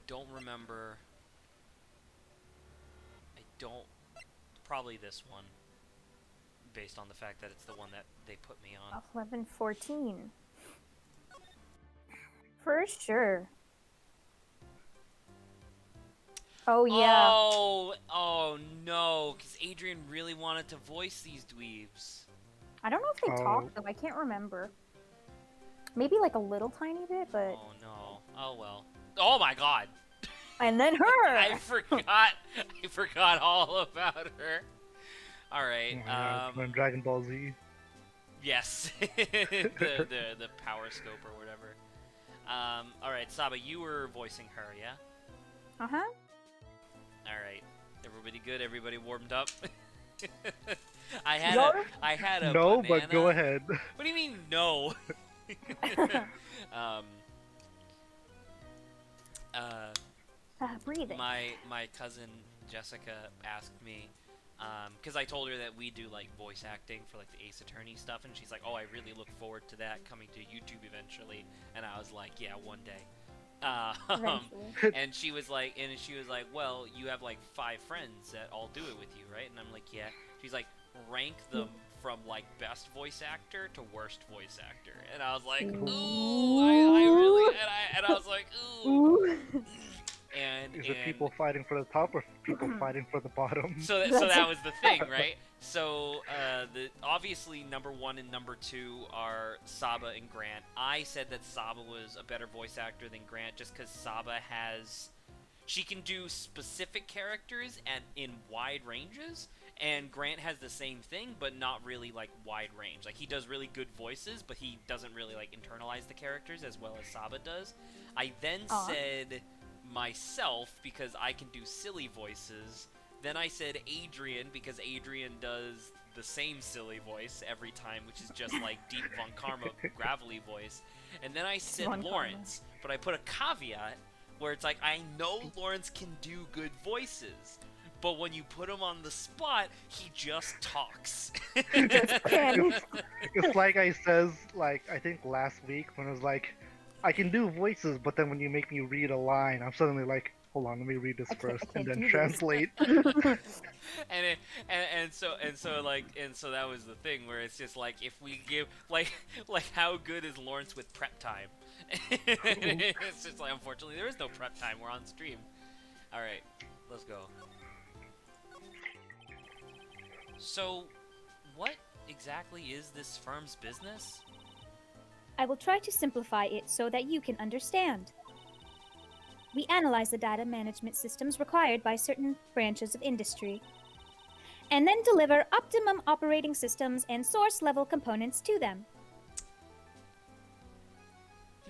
don't remember. I don't. Probably this one, based on the fact that it's the one that they put me on. 11-14. For sure. Oh yeah. Oh no, because Adrian really wanted to voice these dweebs. I don't know if they Oh, talked though. I can't remember. Maybe like a little tiny bit, but Oh no. Oh well. Oh my god. and then I her. forgot. I forgot all about her. All oh right. my god, from Dragon Ball Z. Yes. The power scope or whatever. All right, Saba, you were voicing her, yeah? Uh huh. All right. Everybody good? Everybody warmed up? I Yo. had a No, but go banana. ahead. What do you mean no? um Breathing. my cousin Jessica asked me, because I told her that we do like voice acting for like the Ace Attorney stuff, and she's like, "Oh, I really look forward to that coming to YouTube eventually." And I was like, "Yeah, one day." Eventually. And she was like, "Well, you have like 5 friends that all do it with you, right?" And I'm like, "Yeah." She's like, "Rank them from like best voice actor to worst voice actor," and I was like, "Ooh, I really," and I was like, "Ooh." Ooh. Is it And people fighting for the top or people fighting for the bottom? so That's that was the thing, right? So the obviously number 1 and number 2 are Saba and Grant. I said that Saba was a better voice actor than Grant just because Saba has she can do specific characters and in wide ranges, and Grant has the same thing but not really like wide range. Like he does really good voices, but he doesn't really like internalize the characters as well as Saba does. I then Aw. said myself because I can do silly voices. Then I said Adrian because Adrian does the same silly voice every time, which is just like deep Von Karma gravelly voice. And then I said Von Karma. Lawrence, but I put a caveat where it's like I know Lawrence can do good voices, but when you put him on the spot, he just talks. Just panic. It's like I says, like, I think last week when it was like, I can do voices, but then when you make me read a line, I'm suddenly like, hold on, let me read this I first and can't then do this. translate. and it, and so that was the thing where it's just like if we give like how good is Lawrence with prep time? It's just like unfortunately there is no prep time. We're on stream. All right, let's go. So, what exactly is this firm's business? I will try to simplify it so that you can understand. We analyze the data management systems required by certain branches of industry, and then deliver optimum operating systems and source level components to them.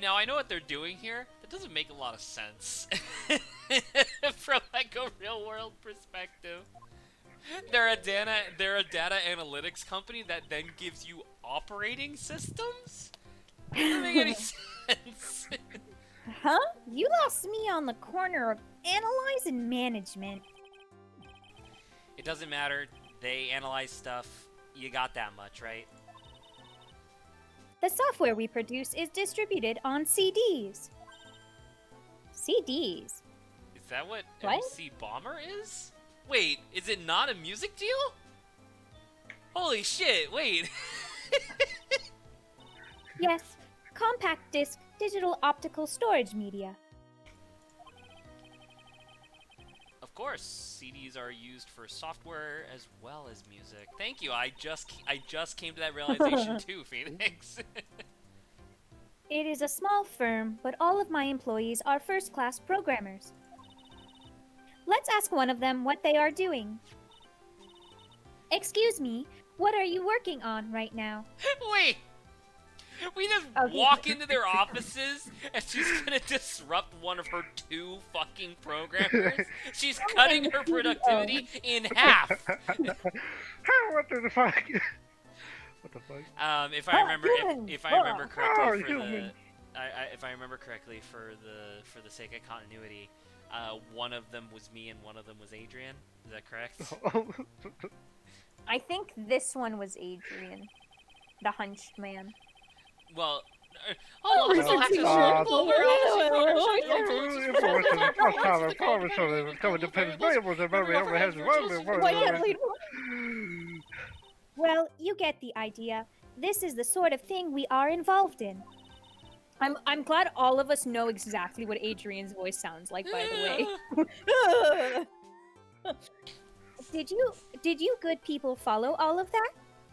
Now I know what they're doing here. That doesn't make a lot of sense from like a real world perspective. They're a data analytics company that then gives you operating systems. That doesn't make any sense. Huh? You lost me on the corner of analyze and management. It doesn't matter. They analyze stuff. You got that much, right? The software we produce is distributed on CDs. CDs? Is that what What? MC Bomber is? Wait, is it not a music deal? Holy shit, wait. Yes, compact disc digital optical storage media. Of course, CDs are used for software as well as music. Thank you. I just came to that realization too, Phoenix. It is a small firm, but all of my employees are first-class programmers. Let's ask one of them what they are doing. Excuse me, what are you working on right now? Wait. We just Okay. walk into their offices and she's gonna disrupt one of her 2 fucking programmers. She's cutting her productivity in half. What the fuck? What the fuck? If I remember, if I remember correctly, for the, human. if I remember correctly, for the sake of continuity, one of them was me and one of them was Adrian. Is that correct? I think this one was Adrian, the hunched man. Well, Hold on, No, I'll have to stop. pull her off the Information is first time, information is coming to pen. Why can't we? Well, you get the idea. This is the sort of thing we are involved in. I'm glad all of us know exactly what Adrian's voice sounds like, by the way. Did you good people follow all of that?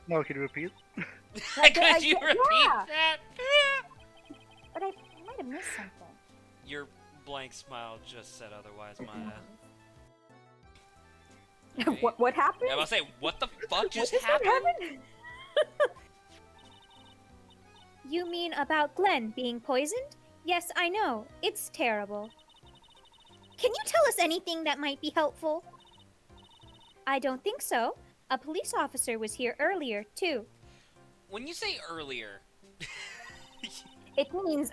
No, can you repeat? Could you repeat yeah. that? But I might have missed something. Your blank smile just said otherwise, Maya. What happened? I was about to say, what the fuck just What happened? You mean about Glenn being poisoned? Yes, I know. It's terrible. Can you tell us anything that might be helpful? I don't think so. A police officer was here earlier, too. When you say earlier, It means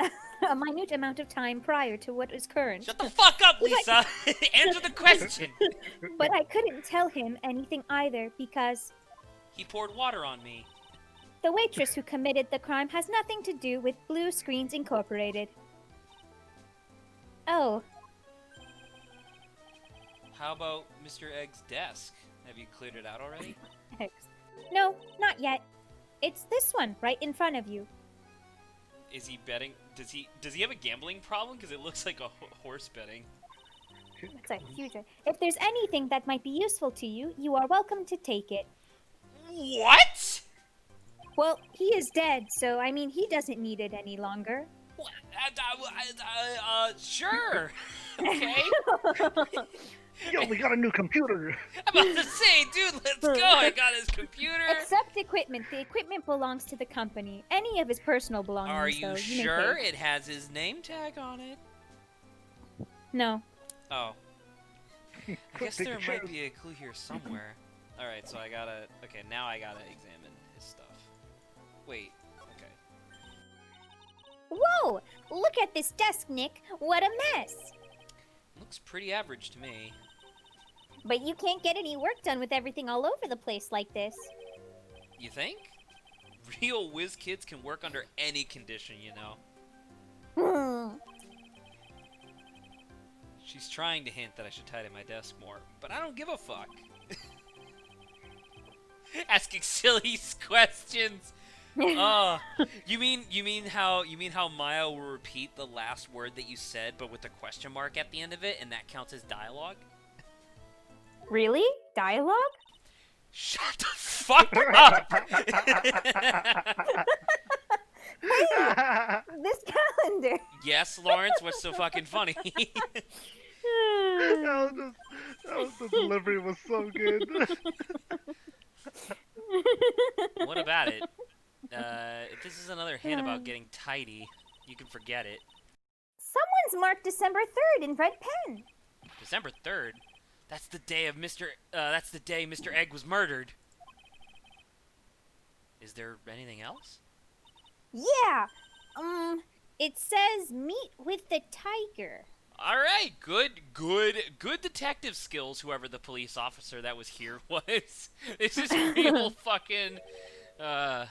A minute amount of time prior to what is current. shut the fuck up, Lisa! Answer the question! But I couldn't tell him anything either because He poured water on me. the waitress who committed the crime has nothing to do with Blue Screens Incorporated. Oh, How about Mr. Egg's desk? Have you cleared it out already? no, not yet. It's this one right in front of you. Is he betting? Does he have a gambling problem? Because it looks like a horse betting. it's a huge. If there's anything that might be useful to you, you are welcome to take it. What? Well, he is dead, so I mean, he doesn't need it any longer. What? Sure. Okay. Yo, we got a new computer. I'm about to say, dude, let's go. I got his computer. Except equipment. The equipment belongs to the company. Any of his personal belongings, Are you though, may sure take. it has his name tag on it? No. Oh. I guess Take there a might chance. be a clue here somewhere. Alright, so I gotta... Okay, now I gotta examine his stuff. Wait. Okay. Whoa! Look at this desk, Nick. What a mess. Looks pretty average to me. But you can't get any work done with everything all over the place like this. You think? Real whiz kids can work under any condition, you know. She's trying to hint that I should tidy my desk more, but I don't give a fuck. Asking silly questions. You mean how Maya will repeat the last word that you said, but with a question mark at the end of it, and that counts as dialogue? Really? Dialogue? Shut the fuck up! This calendar. Yes, Lawrence, what's so fucking funny? The delivery was so good. What about it? If this is another hint about getting tidy, you can forget it. Someone's marked December 3rd in red pen. December 3rd? That's the day Mr. Egg was murdered. Is there anything else? Yeah. It says meet with the tiger. Alright, good detective skills, whoever the police officer that was here was. This is real fucking, the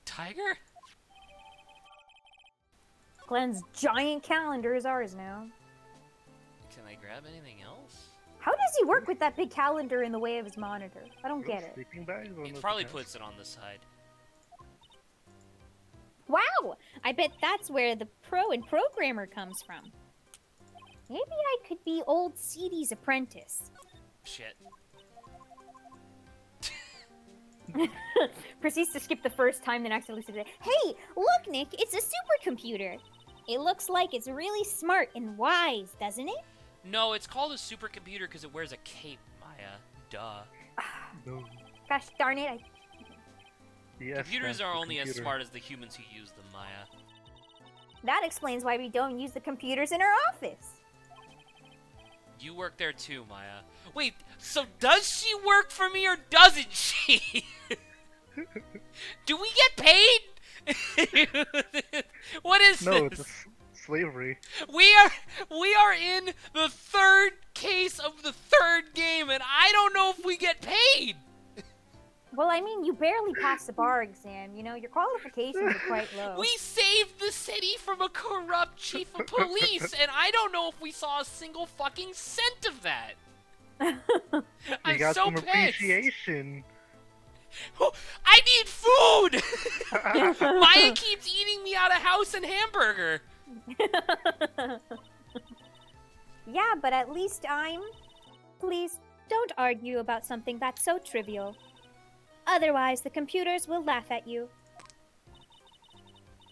tiger? Glenn's giant calendar is ours now. Can I grab anything else? How does he work with that big calendar in the way of his monitor? I don't get it. Sleeping bags on He the probably desk. puts it on the side. Wow! I bet that's where the pro and programmer comes from. Maybe I could be old Seedy's apprentice. Shit. Proceeds to skip the first time, then accidentally says, Hey, look, Nick, it's a supercomputer. It looks like it's really smart and wise, doesn't it? No, it's called a supercomputer because it wears a cape, Maya. Duh. No. gosh darn it, The S Computers stands are for only as computer. smart as the humans who use them, Maya. that explains why we don't use the computers in our office. You work there too, Maya. Wait, so does she work for me or doesn't she? Do we get paid? What is No, this? it's slavery. We are in the third case of the third game, and I don't know if we get paid. Well, I mean, you barely passed the bar exam. You know, your qualifications are quite low. We saved the city from a corrupt chief of police, and I don't know if we saw a single fucking cent of that. You I'm got so some pissed. appreciation. Oh, I need food! Maya keeps eating me out of house and hamburger. Yeah, but at least I'm. Please, don't argue about something that's so trivial. Otherwise, the computers will laugh at you.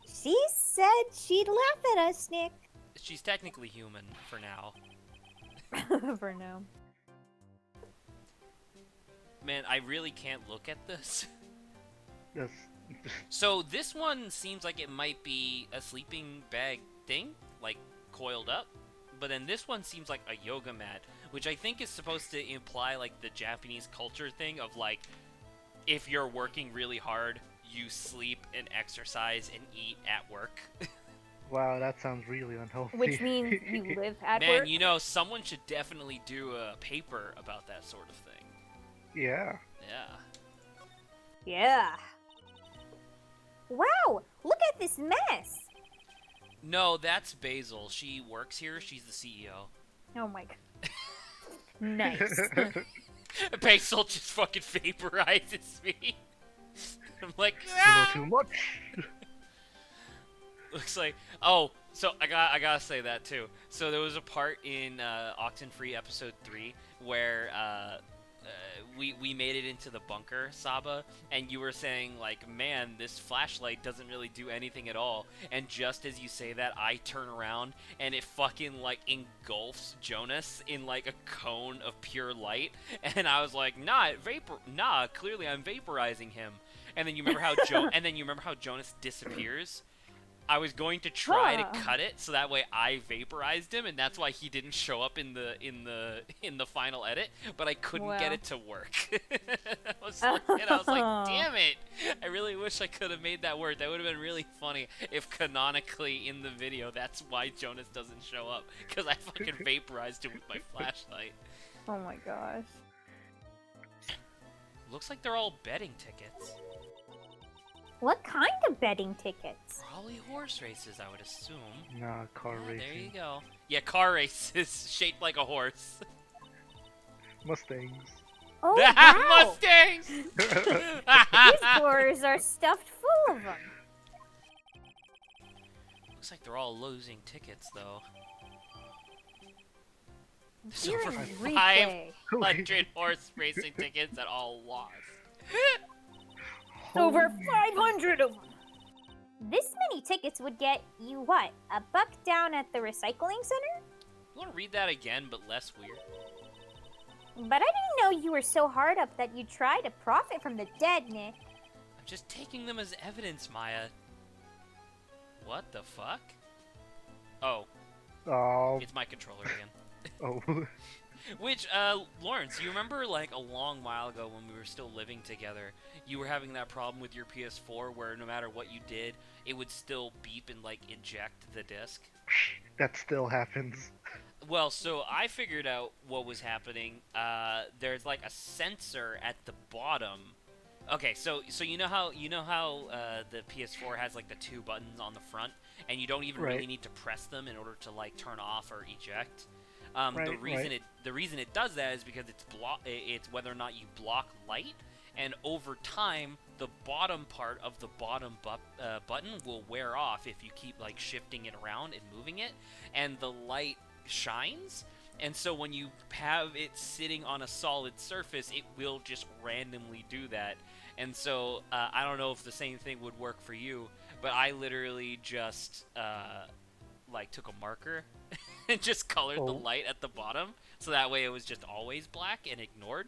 She said she'd laugh at us, Nick. She's technically human for now. For now. Man, I really can't look at this. That's So this one seems like it might be a sleeping bag thing, like coiled up. But then this one seems like a yoga mat, which I think is supposed to imply like the Japanese culture thing of like, if you're working really hard, you sleep and exercise and eat at work. wow, that sounds really unhealthy. Which means you live at Man, work. you know, someone should definitely do a paper about that sort of thing. Yeah. Yeah. Yeah. Wow, look at this mess. No, that's Basil. She works here. She's the CEO. Oh my god. Nice. Basil just fucking vaporizes me. I'm like, You know ah! too much. Looks like. Oh, so I gotta say that too. So there was a part in Oxenfree episode 3 where we made it into the bunker, Saba, and you were saying like, man, this flashlight doesn't really do anything at all. And just as you say that, I turn around and it fucking like engulfs Jonas in like a cone of pure light. And I was like, nah, clearly I'm vaporizing him. And then you remember how Jonas disappears. I was going to try to cut it so that way I vaporized him, and that's why he didn't show up in the final edit. But I couldn't get it to work. I was like, damn it! I really wish I could have made that work. That would have been really funny if canonically in the video that's why Jonas doesn't show up, because I fucking vaporized him with my flashlight. Oh my gosh. Looks like they're all betting tickets. What kind of betting tickets? Probably horse races, I would assume. Nah, car Yeah, racing. there you go. Yeah, car races shaped like a horse. Mustangs. Oh, wow. Mustangs! These drawers are stuffed full of them. Looks like they're all losing tickets, though. There's Here over in 500 replay. horse racing tickets that all lost. Over 500 of them. This many tickets would get you what? $1 down at the recycling center? You want to read that again, but less weird? But I didn't know you were so hard up that you try to profit from the dead, Nick. I'm just taking them as evidence, Maya. What the fuck? Oh, Oh. it's my controller again. Oh. Which, Lawrence, you remember, like, a long while ago when we were still living together, you were having that problem with your PS4 where no matter what you did, it would still beep and, like, eject the disc? That still happens. Well, so I figured out what was happening. There's, like, a sensor at the bottom. Okay, so you know how the PS4 has, like, the 2 buttons on the front, and you don't even really need to press them in order to, like, turn off or eject? The reason it does that is because it's whether or not you block light, and over time the bottom part of the bottom button will wear off if you keep like shifting it around and moving it, and the light shines. And so when you have it sitting on a solid surface, it will just randomly do that. And so I don't know if the same thing would work for you, but I literally just like took a marker and just colored the light at the bottom, so that way it was just always black and ignored,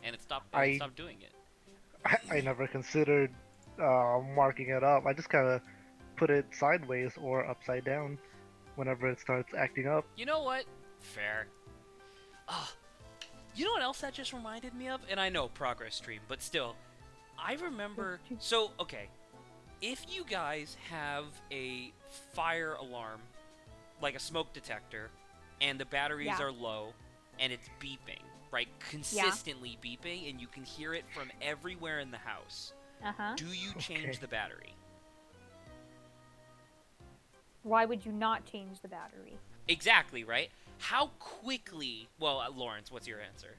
and it stopped doing it. I never considered marking it up. I just kind of put it sideways or upside down whenever it starts acting up. You know what? Fair. You know what else that just reminded me of? And I know progress stream, but still, I remember. So okay, if you guys have a fire alarm, like a smoke detector, and the batteries are low, and it's beeping, right? Consistently beeping, and you can hear it from everywhere in the house. Uh-huh. Do you change the battery? Why would you not change the battery? Exactly, right? How quickly... Well, Lawrence, what's your answer?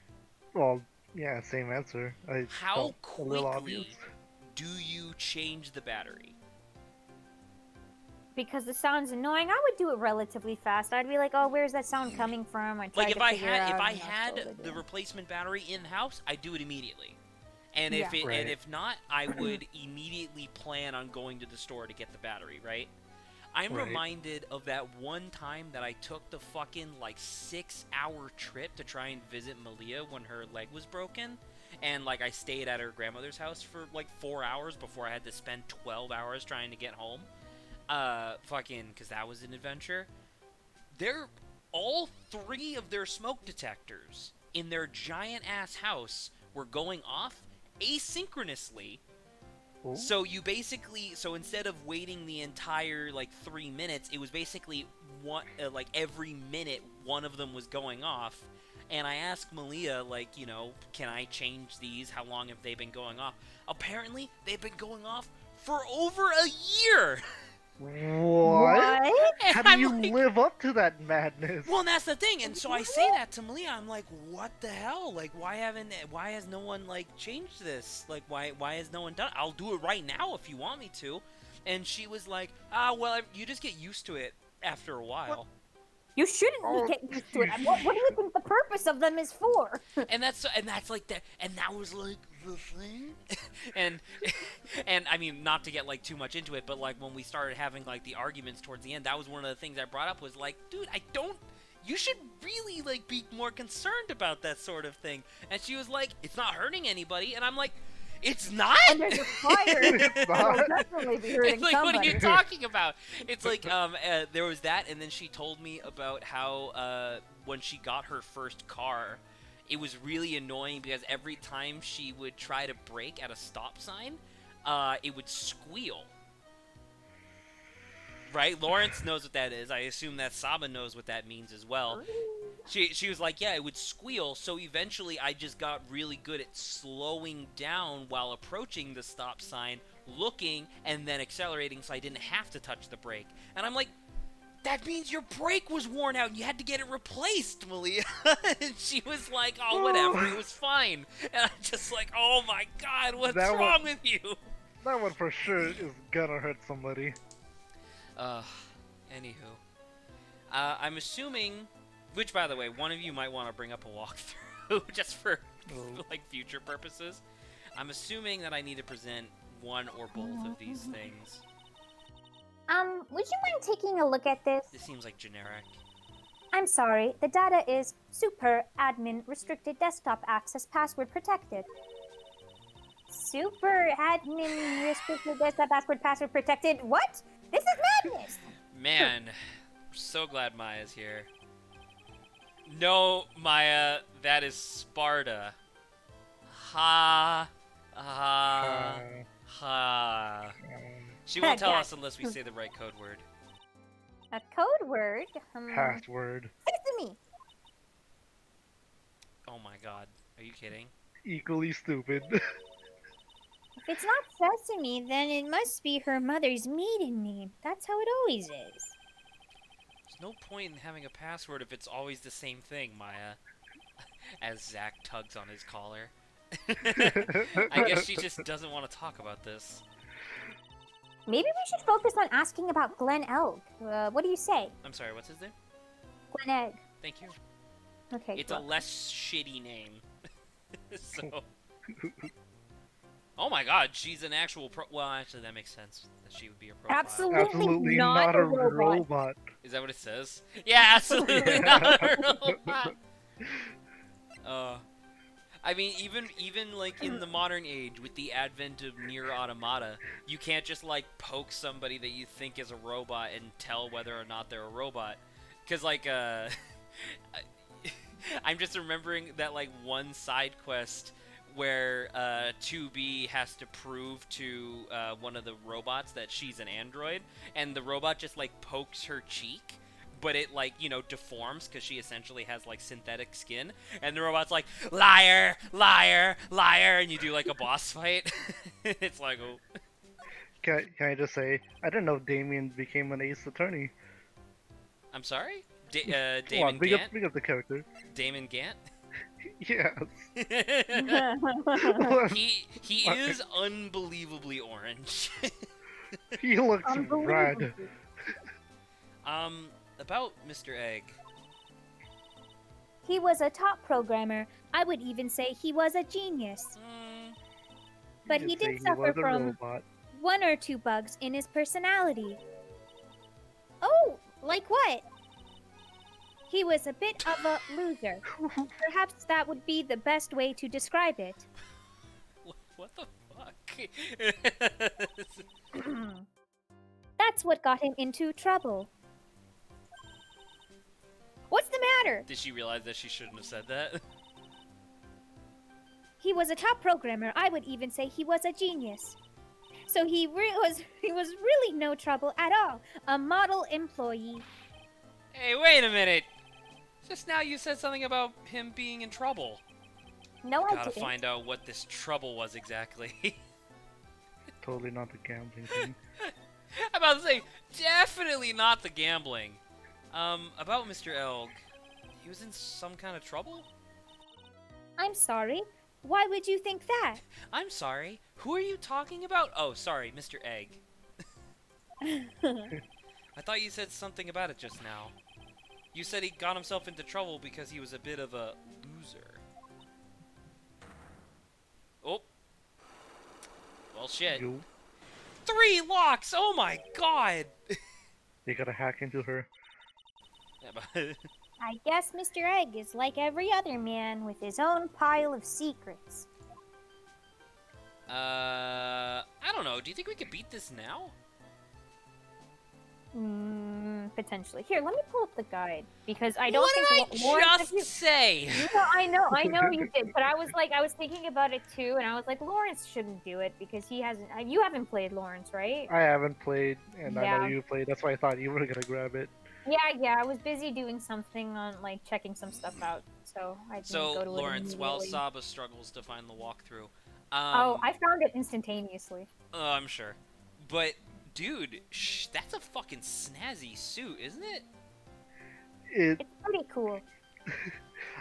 Well, yeah, same answer. I How felt a little obvious. quickly do you change the battery? Because the sound's annoying, I would do it relatively fast. I'd be like, oh, where's that sound coming from? I'd try Like, to figure out. if I and that's had what I would the do. replacement battery in the house, I'd do it immediately. And Yeah. and if not, I would immediately plan on going to the store to get the battery, right? I'm Right. reminded of that one time that I took the fucking, like, 6-hour trip to try and visit Malia when her leg was broken. And, like, I stayed at her grandmother's house for, like, 4 hours before I had to spend 12 hours trying to get home. Because that was an adventure. All 3 of their smoke detectors in their giant-ass house were going off asynchronously. Oh. So so instead of waiting the entire, like, 3 minutes, it was basically like, every minute one of them was going off. And I asked Malia, like, can I change these? How long have they been going off? Apparently, they've been going off for over a year! What? And How do I'm you like, live up to that madness? well, that's the thing, and so I say that to Malia. I'm like, what the hell? Like, why has no one, like, changed this? Like, why has no one done it? I'll do it right now if you want me to. And she was like, well, you just get used to it after a while. You shouldn't Oh, be getting used to it. What do you think the purpose of them is for? And that's like that, and that was like the thing. and I mean, not to get, like, too much into it, but, like, when we started having, like, the arguments towards the end, that was one of the things I brought up was like, dude, you should really, like, be more concerned about that sort of thing. And she was like, it's not hurting anybody, and I'm like, it's not? And there's a fire. It's not. It'll definitely be hurting It's like, somebody. what are you talking about? It's like, there was that, and then she told me about how, when she got her first car, it was really annoying because every time she would try to brake at a stop sign, it would squeal. Right? Lawrence knows what that is. I assume that Saba knows what that means as well. She was like, yeah, it would squeal, so eventually I just got really good at slowing down while approaching the stop sign, looking, and then accelerating so I didn't have to touch the brake. And I'm like, that means your brake was worn out and you had to get it replaced, Malia. And she was like, oh, whatever, it was fine. And I'm just like, oh my god, what's wrong with you? That one for sure is gonna hurt somebody. Anywho. I'm assuming... Which, by the way, one of you might want to bring up a walkthrough, just for, like, future purposes. I'm assuming that I need to present one or both of these things. Would you mind taking a look at this? This seems like generic. I'm sorry, the data is super admin restricted desktop access password protected. Super admin restricted desktop password protected? What? This is madness! Man, I'm so glad Maya's here. No, Maya, that is Sparta. Ha. Ha. Ha. She won't tell us unless we say the right code word. A code word? Password. Sesame! Oh my god. Are you kidding? Equally stupid. If it's not Sesame, then it must be her mother's maiden name. That's how it always is. There's no point in having a password if it's always the same thing, Maya. As Zach tugs on his collar. I guess she just doesn't want to talk about this. Maybe we should focus on asking about Glen Elg. What do you say? I'm sorry, what's his name? Glen Egg. Thank you. Okay, It's cool. a less shitty name. So... Oh my god, she's an actual well, actually, that makes sense. That she would be a profile. Absolutely not a robot. robot. Is that what it says? Yeah, absolutely not a robot. I mean, even like in the modern age, with the advent of near automata, you can't just like poke somebody that you think is a robot and tell whether or not they're a robot. Cause like I'm just remembering that like one side quest where 2B has to prove to one of the robots that she's an android, and the robot just like pokes her cheek, but it, like, you know, deforms because she essentially has, like, synthetic skin. And the robot's like, liar, liar, liar, and you do, like, a boss fight. It's like, oh. Can I just say, I didn't know Damien became an ace attorney. I'm sorry? Come on, Damon Gant? big up the character. Damon Gant? Yes. He is unbelievably orange. He looks Unbelievable. red. About Mr. Egg. He was a top programmer. I would even say he was a genius. But You he could say did suffer was a from robot. 1 or 2 bugs in his personality. Oh, like what? He was a bit of a loser. Perhaps that would be the best way to describe it. What the fuck? That's what got him into trouble. What's the matter? Did she realize that she shouldn't have said that? He was a top programmer. I would even say he was a genius. So he was really no trouble at all. A model employee. Hey, wait a minute! Just now you said something about him being in trouble. No, I Gotta didn't. find out what this trouble was exactly. Totally not the gambling thing. I'm about to say, definitely not the gambling. About Mr. Elg. He was in some kind of trouble? I'm sorry. Why would you think that? I'm sorry. Who are you talking about? Oh, sorry, Mr. Egg. I thought you said something about it just now. You said he got himself into trouble because he was a bit of a loser. Oh. Well, shit. You, 3 locks! Oh my god! they gotta hack into her. Yeah, but I guess Mr. Egg is like every other man with his own pile of secrets. I don't know. Do you think we could beat this now? Potentially. Here, let me pull up the guide because I don't what think did Lawrence. I if you- just say? No, I know you did, but I was thinking about it too, and I was like, Lawrence shouldn't do it because he hasn't. You haven't played Lawrence, right? I haven't played, and I know Yeah. you played. That's why I thought you were gonna grab it. Yeah, I was busy doing something on like checking some stuff out, so I didn't go So, to Lawrence, it while immediately. Saba struggles to find the walkthrough, Oh, I found it instantaneously. oh, I'm sure. But, dude, that's a fucking snazzy suit, isn't it? It's pretty cool.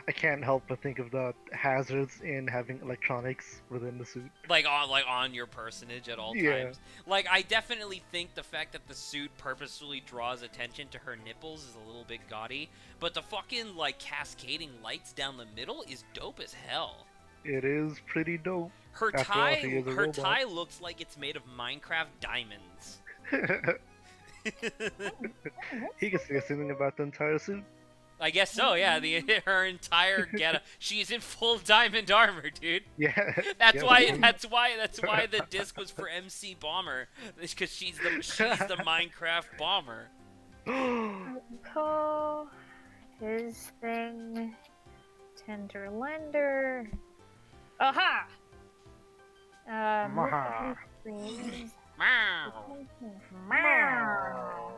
I can't help but think of the hazards in having electronics within the suit. Like on your personage at all Yeah. times. Like, I definitely think the fact that the suit purposefully draws attention to her nipples is a little bit gaudy, but the fucking, like, cascading lights down the middle is dope as hell. It is pretty dope. Her After all, she is a her robot. tie looks like it's made of Minecraft diamonds. He can say something about the entire suit. I guess so, yeah. Her entire getup. She's in full diamond armor, dude. Yeah. That's yeah, why. that's- That's why the disc was for MC Bomber. It's because she's the Minecraft bomber. Call his thing. Tender lender. Aha! Maha. Screens. Meow. Meow.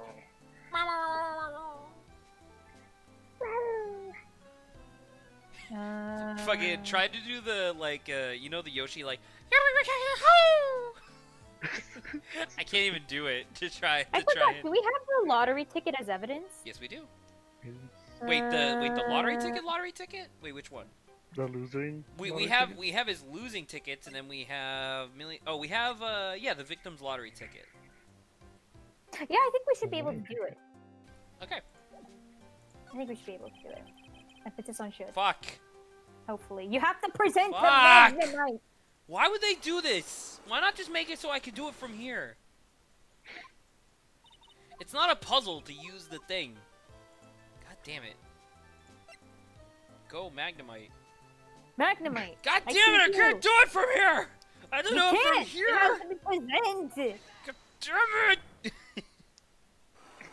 Fucking tried to do the like, you know, the Yoshi like. I can't even do it to try. I To try. forgot. Do we have the lottery ticket as evidence? Yes, we do. Wait, the lottery ticket. Lottery ticket. Wait, which one? The losing. We lottery have ticket? we have his losing tickets, and then we have million. Oh, we have yeah, the victim's lottery ticket. Yeah, I think we should be able to do it. Okay. I think we should be able to do it. Emphasis on should. Fuck. Hopefully, you have to present Fuck! the night. Why would they do this? Why not just make it so I can do it from here? It's not a puzzle to use the thing. God damn it. Go, Magnemite. Magnemite. God I damn it, I see can't you. do it from here! I don't know it from Can't. here! You have to be presented. God damn it!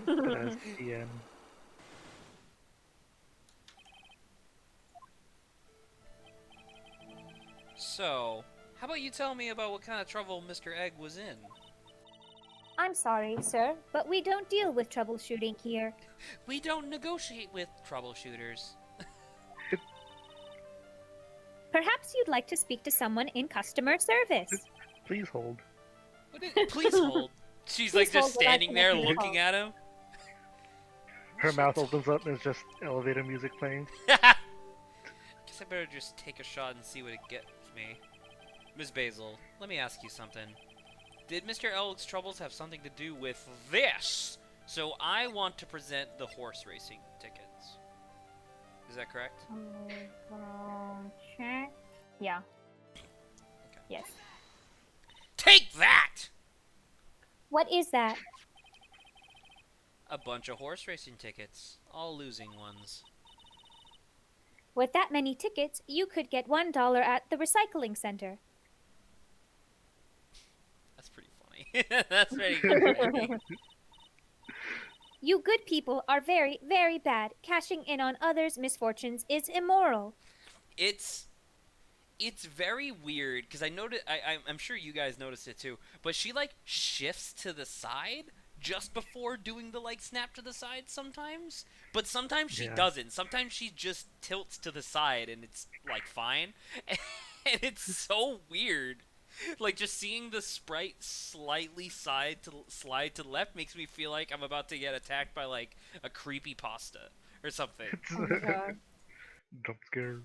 That's the end. So, how about you tell me about what kind of trouble Mr. Egg was in? I'm I'm sorry, sir, but we don't deal with troubleshooting here. We don't negotiate with troubleshooters. Perhaps you'd like to speak to someone in customer service. Please hold. Please hold. She's like Please just hold while I standing there connect the looking call. at him. Her mouth opens up and it's just elevator music playing. Guess I better just take a shot and see what it gets me. Ms. Basil, let me ask you something. Did Mr. Elg's troubles have something to do with this? So I want to present the horse racing tickets. Is that correct? Check. Yeah. Okay. Yes. Take that! What is that? A bunch of horse racing tickets. All losing ones. With that many tickets, you could get $1 at the recycling center. That's pretty funny. That's pretty good. You good people are very, very bad. Cashing in on others' misfortunes is immoral. It's very weird because I'm sure you guys noticed it too, but she like shifts to the side just before doing the like snap to the side sometimes, but sometimes she Yeah. doesn't. Sometimes she just tilts to the side and it's like fine. And it's so weird. Like just seeing the sprite slightly slide to the left makes me feel like I'm about to get attacked by like a creepy pasta or something. Oh my god. Jump scare.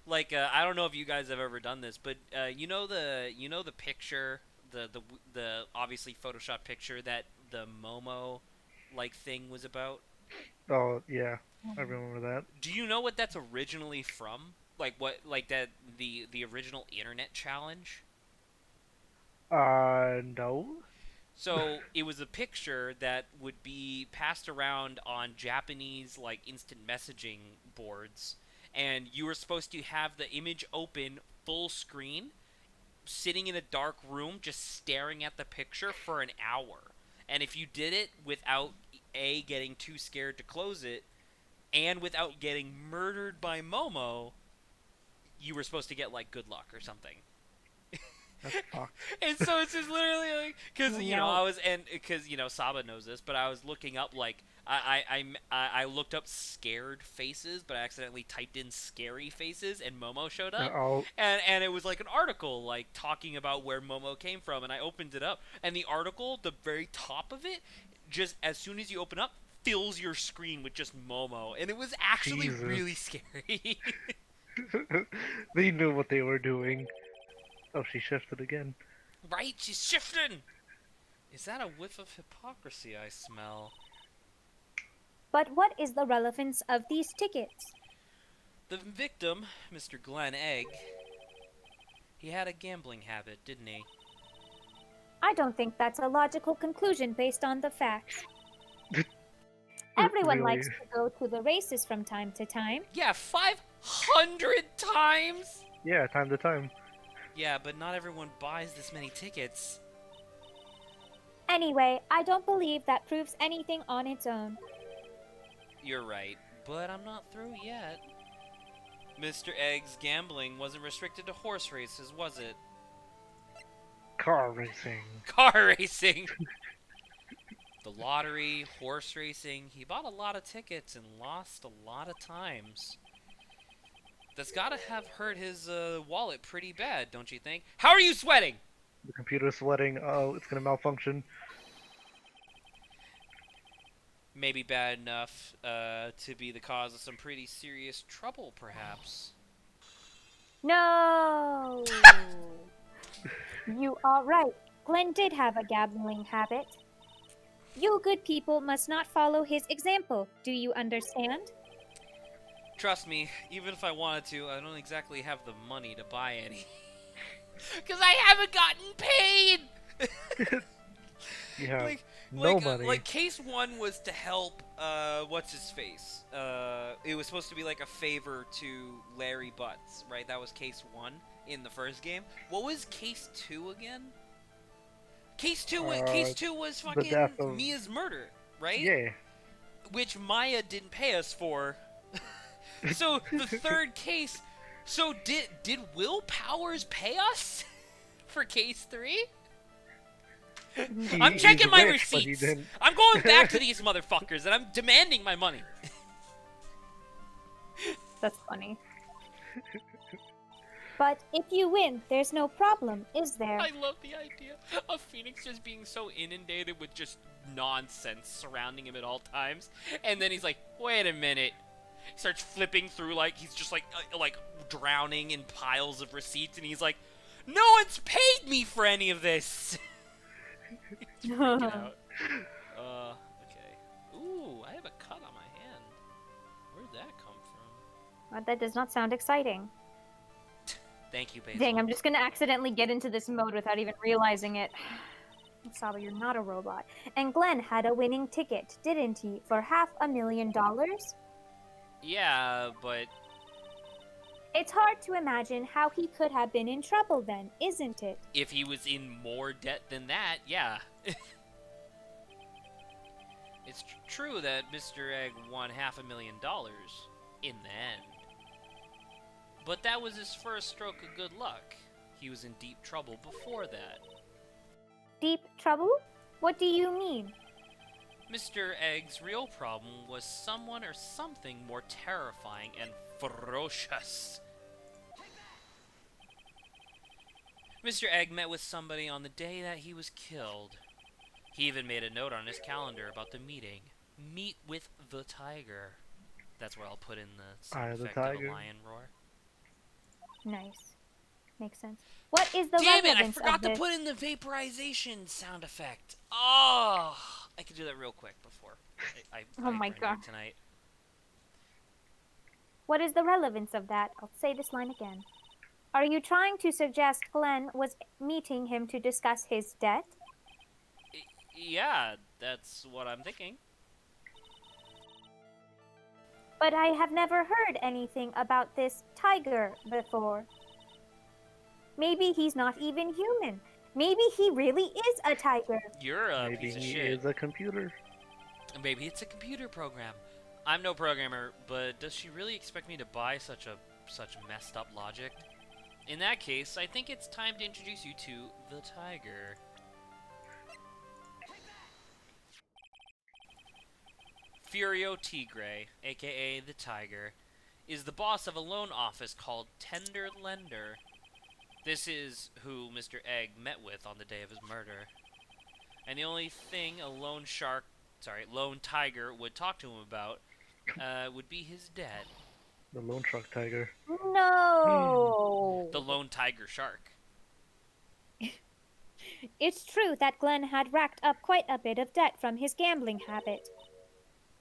Like I don't know if you guys have ever done this, but you know the picture, the obviously Photoshop picture that the Momo like thing was about. Oh yeah, I remember that. Do you know what that's originally from? Like what that the original internet challenge? No. So it was a picture that would be passed around on Japanese like instant messaging boards, and you were supposed to have the image open full screen, sitting in a dark room, just staring at the picture for an hour. And if you did it without getting too scared to close it, and without getting murdered by Momo, you were supposed to get like good luck or something. That's fucked. And so it's just literally like, because you know No. because you know Saba knows this, but I was looking up like I looked up scared faces, but I accidentally typed in scary faces, and Momo showed up, Oh, and it was like an article like talking about where Momo came from, and I opened it up, and the article, the very top of it, just as soon as you open up, fills your screen with just Momo, and it was actually Jesus. really scary. they knew what they were doing. Oh, she shifted again. Right? She's shifting! Is that a whiff of hypocrisy I smell? But what is the relevance of these tickets? The victim, Mr. Glenn Egg, he had a gambling habit, didn't he? I don't think that's a logical conclusion based on the facts. Everyone Really? likes to go to the races from time to time. Yeah, 500 times! Yeah, time to time. Yeah, but not everyone buys this many tickets. Anyway, I don't believe that proves anything on its own. You're right, but I'm not through yet. Mr. Egg's gambling wasn't restricted to horse races, was it? Car racing. Car racing! The lottery, horse racing, he bought a lot of tickets and lost a lot of times. That's gotta have hurt his wallet pretty bad, don't you think? How are you sweating? The computer's sweating. Oh, it's gonna malfunction. Maybe bad enough to be the cause of some pretty serious trouble, perhaps. No. You are right. Glenn did have a gambling habit. You good people must not follow his example. Do you understand? Trust me, even if I wanted to, I don't exactly have the money to buy any. Because I haven't gotten paid! You have like, no like, money. like case one was to help, what's his face? It was supposed to be like a favor to Larry Butts, right? That was case one in the first game. What was case two again? Case two was the fucking death of- Mia's murder, right? Yeah. Which Maya didn't pay us for. So the third case. So did Will Powers pay us for case 3? I'm checking he's my rich, but he receipts. didn't. I'm going back to these motherfuckers and I'm demanding my money. That's funny. But if you win, there's no problem, is there? I love the idea of Phoenix just being so inundated with just nonsense surrounding him at all times. And then he's like, wait a minute. Starts flipping through like he's just like drowning in piles of receipts, and he's like, no one's paid me for any of this. He's freaking out. Okay. Ooh, I have a cut on my hand. Where'd that come from? That does not sound exciting. Thank you, Basil. Dang, I'm just gonna accidentally get into this mode without even realizing it. Saba, you're not a robot. And Glenn had a winning ticket, didn't he, for $500,000? Yeah, but It's hard to imagine how he could have been in trouble then, isn't it? if he was in more debt than that, yeah. It's true that Mr. Egg won $500,000 in the end. But that was his first stroke of good luck. He was in deep trouble before that. Deep trouble? What do you mean? Mr. Egg's real problem was someone or something more terrifying and ferocious. Mr. Egg met with somebody on the day that he was killed. He even made a note on his calendar about the meeting. Meet with the tiger. That's where I'll put in the sound effect of a lion roar. Nice. Makes sense. What is the Damn it! I relevance forgot of to this? put in the vaporization sound effect. Oh, I could do that real quick before I Oh my render God. tonight. What is the relevance of that? I'll say this line again. Are you trying to suggest Glenn was meeting him to discuss his debt? Yeah, that's what I'm thinking. But I have never heard anything about this tiger before. Maybe he's not even human. Maybe he really is a tiger. You're a Maybe piece of he shit. is a computer. Maybe it's a computer program. I'm no programmer, but does she really expect me to buy such messed up logic? In that case, I think it's time to introduce you to the tiger. Furio Tigre, aka the Tiger, is the boss of a loan office called Tender Lender. This is who Mr. Egg met with on the day of his murder. And the only thing a lone tiger would talk to him about would be his debt. The lone truck tiger. No. The lone tiger shark. It's true that Glenn had racked up quite a bit of debt from his gambling habit.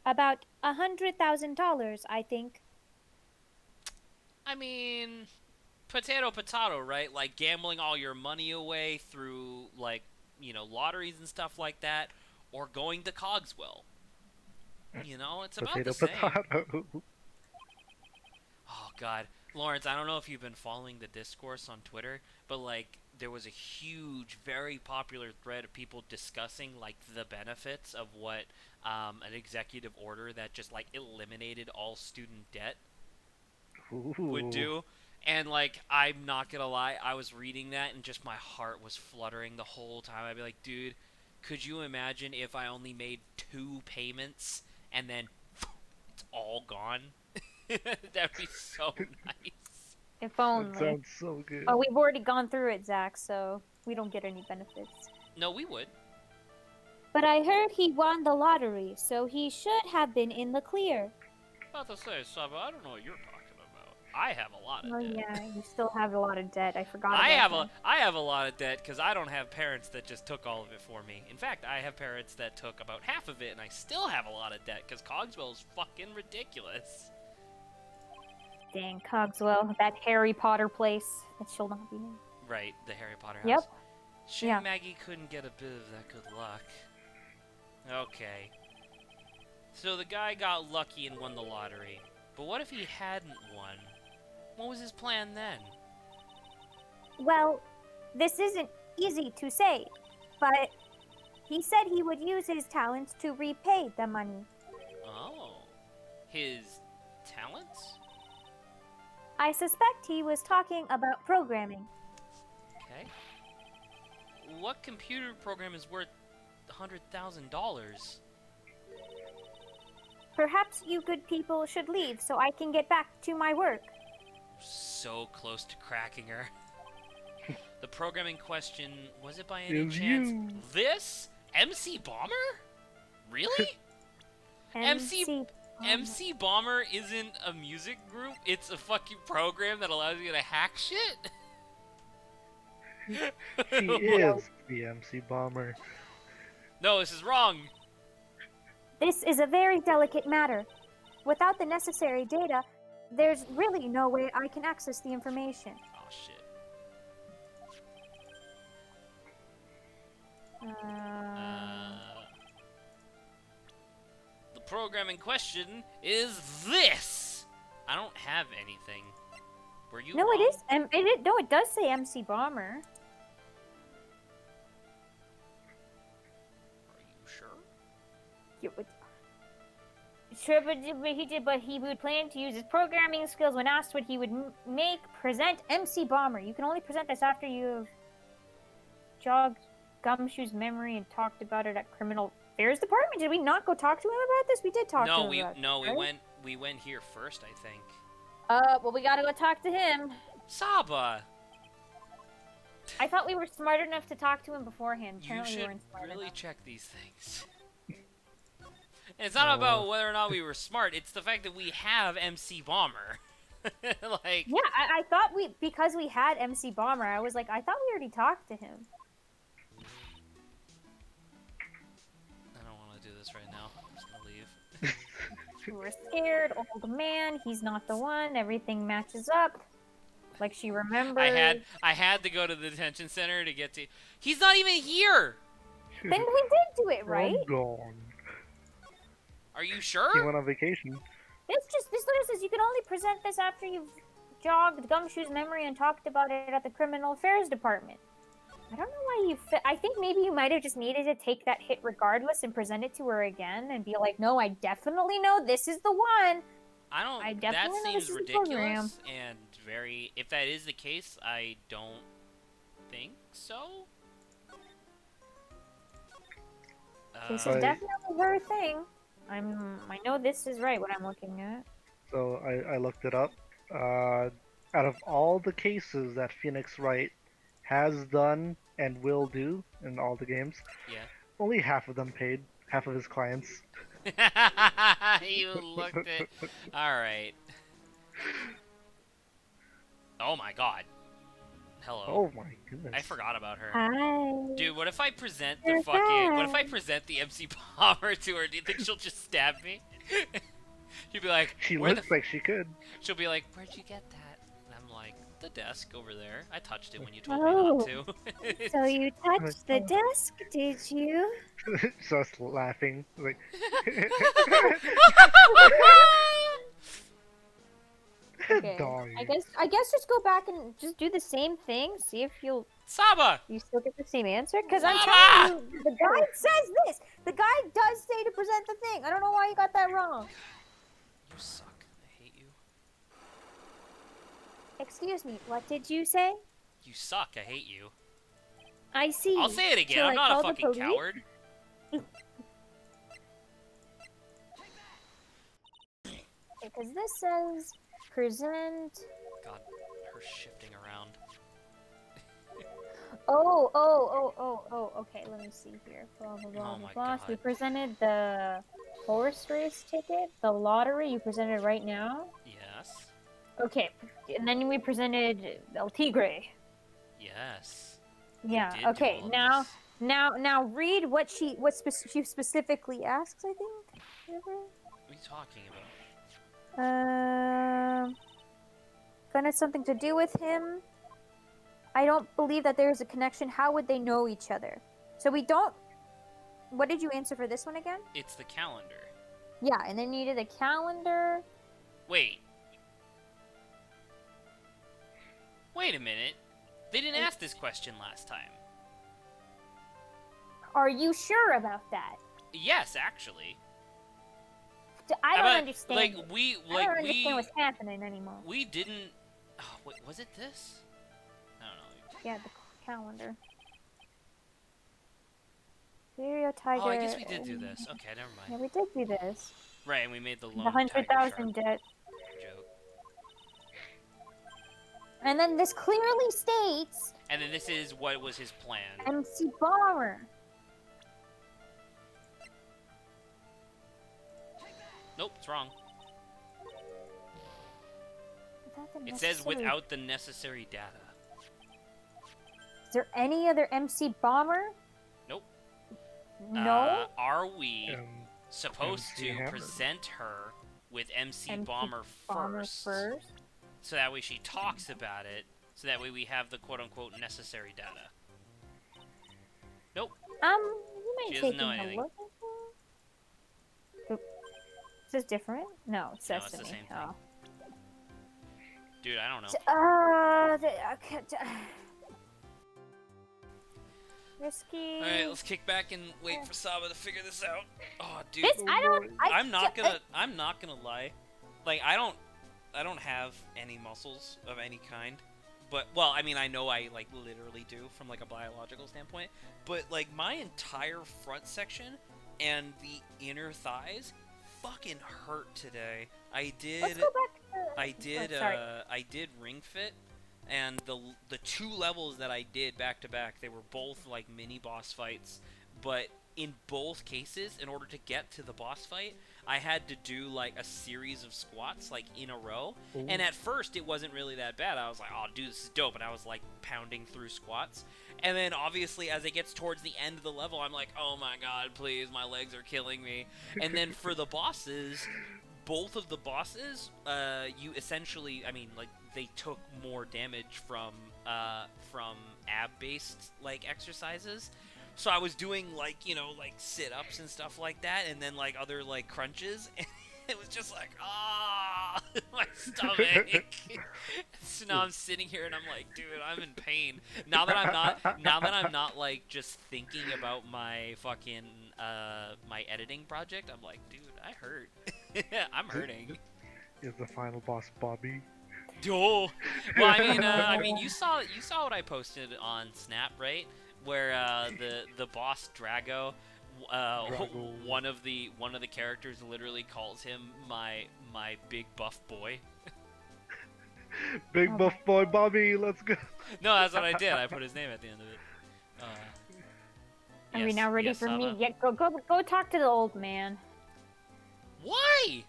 About $100,000, I think. I mean, potato, right? Like gambling all your money away through, like, lotteries and stuff like that, or going to Cogswell. It's about Potato, the same. potato. Oh, God. Lawrence, I don't know if you've been following the discourse on Twitter, but, like, there was a huge, very popular thread of people discussing, like, the benefits of what an executive order that just, like, eliminated all student debt would do. And, like, I'm not gonna lie, I was reading that and just my heart was fluttering the whole time. I'd be like, dude, could you imagine if I only made 2 payments and then it's all gone? That'd be so nice. If That only. sounds so good. Oh, we've already gone through it, Zach, so we don't get any benefits. No, we would. But I heard he won the lottery, so he should have been in the clear. About to say, Saba, I don't know what you're talking about. I have a lot of Oh debt. yeah, you still have a lot of debt. I forgot I about have a lot of debt because I don't have parents that just took all of it for me. In fact, I have parents that took about half of it, and I still have a lot of debt because Cogswell is fucking ridiculous. that. Dang, Cogswell, that Harry Potter place. That shall not be named. Right, the Harry Potter house. Yep. Shame Yeah. Maggie couldn't get a bit of that good luck. Okay. So the guy got lucky and won the lottery. But what if he hadn't won? What was his plan then? Well, this isn't easy to say, but he said he would use his talents to repay the money. Oh. His talents? I suspect he was talking about programming. Okay. what computer program is worth $100,000? Perhaps you good people should leave so I can get back to my work. So close to cracking her. The program in question, was it by any Is chance you. this? MC Bomber? Really? MC MC Bomber isn't a music group, it's a fucking program that allows you to hack shit? She is the MC Bomber. No, this is wrong. This is a very delicate matter. Without the necessary data, there's really no way I can access the information. Oh shit. The program in question is this. I don't have anything. Were you No, wrong? it is. No, it does say MC Bomber. Are you sure? Sure, but he would plan to use his programming skills when asked what he would present MC Bomber. You can only present this after you've jogged Gumshoe's memory and talked about it at Criminal Affairs Department. Did we not go talk to him about this? We did talk to him about this, right? we went here first, I think. Well, we gotta go talk to him. Saba, I thought we were smart enough to talk to him beforehand. you Apparently we should weren't smart really enough. check these things. And it's not about whether or not we were smart, it's the fact that we have MC Bomber. Like, Yeah, I thought because we had MC Bomber, I was like, I thought we already talked to him. I don't want to do this right now. I'm just gonna leave. We were scared, old man, he's not the one, everything matches up. Like she remembers. I had to go to the detention center to get to. He's not even here. Then we did do it, right? I'm gone. Are you He sure? went on vacation. This letter says you can only present this after you've jogged Gumshoe's memory and talked about it at the Criminal Affairs Department. I don't know why you. I think maybe you might have just needed to take that hit regardless and present it to her again and be like, "No, I definitely know this is the one." I don't. I That definitely know this seems is the program. ridiculous and very. If that is the case, I don't think so. This Uh, is definitely her thing. I know this is right. What I'm looking at. So I looked it up. Out of all the cases that Phoenix Wright has done and will do in all the games, Yeah. only half of them paid. Half of his clients. You looked at. All right. Oh my God. Hello. Oh my goodness. I forgot about her. Hi. Dude, what if I present You're the fucking? What if I fine. present the MC Bomber to her? Do you think she'll just stab me? She'll be like, She "Where looks like she could. She'll be like, "Where'd you get that?" And I'm like, "The desk over there. I touched it when you told me not to." So you touched the desk, did you? Just laughing. Like, Okay. Dog. I guess just go back and just do the same thing. See if you Saba! still get the same answer. Because I'm Mama! telling you, the guide says this. The guide does say to present the thing. I don't know why you got that wrong. You suck. I hate you. Excuse me. What did you say? You suck. I hate you. I see. I'll say it again. Shall I'm I not a call the fucking police? coward. Because this says present. God, her shifting around. Oh. Okay, let me see here. Blah blah blah Oh blah my blah. So we God. presented the horse race ticket, the lottery. You presented right now. Yes. Okay, and then we presented El Tigre. Yes. Yeah. Did do Okay. all Now, this. now read what she specifically asks. I think. What are you talking about? Gonna have something to do with him. I don't believe that there is a connection. How would they know each other? So we don't. What did you answer for this one again? It's the calendar. Yeah, and then you did a calendar. Wait. Wait a minute. They didn't ask this question last time. Are you sure about that? Yes, actually. I don't How about, understand. Like it. we, I like don't understand we, what's happening anymore. we didn't. Oh, wait, was it this? I don't know. Yeah, the calendar. Imperial Tiger. Oh, I guess we did do this. Okay, never Yeah, mind. we did do this. Right, and we made the The lone tiger shark 100,000 debt. joke. And then this clearly states And then this is what was his plan. MC Bomber. Nope, it's wrong. Without the It says necessary- without the necessary data. Is there any other MC Bomber? Nope. No. Are we Um, supposed MC to Hammer. present her with MC, MC Bomber Bomber first? first. So that way she talks about it. So that way we have the quote-unquote necessary data. Nope. You mind She doesn't taking know a anything. look at that? Oop. Is this different? No, it's No, it's the Sesame. same thing. Oh. Dude, I don't know. Risky. Alright, let's kick back and wait for Saba to figure this out. Oh, dude. This I'm not gonna lie. Like, I don't have any muscles of any kind. But, well, I mean, I know I, like, literally do from, like, a biological standpoint. But, like, my entire front section and the inner thighs fucking hurt today. Let's go back to... sorry. I did Ring Fit, and the 2 levels that I did back to back, they were both, like, mini boss fights. But in both cases, in order to get to the boss fight, I had to do, like, a series of squats, like, in a row. Ooh. And at first, it wasn't really that bad. I was like, oh, dude, this is dope. And I was, like, pounding through squats. And then, obviously, as it gets towards the end of the level, I'm like, oh, my God, please, my legs are killing me. And then for the bosses, both of the bosses, you essentially, I mean, like, they took more damage from ab-based, like, exercises. So I was doing, like, you know, like, sit-ups and stuff like that, and then, like, other, like, crunches, and it was just like, my stomach. So now I'm sitting here, and I'm like, dude, I'm in pain. Now that I'm not, like, just thinking about my fucking, my editing project, I'm like, dude, I hurt. I'm hurting. Is the final boss Bobby? Oh. Well, I mean, you saw what I posted on Snap, right? Where the boss Drago, Drago. one of the characters literally calls him my big buff boy. Big buff boy Bobby, let's go. No, that's what I did. I put his name at the end of it. Are we now ready for me? Saba. Yeah, go talk to the old man. Why?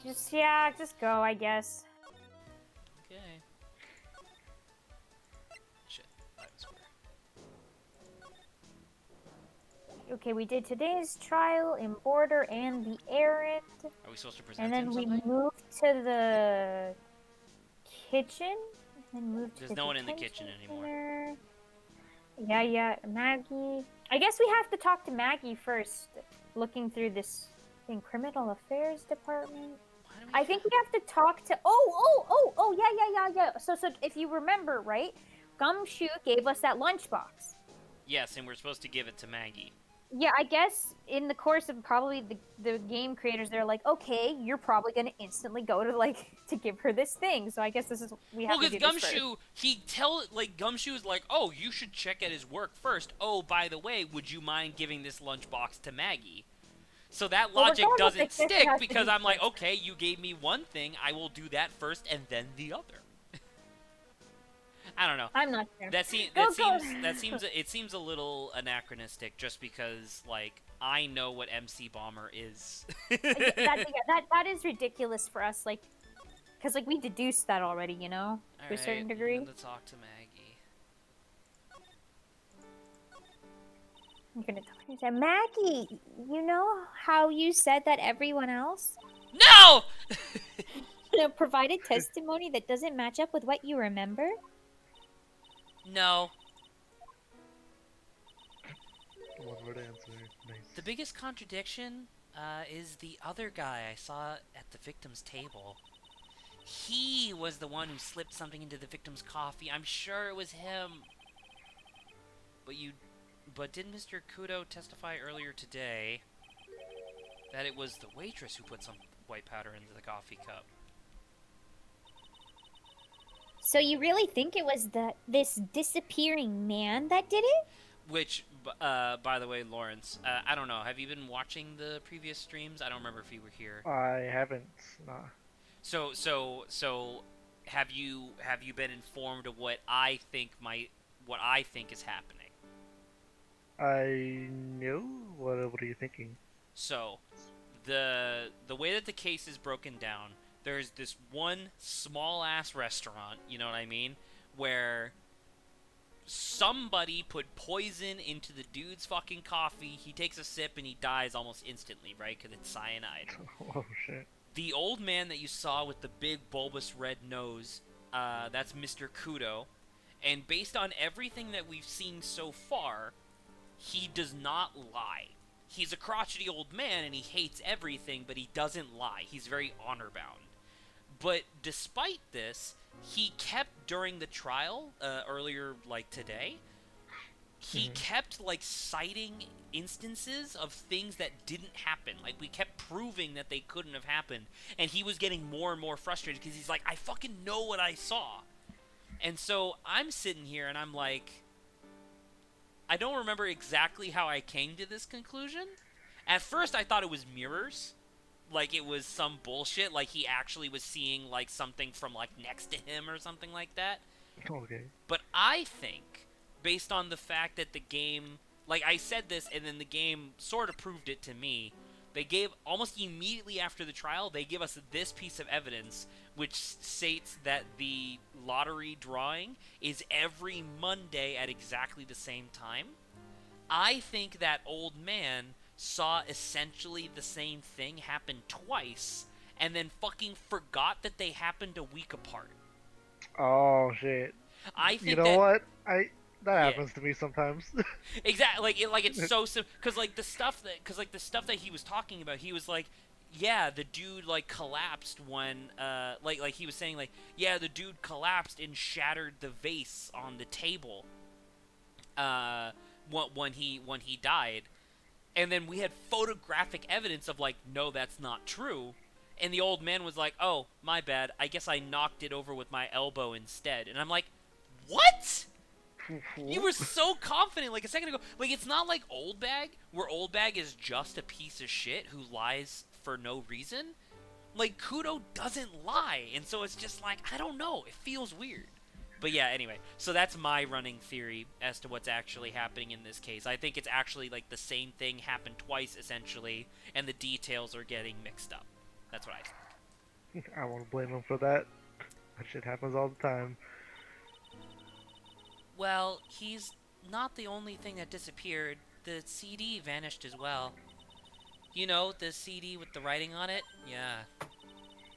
Just go, I guess. Okay. Shit. That was weird. Okay, we did today's trial in Border and the errand, Are we supposed to present and then him we something? moved to the kitchen, and then moved to There's the no one in the detention kitchen anymore. center. Yeah, Maggie. I guess we have to talk to Maggie first. Looking through this in criminal affairs department. Why do we I think we have to talk to. Oh, yeah. So if you remember, right? Gumshoe gave us that lunchbox. Yes, and we're supposed to give it to Maggie. Yeah, I guess in the course of probably the game creators, they're like, okay, you're probably gonna instantly go to give her this thing. So I guess this is we have Well, to do because this first. Gumshoe, Gumshoe's like, oh, you should check at his work first. Oh, by the way, would you mind giving this lunchbox to Maggie? So that Well, logic regardless, I doesn't guess it stick has to because be I'm like, first. okay, you gave me one thing, I will do that first and then the other. I don't know. I'm not sure. That seems it seems a little anachronistic just because like I know what MC Bomber is. that is ridiculous for us, like, because like we deduced that already, you know, to a certain degree. I'm gonna talk to Maggie. I'm gonna talk to Maggie. You know how you said that everyone else No! Provided testimony that doesn't match up with what you remember? No. One word answer. Nice. The biggest contradiction is the other guy I saw at the victim's table. He was the one who slipped something into the victim's coffee. I'm sure it was him. But didn't Mr. Kudo testify earlier today that it was the waitress who put some white powder into the coffee cup? So you really think it was this disappearing man that did it? Which, By the way, Lawrence, I don't know. Have you been watching the previous streams? I don't remember if you were here. I haven't. Nah. So, have you been informed of what I think is happening? I know. What are you thinking? So, the way that the case is broken down, there's this one small ass restaurant, you know what I mean, where somebody put poison into the dude's fucking coffee. He takes a sip and he dies almost instantly, right? Because it's cyanide. Oh shit. The old man that you saw with the big bulbous red nose, that's Mr. Kudo. And based on everything that we've seen so far, he does not lie. He's a crotchety old man and he hates everything, but he doesn't lie. He's very honor bound. But despite this, he kept during the trial, earlier, like today, he kept like citing instances of things that didn't happen. Like we kept proving that they couldn't have happened, and he was getting more and more frustrated because he's like, I fucking know what I saw. And so I'm sitting here and I'm like, I don't remember exactly how I came to this conclusion. At first I thought it was mirrors, like it was some bullshit, like he actually was seeing like something from like next to him or something like that. Okay. But I think, based on the fact that the game, like I said this, and then the game sort of proved it to me, they gave, almost immediately after the trial, they give us this piece of evidence, which states that the lottery drawing is every Monday at exactly the same time. I think that old man saw essentially the same thing happen twice, and then fucking forgot that they happened a week apart. Oh shit. I think You know that, what? That Yeah. happens to me sometimes. Exactly, like it's so simple, because like the stuff that he was talking about, he was like, yeah, the dude like collapsed when like he was saying like, yeah, the dude collapsed and shattered the vase on the table when he died. And then we had photographic evidence of like, no, that's not true. And the old man was like, oh, my bad, I guess I knocked it over with my elbow instead. And I'm like, what? You were so confident like a second ago. Like, it's not like Old Bag, where Old Bag is just a piece of shit who lies for no reason. Like, Kudo doesn't lie, and so it's just like, I don't know, it feels weird. But yeah, anyway, so that's my running theory as to what's actually happening in this case. I think it's actually like the same thing happened twice, essentially, and the details are getting mixed up. That's what I think. I won't blame him for that. That shit happens all the time. Well, he's not the only thing that disappeared. The CD vanished as well. You know, the CD with the writing on it? Yeah.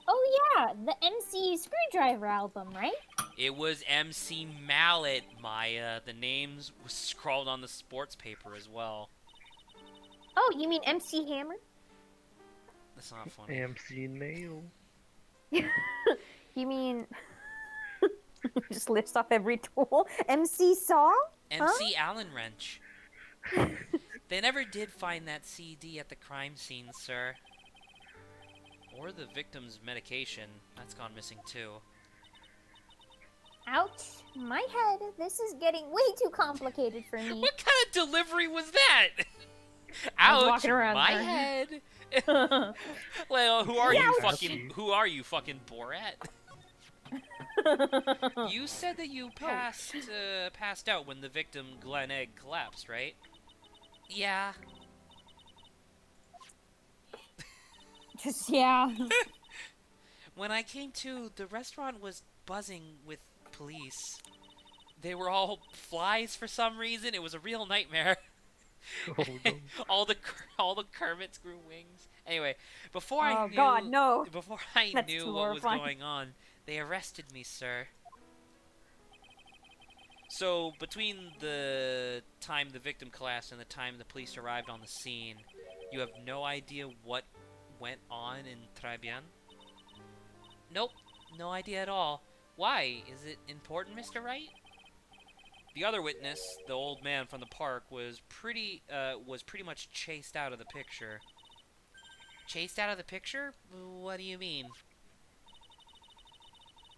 Oh yeah, the MC Screwdriver album, right? It was MC Mallet, Maya. The names was scrawled on the sports paper as well. Oh, you mean MC Hammer? That's not funny. AMC Nail. You mean just lists off every tool? MC Saw? MC Allen Wrench. They never did find that CD at the crime scene, sir. Or the victim's medication. That's gone missing too. Ouch, my head. This is getting way too complicated for me. What kind of delivery was that? I was Ouch, walking around my there. head. Well, who are you, Ouch. fucking? Who are you, fucking Borat? You said that you passed out when the victim Glen Egg collapsed, right? Yeah. Just yeah. When I came to, the restaurant was buzzing with police. They were all flies for some reason. It was a real nightmare. Oh, no. all the Kermits grew wings. Anyway, before I Oh knew, God, no. before I That's knew too what was horrifying. going on, they arrested me, sir. So between the time the victim collapsed and the time the police arrived on the scene, you have no idea what went on in Trebian? Nope, no idea at all. Why? Is it important, Mr. Wright? The other witness, the old man from the park, was pretty much chased out of the picture. Chased out of the picture? What do you mean?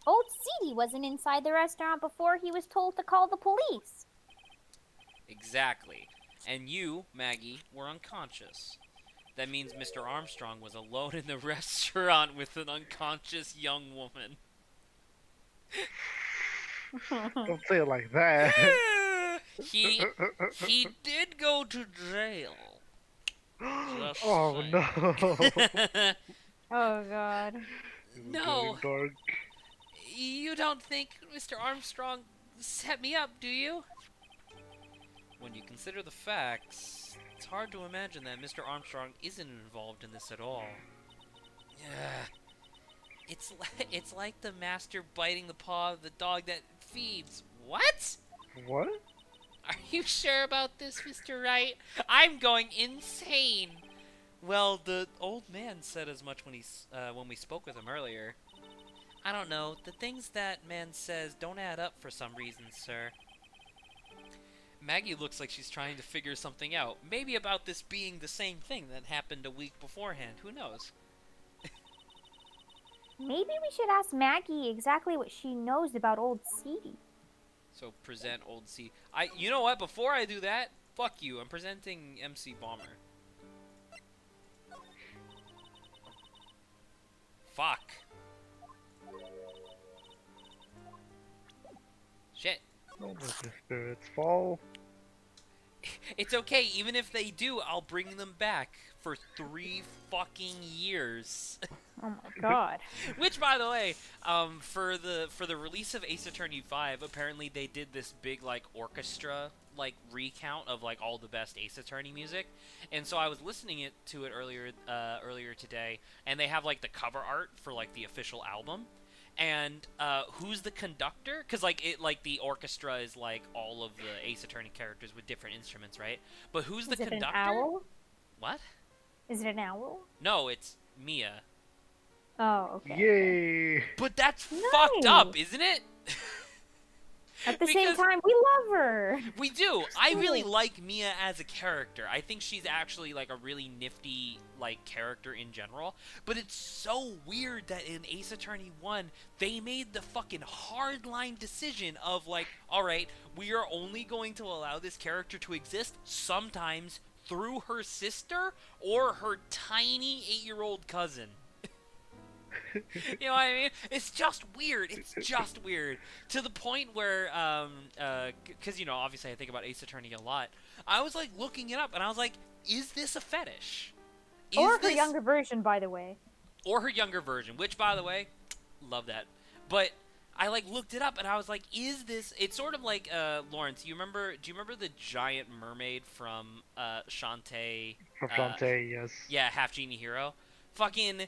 Old CD wasn't inside the restaurant before he was told to call the police. Exactly. and you, Maggie, were unconscious. That means Mr. Armstrong was alone in the restaurant with an unconscious young woman. Don't say it like that. he he did go to jail. Just Oh saying. no. Oh god. This is No, getting dark. you don't think Mr. Armstrong set me up, do you? When you consider the facts, it's hard to imagine that Mr. Armstrong isn't involved in this at all. Yeah. It's like the master biting the paw of the dog that feeds. What? What? Are you sure about this, Mr. Wright? I'm going insane. Well, the old man said as much when we spoke with him earlier. I don't know. The things that man says don't add up for some reason, sir. Maggie looks like she's trying to figure something out. Maybe about this being the same thing that happened a week beforehand. Who knows? Maybe we should ask Maggie exactly what she knows about Old Seedy. So present old C. You know what? Before I do that, fuck you. I'm presenting MC Bomber. Fuck. Shit. Don't let the spirits fall. It's okay. Even if they do, I'll bring them back for 3 fucking years. Oh my god. Which, by the way, for the release of Ace Attorney 5, apparently they did this big like orchestra like recount of like all the best Ace Attorney music, and so I was listening to it earlier today, and they have like the cover art for like the official album, and who's the conductor? Because like the orchestra is like all of the Ace Attorney characters with different instruments, right? But who's the Is it conductor? an owl? What? Is it an owl? No, it's Mia. Oh, okay. Yay! But that's fucked up, Nice. isn't it? At the same Because- time, we love her. We do. I really like Mia as a character. I think she's actually like a really nifty like character in general. But it's so weird that in Ace Attorney 1, they made the fucking hardline decision of like, all right, we are only going to allow this character to exist sometimes through her sister or her tiny 8-year-old cousin. You know what I mean? It's just weird. It's just weird. To the point where, because, you know, obviously I think about Ace Attorney a lot. I was, like, looking it up, and I was like, is this a fetish? Is Or her this... younger version, by the way. Or her younger version, which, by the way, love that. But I, like, looked it up, and I was like, is this... It's sort of like, Lawrence, do you remember the giant mermaid from, Shantae? From Shantae, yes. Yeah, Half Genie Hero. Fucking...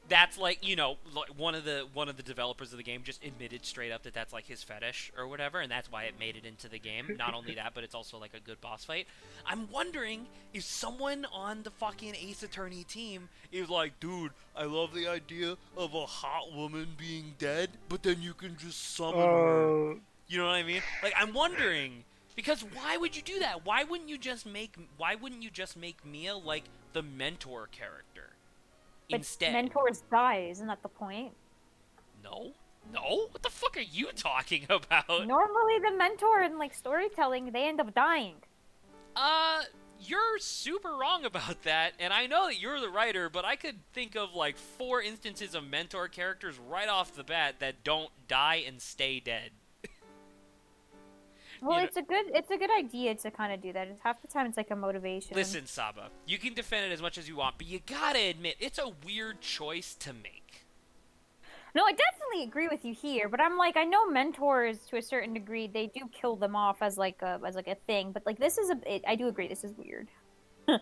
That's like, you know, like one of the developers of the game just admitted straight up that that's like his fetish or whatever, and that's why it made it into the game. Not only that, but it's also like a good boss fight. I'm wondering if someone on the fucking Ace Attorney team is like, dude, I love the idea of a hot woman being dead, but then you can just summon her. You know what I mean? Like, I'm wondering, because why would you do that? Why wouldn't you just make Mia like the mentor character? But Instead. mentors die, isn't that the point? No? What the fuck are you talking about? Normally, the mentor in like storytelling, they end up dying. You're super wrong about that, and I know that you're the writer, but I could think of like 4 instances of mentor characters right off the bat that don't die and stay dead. Well, You it's a good idea to kind of do that. It's half the time it's like a motivation. Listen, Saba, you can defend it as much as you want, but you gotta admit, it's a weird choice to make. No, I definitely agree with you here, but I'm like, I know mentors to a certain degree, they do kill them off as like a thing, but like this is I do agree, this is weird. That's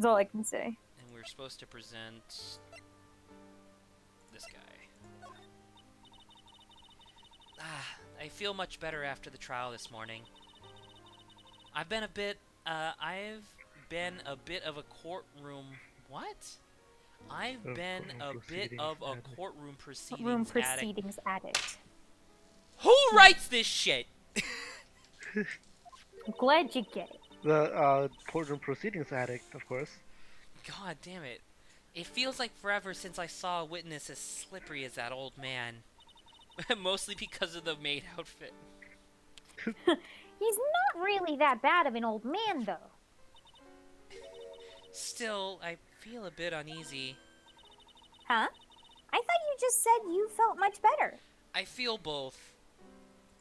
all I can say. And we're supposed to present this guy. I feel much better after the trial this morning. I've been a bit of a courtroom... What? I've been a bit of a courtroom proceedings addict. Who writes this shit? I'm glad you get it. The courtroom proceedings addict, of course. God damn it. It feels like forever since I saw a witness as slippery as that old man. Mostly because of the maid outfit. He's not really that bad of an old man, though. Still, I feel a bit uneasy. Huh? I thought you just said you felt much better. I feel both,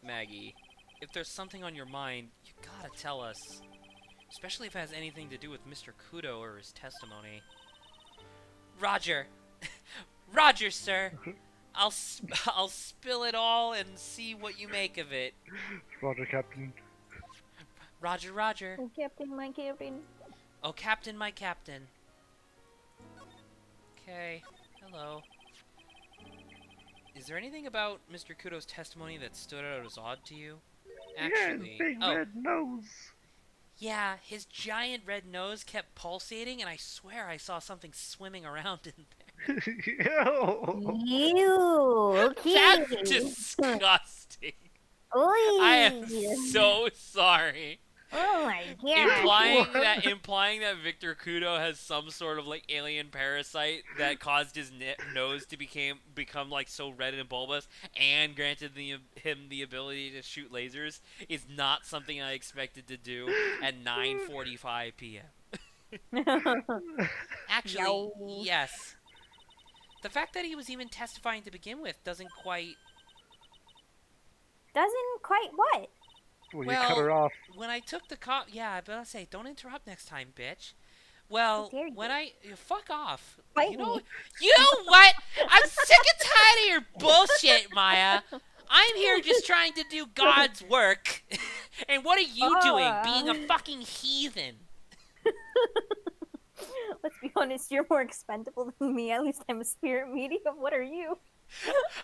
Maggie. If there's something on your mind, you gotta tell us. Especially if it has anything to do with Mr. Kudo or his testimony. Roger! Roger, sir! I'll spill it all and see what you make of it. Roger, Captain. Roger, Roger. Oh, Captain, my Captain. Oh, Captain, my Captain. Okay, hello. Is there anything about Mr. Kudo's testimony that stood out as odd to you? Actually, yeah, big red nose. Yeah, his giant red nose kept pulsating, and I swear I saw something swimming around in there. Ew. You. Okay. That's disgusting. I am so sorry. Oh my god. Implying that Victor Kudo has some sort of like alien parasite that caused his nose to become like so red and bulbous and granted him the ability to shoot lasers is not something I expected to do at 9:45 p.m. Actually, Yo. yes. The fact that he was even testifying to begin with doesn't quite. Doesn't quite what? Well, you cut her off. When I took the yeah, but I'll say, don't interrupt next time, bitch. Well, How dare you. fuck off. Fight You know me. what? I'm sick and tired of your bullshit, Maya. I'm here just trying to do God's work. And what are you doing? Being a fucking heathen. Let's be honest, you're more expendable than me. At least I'm a spirit medium. What are you?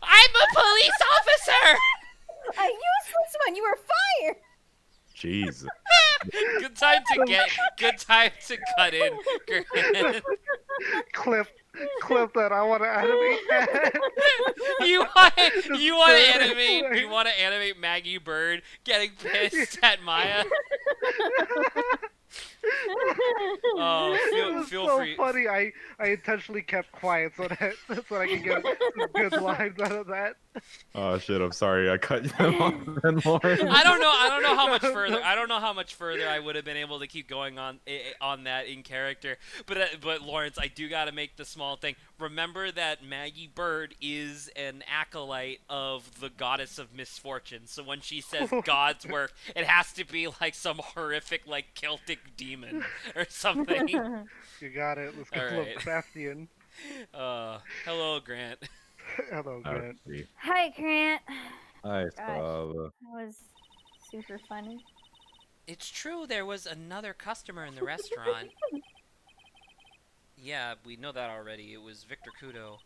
I'm a police officer! A useless one. You were fired. Jesus. Good time to cut in. Clip that. I want to animate that. you want to animate Maggie Bird getting pissed at Maya? It was feel so free. funny. I intentionally kept quiet so that I can get some good lines out of that. Oh shit! I'm sorry. I cut you off, then, Lauren. I don't know how much further. I don't know how much further I would have been able to keep going on that in character. But Lawrence, I do got to make the small thing. Remember that Maggie Bird is an acolyte of the goddess of misfortune. So when she says God's work, it has to be like some horrific like Celtic demon or something. You got it. Let's go All right. Lovecraftian. Hello, Grant. Hello, Grant. Hi, Grant. Hi, Gosh. Saba. That was super funny. It's true there was another customer in the restaurant. Yeah, we know that already. It was Victor Kudo.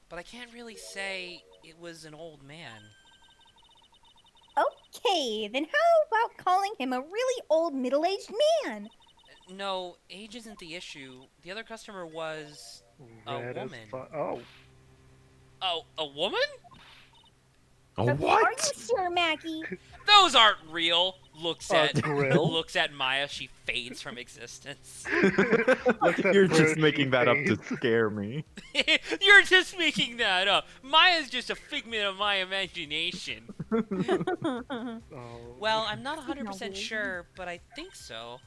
But I can't really say it was an old man. Okay, then how about calling him a really old middle-aged man? No, age isn't the issue. The other customer was Red as woman. Oh. Oh, a woman? Oh, Are what? you sure, Mackie? Those aren't real. Looks grill? looks at Maya. She fades from existence. Looks at You're Bird, just she making that up to fades. scare me. You're just making that up. Maya's just a figment of my imagination. Oh. Well, I'm not 100% sure, but I think so.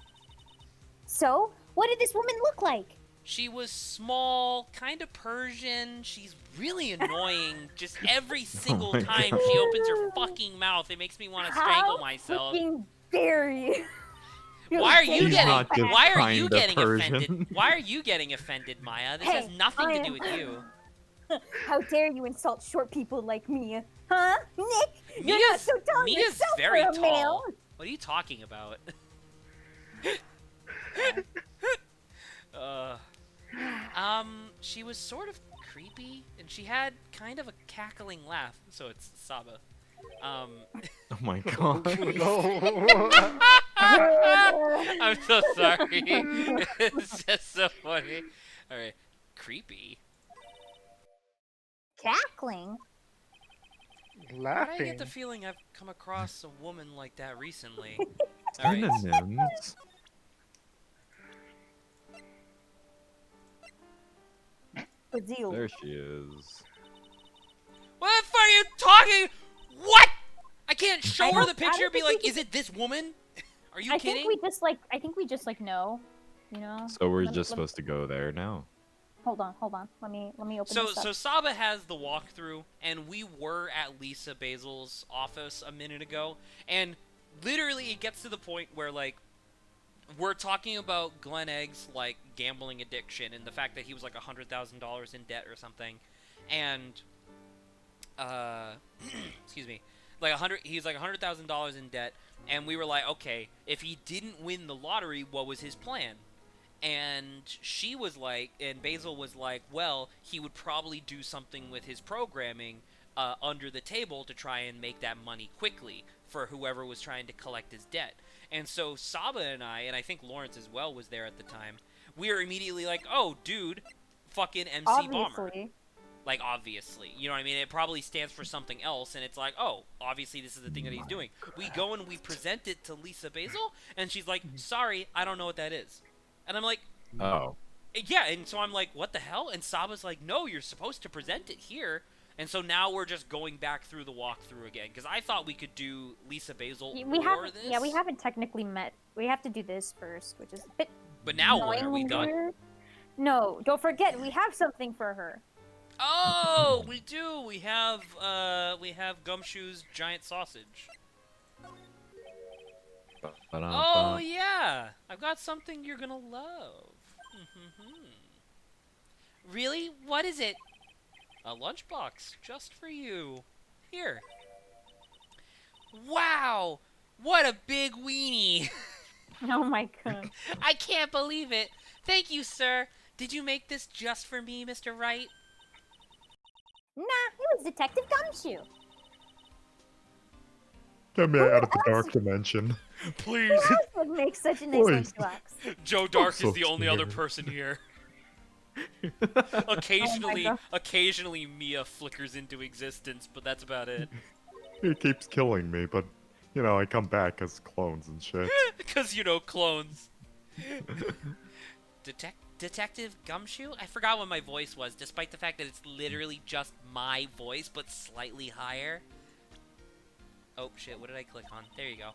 So, what did this woman look like? She was small, kind of Persian. She's really annoying. Just every single my time God. she opens her fucking mouth, it makes me want to strangle How myself. freaking dare you? Why are you He's getting? not just Why are you kinda getting Persian. offended? Why are you getting offended, Maya? This has Hey, nothing to I do with you. How dare you insult short people like me? Huh? Nick? You're not Mia's- so tall Mia's yourself very for a male. tall. What are you talking about? She was sort of creepy, and she had kind of a cackling laugh. So it's Saba. Oh my god. No. I'm so sorry. It's just so funny. All right, creepy. Cackling? But I Laughing. get the feeling I've come across a woman like that recently. All right. Synonyms. Bazil. There she is. What the fuck are you talking? What? I can't show I her don't- the I picture don't and be think we like, is it this woman? Are you I kidding? think we just like know. You know. So we're Let- just let- supposed to go there now. Hold on. Let me open So this up. so Saba has the walkthrough, and we were at Lisa Basil's office a minute ago, and literally it gets to the point where like we're talking about Glenn Egg's like gambling addiction and the fact that he was like $100,000 in debt or something, and excuse me, like he's like $100,000 in debt, and we were like, okay, if he didn't win the lottery, what was his plan? And she was like, and Basil was like, well, he would probably do something with his programming under the table to try and make that money quickly for whoever was trying to collect his debt. And so Saba and I think Lawrence as well was there at the time, we were immediately like, oh, dude, fucking MC Bomber. Obviously. Like, obviously. You know what I mean? It probably stands for something else, and it's like, oh, obviously this is the thing that he's doing. We go and we present it to Lisa Basil, and she's like, sorry, I don't know what that is. And I'm like, Oh. yeah, and so I'm like, what the hell? And Saba's like, no, you're supposed to present it here. And so now we're just going back through the walkthrough again, because I thought we could do Lisa Basil We or haven't. this. Yeah, we haven't technically met. We have to do this first, which is a bit. But now what? Are we annoying done? here. No, don't forget we have something for her. Oh, we do. We have Gumshoe's giant sausage. Oh yeah, I've got something you're gonna love. Really? What is it? A lunchbox just for you. Here. Wow! What a big weenie! Oh my god. I can't believe it. Thank you, sir. Did you make this just for me, Mr. Wright? Nah, it was Detective Gumshoe. Get me Who out of the else- dark dimension. Please. Who else would make such an excellent Please. lunchbox? Joe Dark so is the only other scared. person here. Oh Occasionally Mia flickers into existence, but that's about it. He keeps killing me, but you know I come back as clones and shit. Because, you know, clones. Detective Gumshoe? I forgot what my voice was, despite the fact that it's literally just my voice, but slightly higher. Oh, shit, what did I click on? There you go.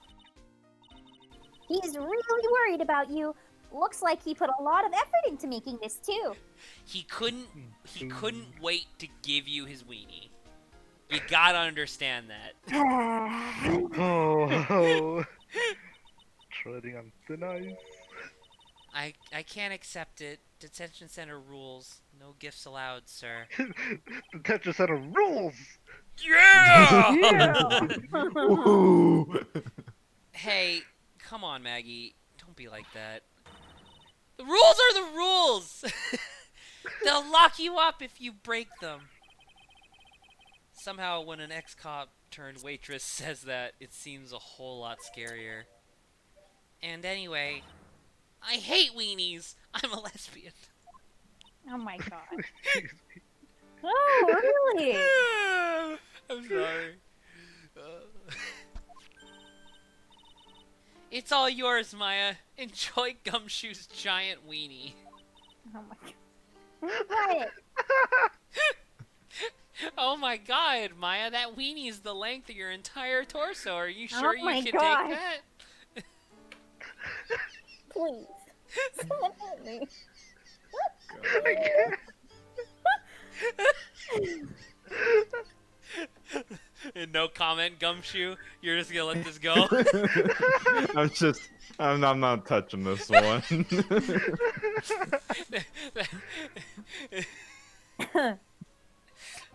He's really worried about you. Looks like he put a lot of effort into making this too. He couldn't wait to give you his weenie. You gotta understand that. Oh, treading on thin ice. I can't accept it. Detention center rules. No gifts allowed, sir. The Tetris set of rules. Yeah! Ooh. Hey, come on, Maggie. Don't be like that. The rules are the rules! They'll lock you up if you break them. Somehow, when an ex-cop turned waitress says that, it seems a whole lot scarier. And anyway, I hate weenies. I'm a lesbian. Oh my god. Oh, really? I'm sorry. It's all yours, Maya. Enjoy Gumshoe's giant weenie. Oh my god. What? Oh my god, Maya, that weenie is the length of your entire torso. Are you sure my you can God. take that? Please. Someone help me. And no comment, Gumshoe. You're just gonna let this go. I'm not touching this one.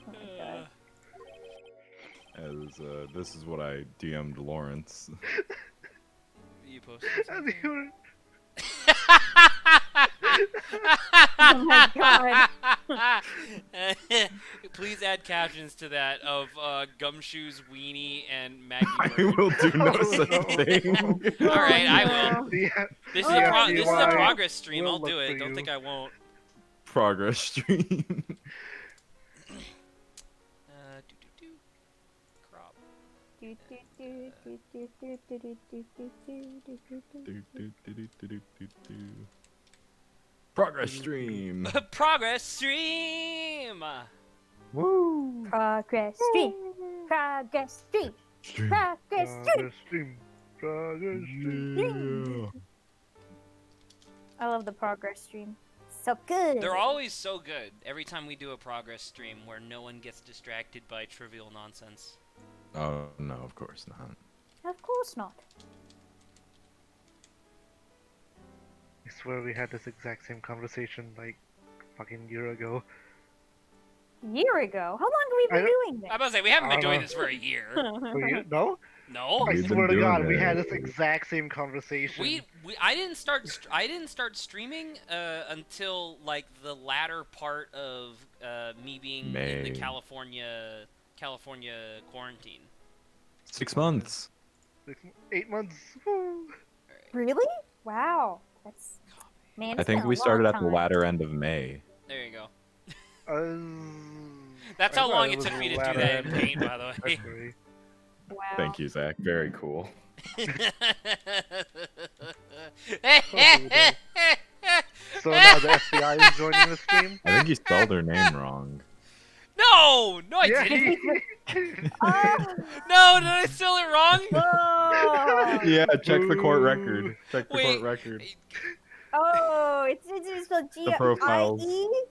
Oh my god. As this is what I DM'd Lawrence. You posted As something? you were- Oh my god. Please add captions to that of Gumshoe's weenie and Maggie. I Bird. will do no Oh, such no. thing. All right, I will. no. Yeah, This is Yeah, this is a why progress stream. we'll I'll do look it. for Don't you. think I won't. Progress stream. Do. Crop. Do, do, do, do, do, do, do, do, do, do, do, do. Progress stream. Progress stream. Woo. Progress stream. Progress stream. Stream. Progress stream. Progress stream. Progress stream. Yeah. I love the progress stream. So good. They're always so good. Every time we do a progress stream where no one gets distracted by trivial nonsense. Oh no, of course not. Of course not. I swear we had this exact same conversation like fucking year ago. Year ago. How long have we been doing I'm about to say, we haven't been I doing don't this for a year. this? No? No? I We've been swear to doing God, we it. had this exact same conversation. I didn't start streaming until like the latter part of me being in the May. California quarantine. 6 months. 8 months. Woo. Really? Wow. That's man. I it's think been a we started long at the time. latter end of May. There you go. I That's how thought long it it was took me to do latter that end in of paint, by the way. February. Wow. Thank you, Zach. Very cool. So now the FBI is joining the stream? I think you spelled her name wrong. No, I Yeah, didn't. Oh, No, did I spell it wrong? oh, Yeah, check the court record. Check the Wait. court record. oh, it's spelled The profiles. G-I-E?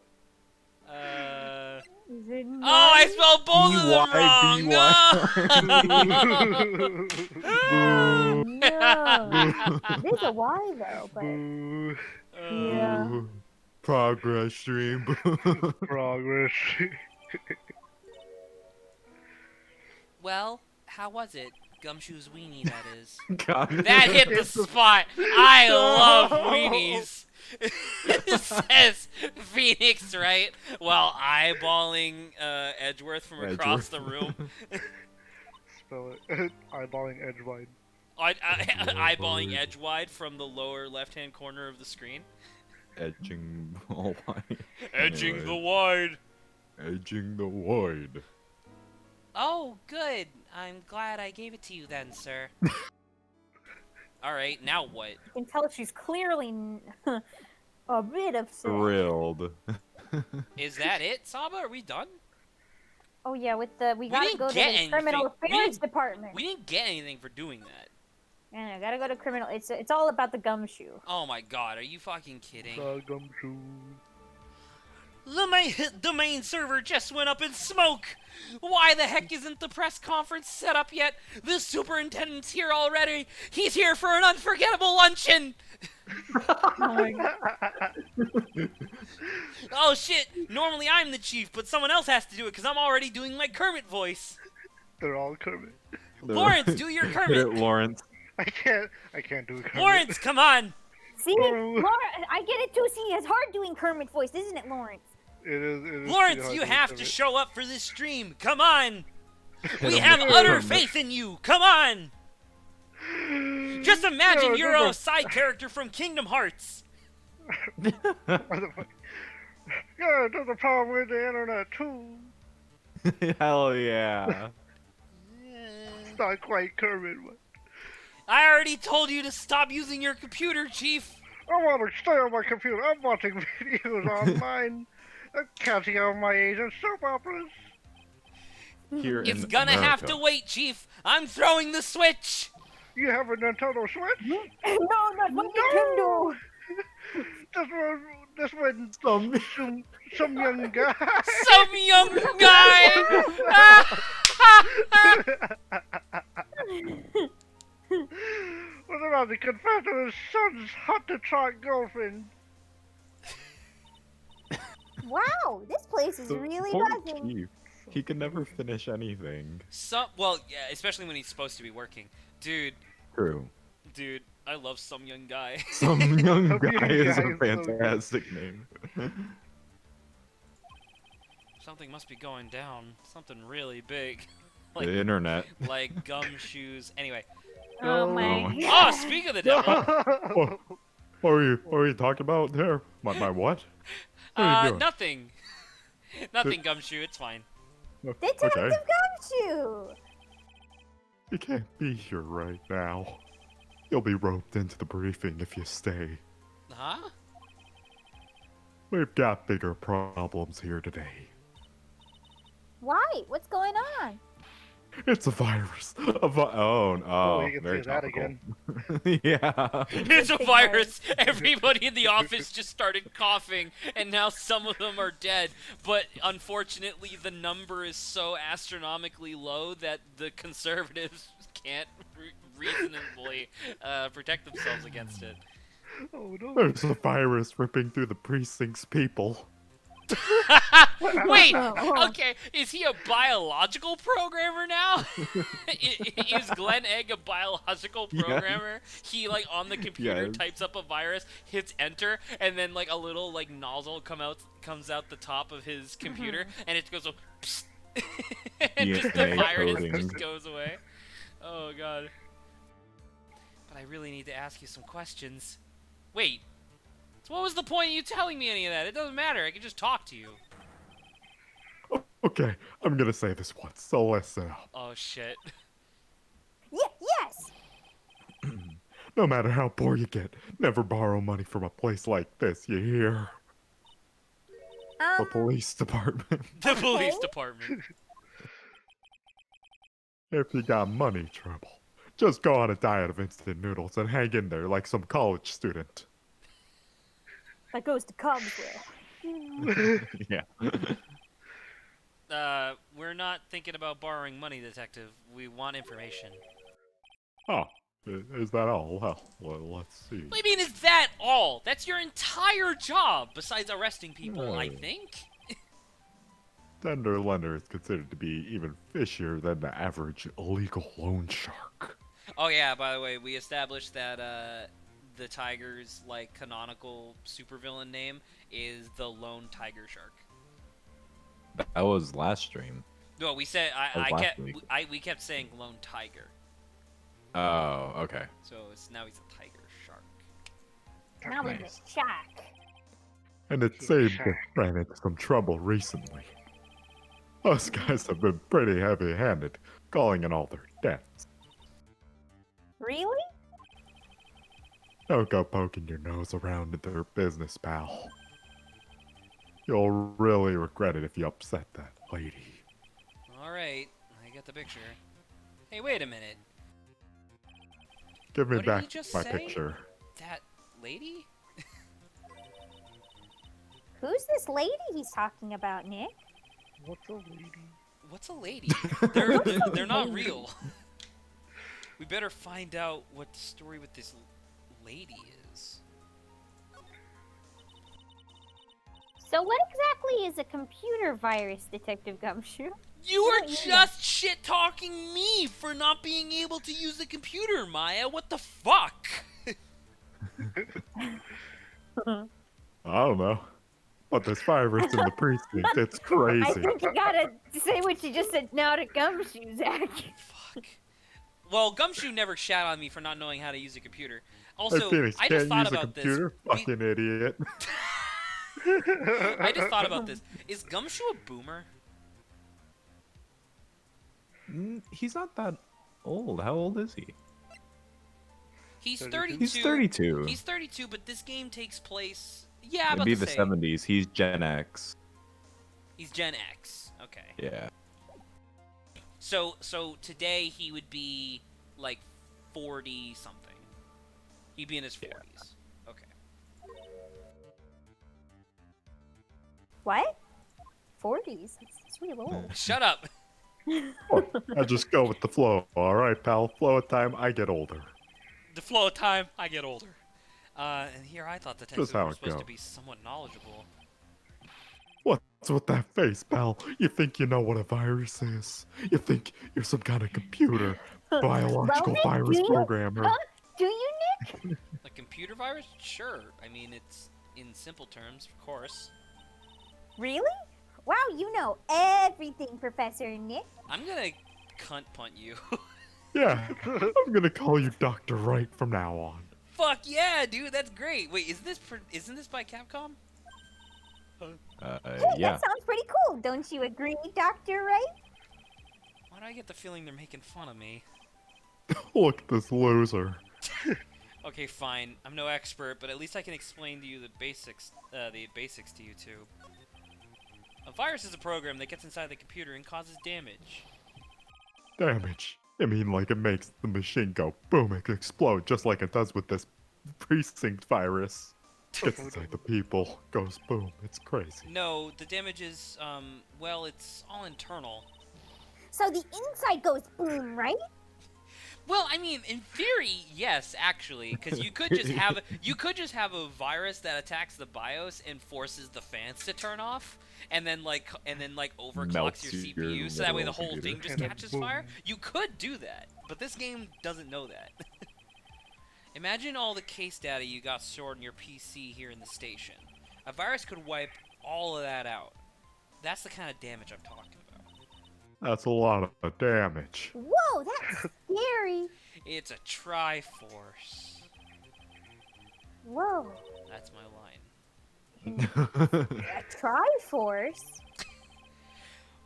Is it Oh, I spelled both of them wrong. B-Y. No. There's a Y though, but Boo. yeah. Boo. Progress stream. Progress. Well, how was it? Gumshoe's weenie, that is. God. That hit the spot. I love weenies. It says Phoenix, right? While eyeballing Edgeworth from across the room. Spell it. Eyeballing edge wide. Eyeballing Edgewide from the lower left-hand corner of the screen. Edging all wide. Edging Anyway. the wide. Edging the void. Oh, good. I'm glad I gave it to you then, sir. Alright, now what? You can tell she's clearly a bit upset. Thrilled. Is that it, Saba? Are we done? Oh yeah, with the we gotta didn't go to get the anything. criminal We affairs didn't- department. We didn't get anything for doing that. Yeah, gotta go to criminal. It's all about the gumshoe. Oh my god, are you fucking kidding? Gumshoe. The main server just went up in smoke! Why the heck isn't the press conference set up yet? The superintendent's here already! He's here for an unforgettable luncheon! Oh my god. Oh shit! Normally I'm the chief, but someone else has to do it because I'm already doing my Kermit voice! They're all Kermit. Lawrence, do your Hit Kermit! it, Lawrence. I can't do Kermit. Lawrence, come on! See, Oh. Lawrence, I get it too. See, it's hard doing Kermit voice, isn't it, Lawrence? It is Lawrence, pretty you hard have do to Kermit. show up for this stream! Come on! Hit We him have with utter Kermit. faith in you! Come on! Just imagine No, you're no, no. a side character from Kingdom Hearts! Motherfucker. Yeah, there's a problem with the internet too. Hell yeah. It's not quite Kermit, but I already told you to stop using your computer, Chief! I want to stay on my computer. I'm watching videos online. I'm catching up on my age and soap operas. Here It's in gonna have to America. wait, Chief! I'm throwing the switch! You have a Nintendo Switch? No, not my Nintendo. This one, some young guy. Some young guy! was about to confess to his son's hot-to-trot girlfriend. Wow, this place is The really poor buzzing. chief. He can never finish anything. Well, yeah, especially when he's supposed to be working. Dude, True. I love some young guy. Some young Some guy young is guy a is so good. fantastic name. Something must be going down. Something really big. The internet. Like gumshoes. Anyway. Oh Oh my my Oh, speak of the devil! What are you talking about there? My what? What are you doing? Nothing. Nothing, Gumshoe, it's fine. Detective Okay. Gumshoe. You can't be here right now. You'll be roped into the briefing if you stay. Huh? We've got bigger problems here today. Why? What's going on? It's a virus. Oh, you can very say that topical. again. Yeah. It's a big virus. Everybody in the office just started coughing, and now some of them are dead. But unfortunately, the number is so astronomically low that the conservatives can't reasonably protect themselves against it. Oh no. There's a virus ripping through the precinct's people. Wait, Oh. okay, is he a biological programmer now? Is Glenn Egg a biological Yeah. programmer? He like on the computer Yes. types up a virus, hits enter, and then like a little like nozzle comes out the top of his computer, and it goes so, psst, and just the DNA virus coding. just goes away. Oh god. But I really need to ask you some questions. Wait. So what was the point of you telling me any of that? It doesn't matter. I can just talk to you. Okay, I'm gonna say this once, so listen up. Oh shit. Yes. No matter how poor you get, never borrow money from a place like this, you hear? The police department. The police Okay. department. If you got money trouble, just go on a diet of instant noodles and hang in there like some college student. That goes to Cubsville. Yeah. We're not thinking about borrowing money, detective. We want information. Oh, is that all? Well, let's see. What do you mean, is that all? That's your entire job, besides arresting people, I No. think. Tender lender is considered to be even fishier than the average illegal loan shark. Oh yeah, by the way, we established that, the tiger's, like, canonical supervillain name is the Lone Tiger Shark. That was last stream. No, we said, Oh, I last kept, week. we kept saying Lone Tiger. Oh, okay. So now he's a tiger shark. Now we're Nice. the shack. And it saved the ran into some trouble recently. Us guys have been pretty heavy-handed, calling in all their debts. Really? Don't go poking your nose around in their business, pal. You'll really regret it if you upset that lady. Alright, I get the picture. Hey, wait a minute. Give me What did he back just my say? picture. That lady? Who's this lady he's talking about, Nick? What's a lady? What's a lady? They're not real. We better find out what the story with this lady is. So what exactly is a computer virus, Detective Gumshoe? You are Yeah. just shit-talking me for not being able to use the computer, Maya. What the fuck? I don't know. But this virus in the precinct, it's I crazy. think you gotta say what you just said now to Gumshoe, Zach. Fuck. Well, Gumshoe never shat on me for not knowing how to use a computer. Hey, Also, Phoenix, I just can't thought use a about this. computer? Fucking idiot. I just thought about this. Is Gumshoe a boomer? He's not that old. How old is he? He's 32. 32. He's 32. He's 32, but this game takes place. Yeah, I'm It'd about be to the say. 70s. He's Gen X. He's Gen X. Okay. Yeah. So today he would be like 40 something. He'd be in his 40s. Yeah. Okay. What? 40s? That's real old. Shut up. I just go with the flow. Alright, pal. Flow of time, I get older. The flow of time, I get older. And here I thought the Texans how were it supposed to goes. be somewhat knowledgeable. What's with that face, pal? You think you know what a virus is? You think you're some kind of computer, biological Nick, virus do you? programmer? Huh? Do you, Nick? A computer virus? Sure. I mean, it's in simple terms, of course. Really? Wow, you know everything, Professor Nick. I'm gonna cunt punt you. Yeah, I'm gonna call you Dr. Wright from now on. Fuck yeah, dude, that's great. Wait, isn't this by Capcom? Hey, Yeah. that sounds pretty cool. Don't you agree, Dr. Wright? Why do I get the feeling they're making fun of me? Look at this loser. Okay, fine. I'm no expert, but at least I can explain to you the basics to you two. A virus is a program that gets inside the computer and causes damage. damage. I mean, like, it makes the machine go boom, it explode, just like it does with this precinct virus. Gets inside the people, goes boom, it's crazy. No, the damage is, well, it's all internal. So the inside goes boom, right? Well, I mean, in theory, yes, actually, because you could just have a virus that attacks the BIOS and forces the fans to turn off, and then overclocks Melts your your CPU, so that way the literal whole computer. thing just And then catches boom. fire. You could do that, but this game doesn't know that. Imagine all the case data you got stored in your PC here in the station. A virus could wipe all of that out. That's the kind of damage I'm talking about. That's a lot of damage. Whoa, that's scary. It's a Triforce. Whoa, That's my line. a Triforce?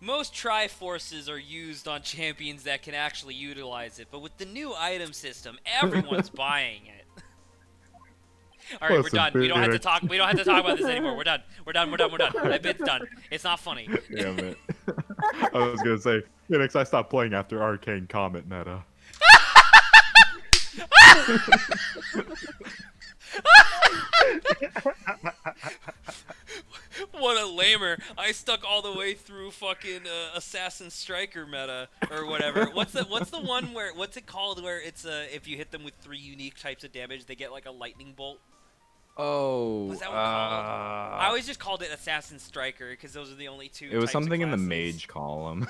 Most Triforces are used on champions that can actually utilize it, but with the new item system, everyone's buying it. All right, we're Listen, done. We don't have to Phoenix. talk. We don't have to talk about this anymore. We're done. We're done. We're done. We're done. That bit's done. It's not funny. Damn it. I was gonna say, Phoenix, I stopped playing after Arcane Comet meta. What a lamer! I stuck all the way through fucking Assassin Striker meta or whatever. What's the one where what's it called where it's if you hit them with 3 unique types of damage they get like a lightning bolt? Oh. What's that one called? I always just called it Assassin Striker because those are the only 2. It was types of something in the classes. mage column.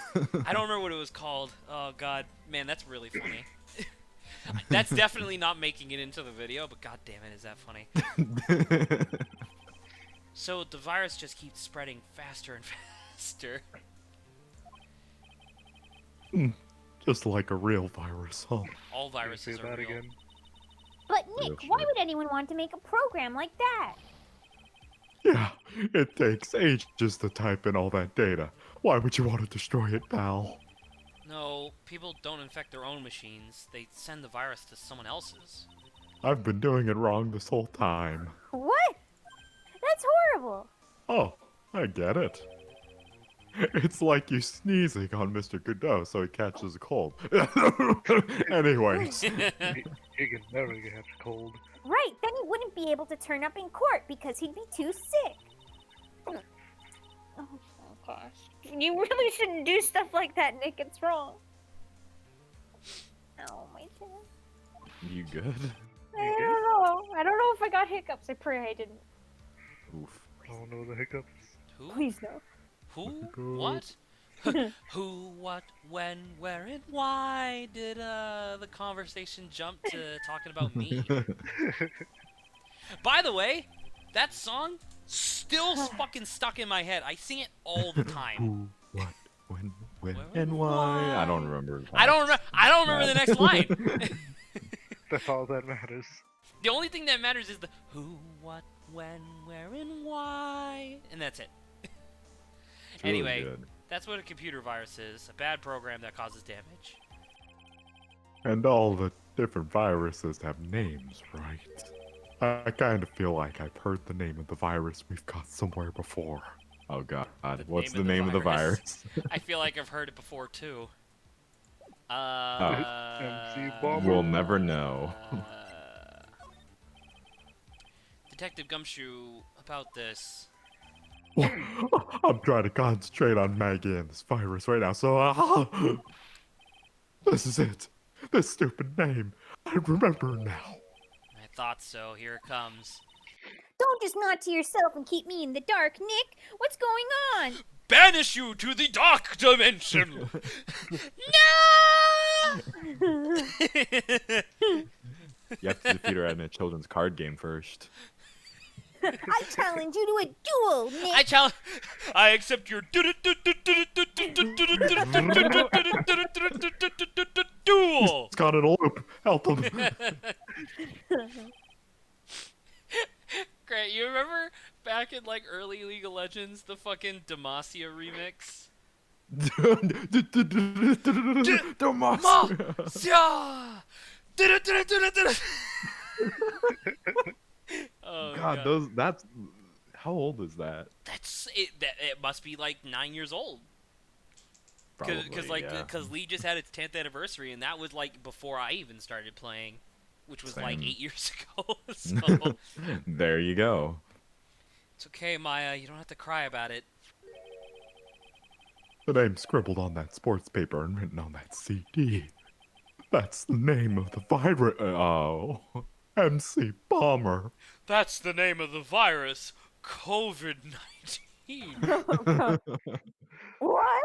I don't remember what it was called. Oh god, man, that's really funny. That's definitely not making it into the video, but god damn it, is that funny? So the virus just keeps spreading faster and faster. Just like a real virus, huh? All Say viruses are that real. again. But Real Nick, why shit. would anyone want to make a program like that? Yeah, it takes ages to type in all that data. Why would you want to destroy it, pal? No, people don't infect their own machines. They send the virus to someone else's. I've been doing it wrong this whole time. What? That's horrible. Oh, I get it. It's like you sneezing on Mr. Godot so he catches a cold. Anyways, He can never get a cold. Right, then he wouldn't be able to turn up in court because he'd be too sick. Oh my gosh. You really shouldn't do stuff like that, Nick. It's wrong. Oh my god. You good? I don't know. I don't know if I got hiccups. I pray I didn't. Oof. Oh no, the hiccups. Who? Please no. Who? God. What? Who, what, when, where, and why did the conversation jump to talking about me? By the way, that song still fucking stuck in my head. I sing it all the time. who, what, when, Where, And why? I don't remember. I don't remember the next line. That's all that matters. The only thing that matters is the who, what, when, where, and why, and that's it. It's really Anyway, good. that's what a computer virus is. A bad program that causes damage. And all the different viruses have names, right? I kind of feel like I've heard the name of the virus we've got somewhere before. Oh god. The What's name the of the name of the virus. virus? I feel like I've heard it before, too. MC Bomber. We'll never know. Detective Gumshoe, about this. I'm trying to concentrate on Maggie and this virus right now, so this is it. This stupid name. I remember now. I thought so. Here it comes. Don't just nod to yourself and keep me in the dark, Nick. What's going on? Banish you to the dark dimension! No! You have to defeat her in a children's card game first. I challenge you to a duel, Nick. I accept your duel. It's got an loop. Help him. Great, you remember back in like early League of Legends, the fucking Demacia remix? Demacia! Oh God, that's how old is that? That's it. It must be like 9 years old. Probably, yeah. Because League just had its 10th anniversary, and that was like before I even started playing, which was like Same. 8 years ago. So There you go. it's okay, Maya. You don't have to cry about it. The name scribbled on that sports paper and written on that CD. That's the name of the virus. Oh, MC Bomber. That's the name of the virus, COVID-19. What?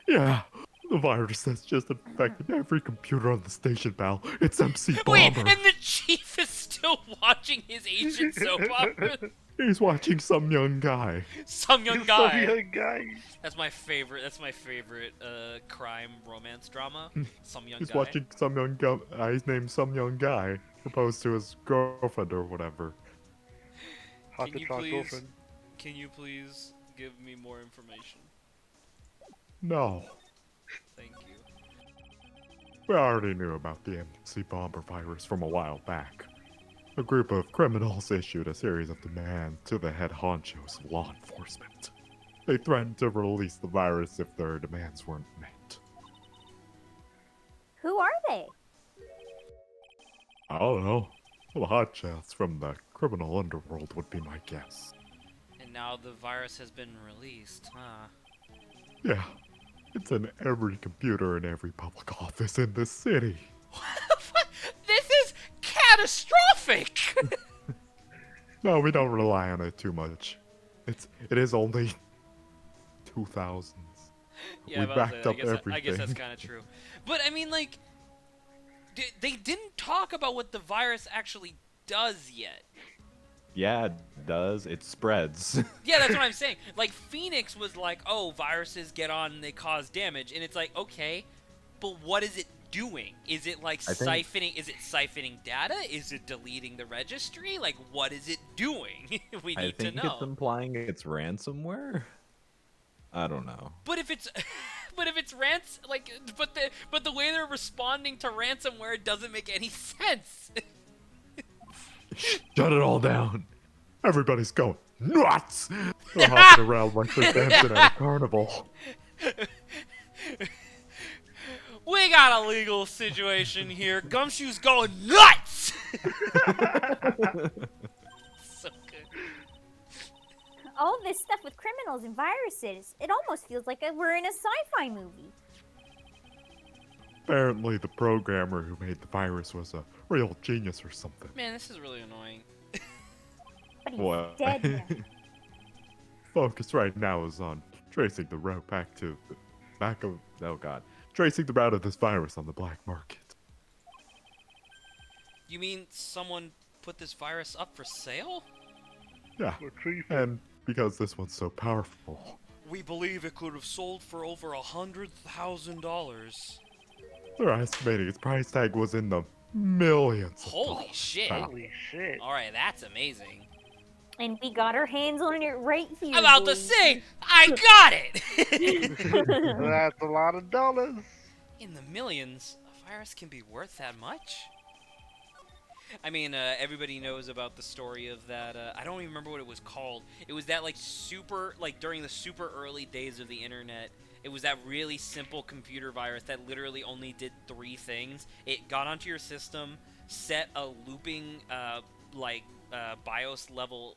Yeah, the virus that's just infected every computer on the station, pal. It's MC Wait, Bomber. and the chief is still watching his Asian soap opera? He's watching some young guy. Some young Some guy. young guy. That's my favorite crime romance drama. Some young He's guy. watching some young guy. He's named some young guy. Proposed to his girlfriend or whatever. Hot Can to you trot please- girlfriend. Can you please give me more information? No, Thank you. we already knew about the MC Bomber virus from a while back. A group of criminals issued a series of demands to the head honchos of law enforcement. They threatened to release the virus if their demands weren't met. Who are they? I don't know. The hotshots from the criminal underworld would be my guess. And now the virus has been released, huh? Yeah, it's in every computer in every public office in this city. This is catastrophic! No, we don't rely on it too much. It is only 2000s. Yeah, We about to say backed that. up I guess that's everything. kind of true. But I mean, like, they didn't talk about what the virus actually does yet. Yeah, it does. It spreads. Yeah, that's what I'm saying. Like, Phoenix was like, oh, viruses get on and they cause damage. And it's like, okay, but what is it doing? Is it like I think- siphoning data? Is it deleting the registry? Like, what is it doing? We I need to think know. it's implying it's ransomware. I don't know. But if it's but the way they're responding to ransomware doesn't make any sense. Shut it all down. Everybody's going nuts. They're hopping around like they're dancing at a carnival. We got a legal situation here. Gumshoe's going nuts. So good. All this stuff with criminals and viruses. It almost feels like we're in a sci-fi movie. Apparently, the programmer who made the virus was a real genius or something. Man, this is really annoying. But he's What? dead now. Focus right now is on tracing the route oh god, tracing the route of this virus on the black market. You mean someone put this virus up for sale? Yeah, Retrieve it. and because this one's so powerful, We believe it could have sold for over $100,000. they're estimating its price tag was in the millions. Of Holy dollars. shit. Wow. Holy shit. Alright, that's amazing. And we got our hands on it right here. I'm about to boys. say, I got it! That's a lot of dollars. In the millions, a virus can be worth that much? I mean, everybody knows about the story of that, I don't even remember what it was called. It was that, like, during the super early days of the internet, it was that really simple computer virus that literally only did 3 things. It got onto your system, set a looping, BIOS level,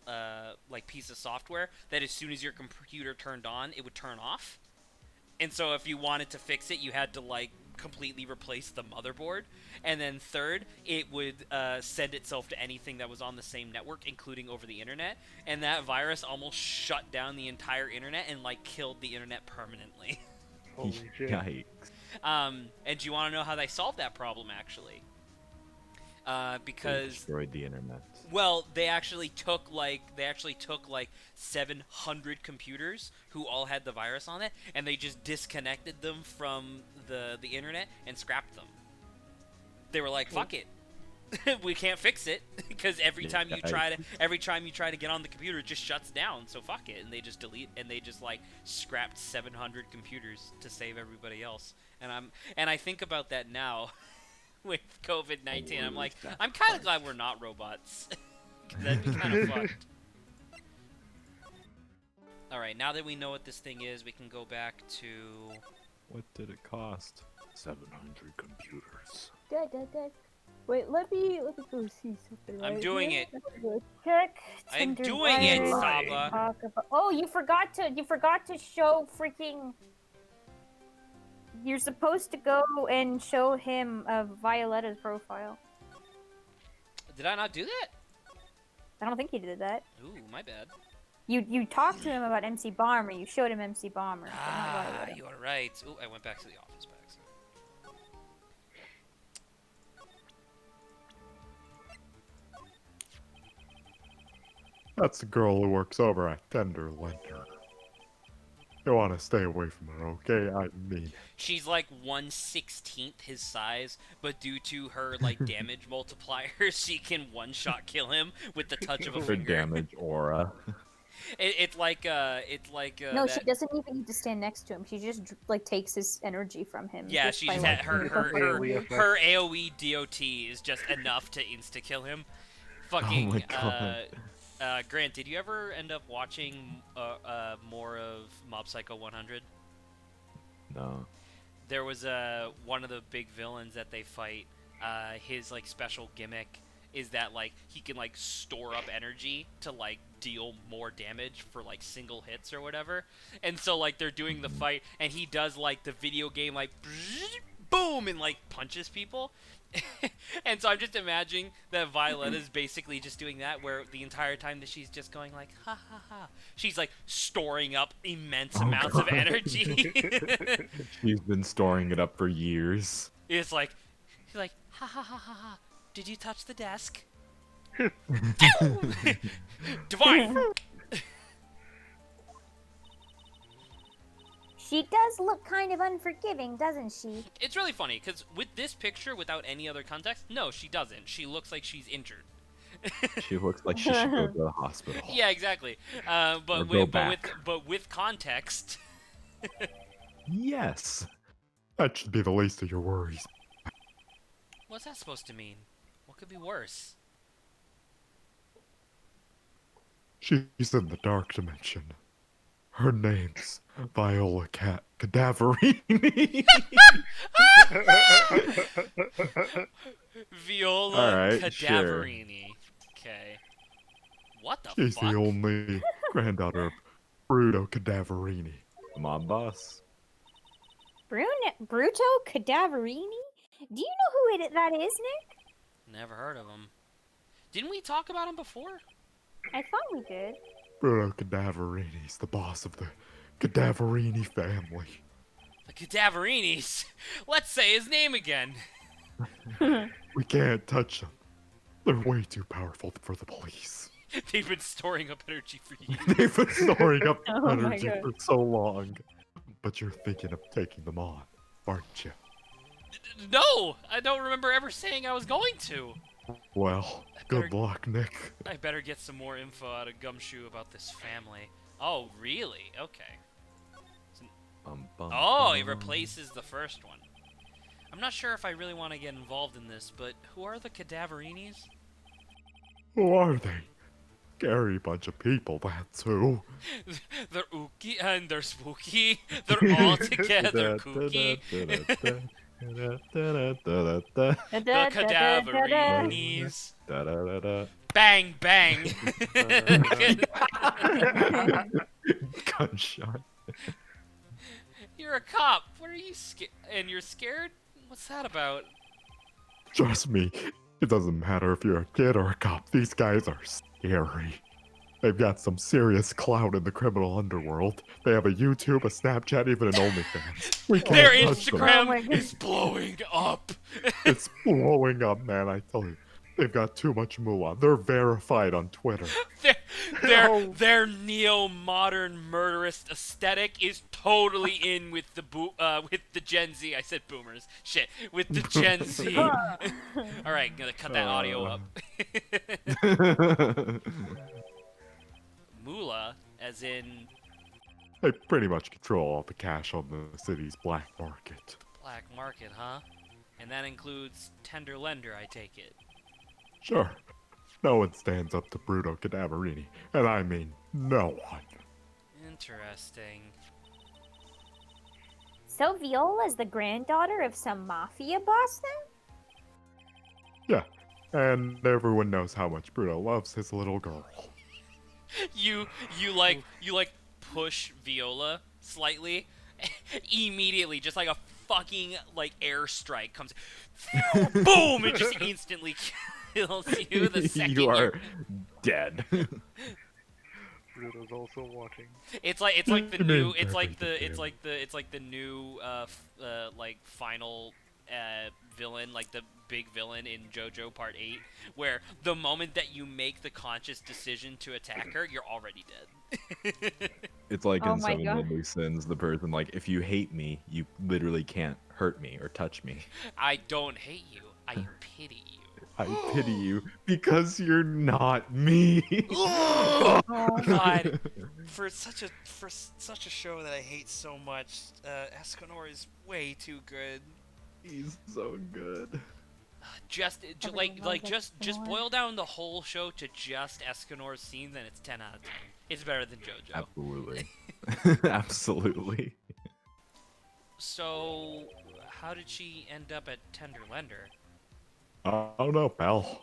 piece of software that as soon as your computer turned on, it would turn off. And so if you wanted to fix it, you had to, like, completely replace the motherboard. And then third, it would send itself to anything that was on the same network, including over the internet. And that virus almost shut down the entire internet and, like, killed the internet permanently. Holy shit. Yikes. And do you want to know how they solved that problem, actually? They Because... destroyed the internet. Well, they actually took like 700 computers who all had the virus on it, and they just disconnected them from the internet and scrapped them. They were like, "Fuck it, we can't fix it because every time you try to get on the computer, it just shuts down. So fuck it," and they just scrapped 700 computers to save everybody else. And I think about that now. With COVID-19, I'm like, I'm kind of glad we're not robots. 'Cause that'd be kind of fucked. All right, now that we know what this thing is, we can go back to. What did it cost? 700 computers. Wait, let me go see something. I'm right doing here. it. Let me go check. I'm Tinder doing it, Live, Saba. talk about- Oh, you forgot to show freaking. You're supposed to go and show him Violetta's profile. Did I not do that? I don't think you did that. Ooh, my bad. You talked to him about MC Bomber. You showed him MC Bomber. but not Ah, Violetta. you are right. Ooh, I went back to the office by accident. That's the girl who works over at Tender Lender. You want to stay away from her, okay? I mean, She's like 1/16th his size, but due to her like damage multiplier, she can one-shot kill him with the touch of a Her finger. damage aura. It's like No, that. she doesn't even need to stand next to him. She just like takes his energy from him. Yeah, just she by, just like, had her doing her the her, AoE effect. her AOE DOT is just enough to insta kill him. Fucking my God. Grant, did you ever end up watching more of Mob Psycho 100? No. There was one of the big villains that they fight. His like special gimmick is that like he can like store up energy to like deal more damage for like single hits or whatever. And so like they're doing the fight and he does like the video game like boom and like punches people. And so I'm just imagining that Violetta's basically just doing that where the entire time that she's just going like ha ha ha. She's like storing up immense Oh, amounts of God. energy. She's been storing it up for years. It's like, she's like, ha ha ha ha ha. Did you touch the desk? Divine. She does look kind of unforgiving, doesn't she? It's really funny because with this picture, without any other context, no, she doesn't. She looks like she's injured. She looks like she should go to the hospital. Yeah, exactly. Or But go but with context, Yes. that should be the least of your worries. what's that supposed to mean? What could be worse? She's in the dark dimension. Her name's Viola Cadaverini. Viola Alright, Cadaverini. Okay. What the She's fuck? the only granddaughter of Bruto Cadaverini. The mob boss. Bruto Cadaverini? Do you know who that is, Nick? Never heard of him. Didn't we talk about him before? I thought we did. Bruto Cadaverini's the boss of the Cadaverini family. The Cadaverinis. Let's say his name again. We can't touch them. They're way too powerful for the police. They've been storing up energy for years. They've been storing up Oh my energy God. for so long. But you're thinking of taking them on, aren't you? No, I don't remember ever saying I was going to. Well, good luck, Nick. I better get some more info out of Gumshoe about this family. Oh, really? Okay. Oh, he replaces the first one. I'm not sure if I really want to get involved in this, but who are the Cadaverinis? Who are they? Scary bunch of people, that's who. They're ooky and they're spooky. They're all together kooky. The Cadaverinis. Bang, bang. Gunshot. You're a cop. What are you scared? And you're scared? What's that about? Trust me, it doesn't matter if you're a kid or a cop, these guys are scary. They've got some serious clout in the criminal underworld. They have a YouTube, a Snapchat, even an OnlyFans. We can't Their touch them. Oh my Instagram God. is blowing up. It's blowing up, man, I tell you. They've got too much moolah. They're verified on Twitter. Their neo-modern murderous aesthetic is totally in with the Gen Z. I said boomers. Shit, with the Gen Z. All right, gonna cut that audio up. Moolah, as in They pretty much control all the cash on the city's black market. black market, huh? And that includes tender lender, I take it. Sure, no one stands up to Bruto Cadaverini, and I mean no one. Interesting. So Viola's the granddaughter of some mafia boss then? Yeah, and everyone knows how much Bruno loves his little girl. You like push Viola slightly, immediately, just like a fucking like airstrike comes, boom! It just instantly kills you the second You are you're- dead. Bruno's also watching. It's like the You new mean it's like the new like final villain, like the big villain in JoJo Part 8, where the moment that you make the conscious decision to attack her, you're already dead. It's like Oh in my Seven God. Deadly Sins, the person like, if you hate me, you literally can't hurt me or touch me. I don't hate you. I pity you. I pity you because you're not me. Oh, Oh. God. For such a show that I hate so much, Escanor is way too good. He's so good. Everyone loves Just Escanor. boil down the whole show to just Escanor's scene, then it's 10 out of 10. It's better than JoJo. Absolutely. Absolutely. So, how did she end up at Tender Lender? I don't know, pal.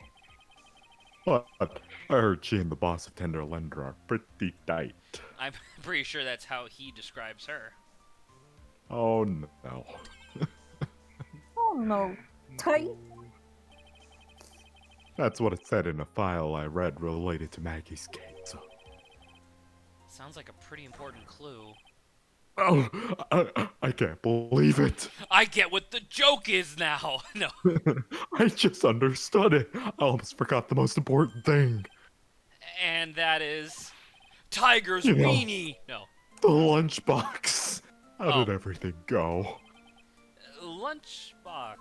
But I heard she and the boss of Tender Lender are pretty tight. I'm pretty sure that's how he describes her. Oh no. Oh no. Tight. That's what it said in a file I read related to Maggie's case. Sounds like a pretty important clue. Oh, I can't believe it. I get what the joke is now! No. I just understood it. I almost forgot the most important thing. And that is... Tiger's You know. weenie! No. The lunchbox. How Oh. did everything go? Lunchbox.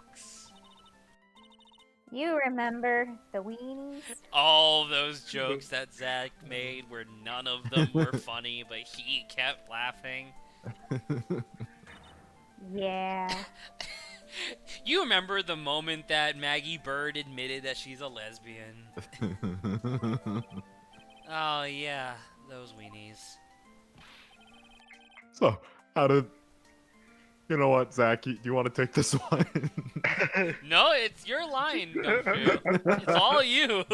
You remember the weenies? All those jokes that Zach made where none of them were funny, but he kept laughing. Yeah. You remember the moment that Maggie Bird admitted that she's a lesbian? Oh yeah, those weenies. So, how did... You know what, Zach? You want to take this one? No, it's your line, Gumshoe. It's all you.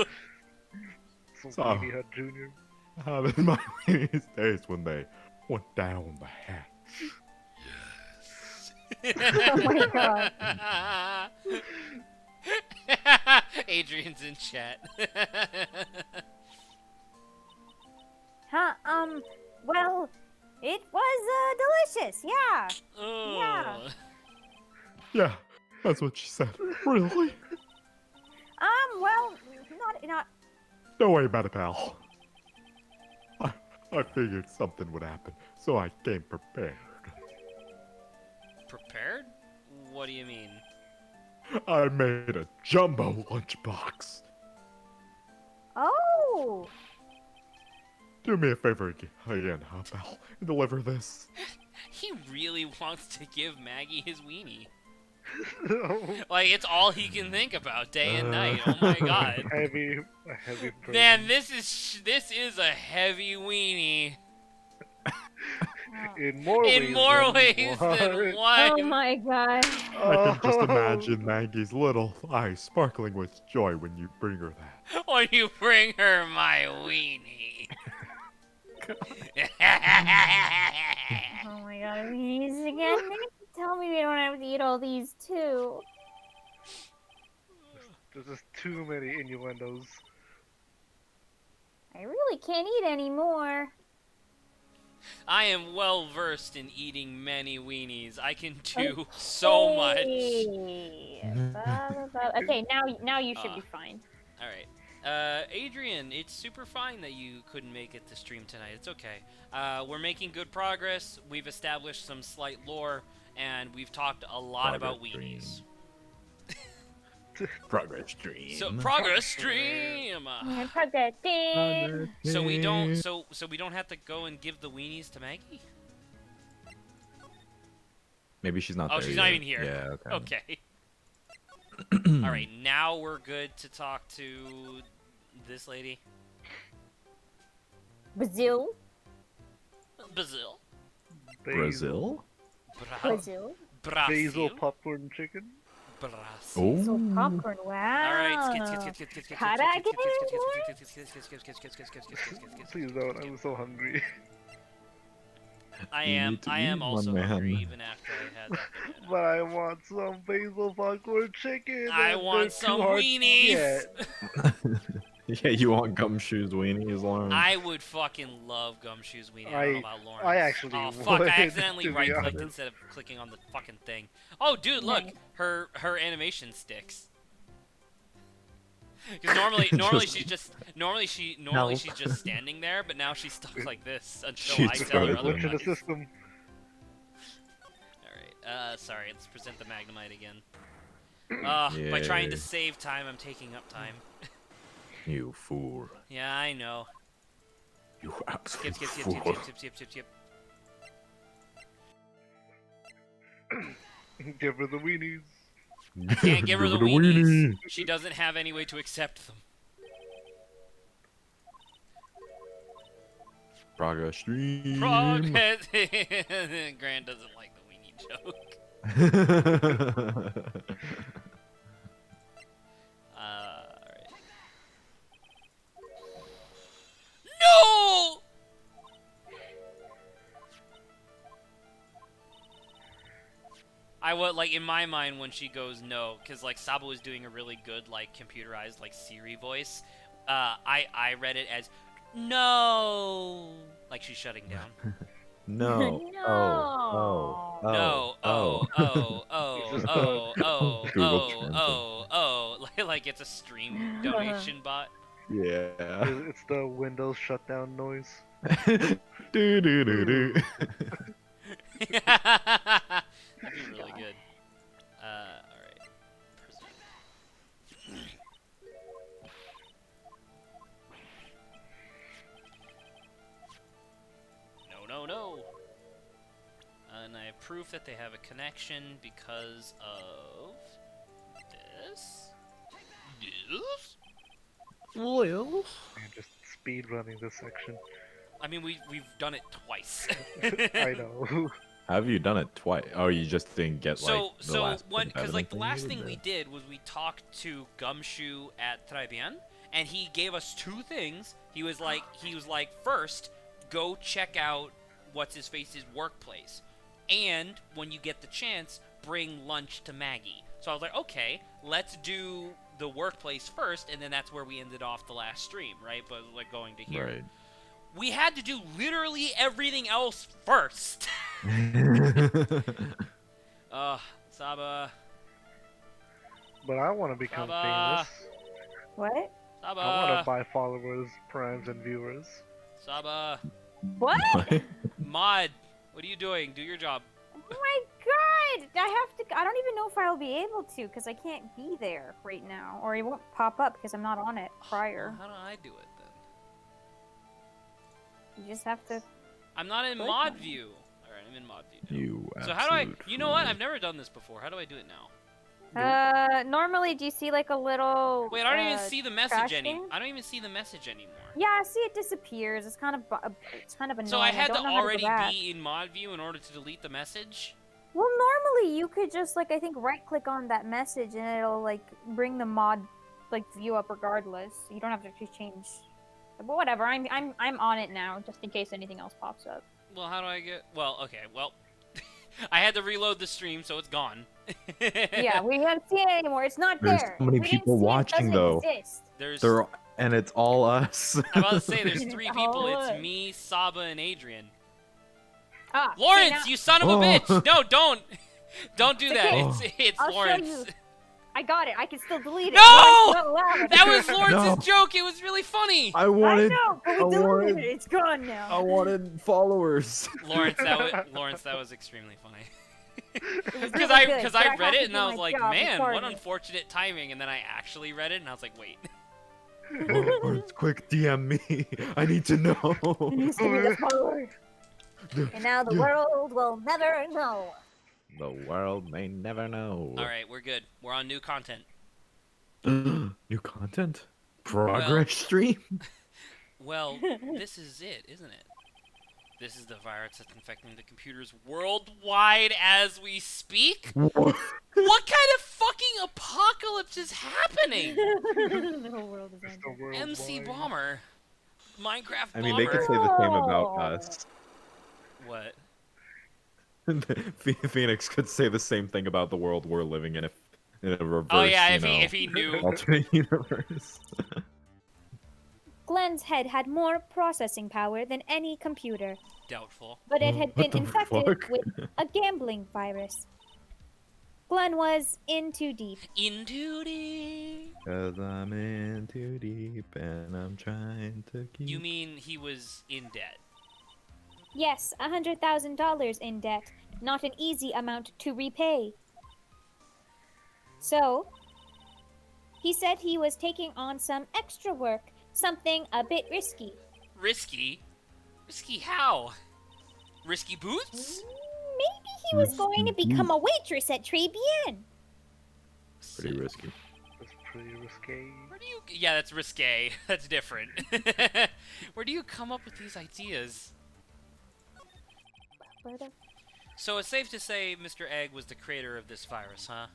So So- Baby Hut Jr. How did my weenies taste when they went down the hatch? Oh my God. Adrian's in chat. Huh, well, it was, delicious, yeah. Oh. Yeah, that's what she said. Really? Well, not, Don't worry about it, pal. I figured something would happen, so I came prepared. Prepared? What do you mean? I made a jumbo lunchbox. oh. Do me a favor again, huh, pal? And deliver this. He really wants to give Maggie his weenie. No. Like, it's all he can think about day and night. Oh my god. A heavy burden. Man, this is a heavy weenie. In more In more ways one. than Oh one. my God. I can just Oh. imagine Maggie's little eyes sparkling with joy when you bring her that. When you bring her my weenie. Oh my God, weenies again. Tell me we don't have to eat all these too. There's just too many innuendos. I really can't eat anymore. I am well versed in eating many weenies. I can do so much. Okay, now you should Ah. be fine. All right. Adrian, it's super fine that you couldn't make it to stream tonight. It's okay. We're making good progress. We've established some slight lore, and we've talked a lot about Progress weenies. Progress stream. So progress stream. Progressing. So we don't. So we don't have to go and give the weenies to Maggie. Maybe she's not Oh, there she's not yet. even here. Yeah, okay. Okay. All right. Now we're good to talk to this lady. Brazil. Brazil. Brazil? Brazil. Basil Brazil. popcorn chicken. Brazil. So Oh. popcorn. Wow. All right, skip. Please don't. I'm so hungry. I You am need to eat, also my hungry man. even after I had that banana. But I want some basil popcorn chicken. I and want they're some too hard to weenies. get. Yeah, you want gumshoes weenies, Lauren? I would fucking love Gumshoe's weenie. I don't know about Lawrence. I actually Oh fuck! would, I accidentally to be right-clicked honest. instead of clicking on the fucking thing. Oh, dude, look, Nice. her animation sticks. Because normally she's just standing there, but now she's stuck like this until I She's tell her got a Glitch in the otherwise. system. Alright, sorry, let's present the Magnemite again. By trying to Yay. save time, I'm taking up time. You fool. Yeah, I know. You Skip, absolute skip, skip, fool. skip, skip, skip, skip, skip. Give her the weenies. Can't give her the weenies. She doesn't have any way to accept them. Progress stream. Progress. Grant doesn't like the weenie joke. Alright. No! I would like in my mind when she goes no, because like Saba was doing a really good like computerized like Siri voice. I read it as no, like she's shutting down. No. No. Oh. Oh. No, Oh. Google Translate. like it's a stream donation bot. Yeah. It's the Windows shutdown noise. do do do do. That's really good. Alright. No. And I have proof that they have a connection because of this. This? Well. Man, just speed running this section. I mean, we've done it twice. I know. Have you done it twice? Oh, you just didn't get like the So last one bit of because like the evidence last you thing we did? did was we talked to Gumshoe at Trabian, and he gave us two things. He was like first, go check out what's his face's workplace, and when you get the chance, bring lunch to Maggie. So I was like, okay, let's do the workplace first, and then that's where we ended off the last stream, right? But like going to here. Right. We had to do literally everything else first. Saba. But I want to become Saba. famous. What? I want Saba. to buy followers, friends, and viewers. Saba. What? What? Mod. What are you doing? Do your job. Oh my god! I don't even know if I'll be able to, because I can't be there right now. Or it won't pop up because I'm not on it prior. How do I do it then? You just have to... I'm not in Click mod on it. view. Alright, I'm in mod view now. You. So how do I... absolute You know what? fool. I've never done this before. How do I do it now? Normally, do you see like a little... Wait, I don't even see the message trash anymore. thing? I don't even see the message anymore. Yeah, I see it disappears. It's kind of annoying. So I had to don't know how already go back. be in mod view in order to delete the message? Well, normally you could just like I think right-click on that message and it'll like bring the mod like view up regardless. You don't have to actually change. But whatever. I'm on it now just in case anything else pops up. Well, how do I get... Well, okay, well... I had to reload the stream, so it's gone. Yeah, we haven't seen it anymore. It's not There's there. so many We didn't people see it, it watching, doesn't though. exist. There's... And it's all us. I'm about to say, there's three people. Oh, It's look. me, Saba, and Adrian. Ah, see, Lawrence, now- you son of a Oh. bitch! No, don't! Don't do that. okay. It's I'll show Lawrence. you. I got it. I can still delete it. No! Lawrence won't allow it. That was Lawrence's No. joke. It was really funny. I I wanted. know, but we I deleted wanted- it. It's gone now. I wanted followers. Lawrence, that was extremely funny. was Because really good, I but I read have it to and do I was my like, job man, what recording it. unfortunate timing. And then I actually read it and I was like, wait. Lawrence, quick DM me. I need to know. Please give me the forward. And now the world will never know. The world may never know. All right, we're good. We're on new content. New content? Progress stream? Well, this is it, isn't it? This is the virus that's infecting the computers worldwide as we speak? What? What kind of fucking apocalypse is happening? The whole world is Just ending. a worldwide. MC Bomber. Minecraft I mean, they Bomber. could say the same about Oh. us. What? Phoenix could say the same thing about the world we're living in if in a reverse, Oh yeah, you if know, he knew. alternate universe. Glenn's head had more processing power than any computer, Doubtful. but it had What been the infected fuck? with a gambling virus. Glenn was in too deep. In too deep. Cause I'm in too deep and I'm trying to keep. You mean he was in debt? Yes, $100,000 in debt, not an easy amount to repay. So, he said he was taking on some extra work, something a bit risky. Risky? Risky how? Risky boots? Maybe he was going to become a waitress at Très Bien. Pretty risky. That's pretty risque. Where do you... Yeah, that's risque. That's different. Where do you come up with these ideas? So it's safe to say Mr. Egg was the creator of this virus, huh?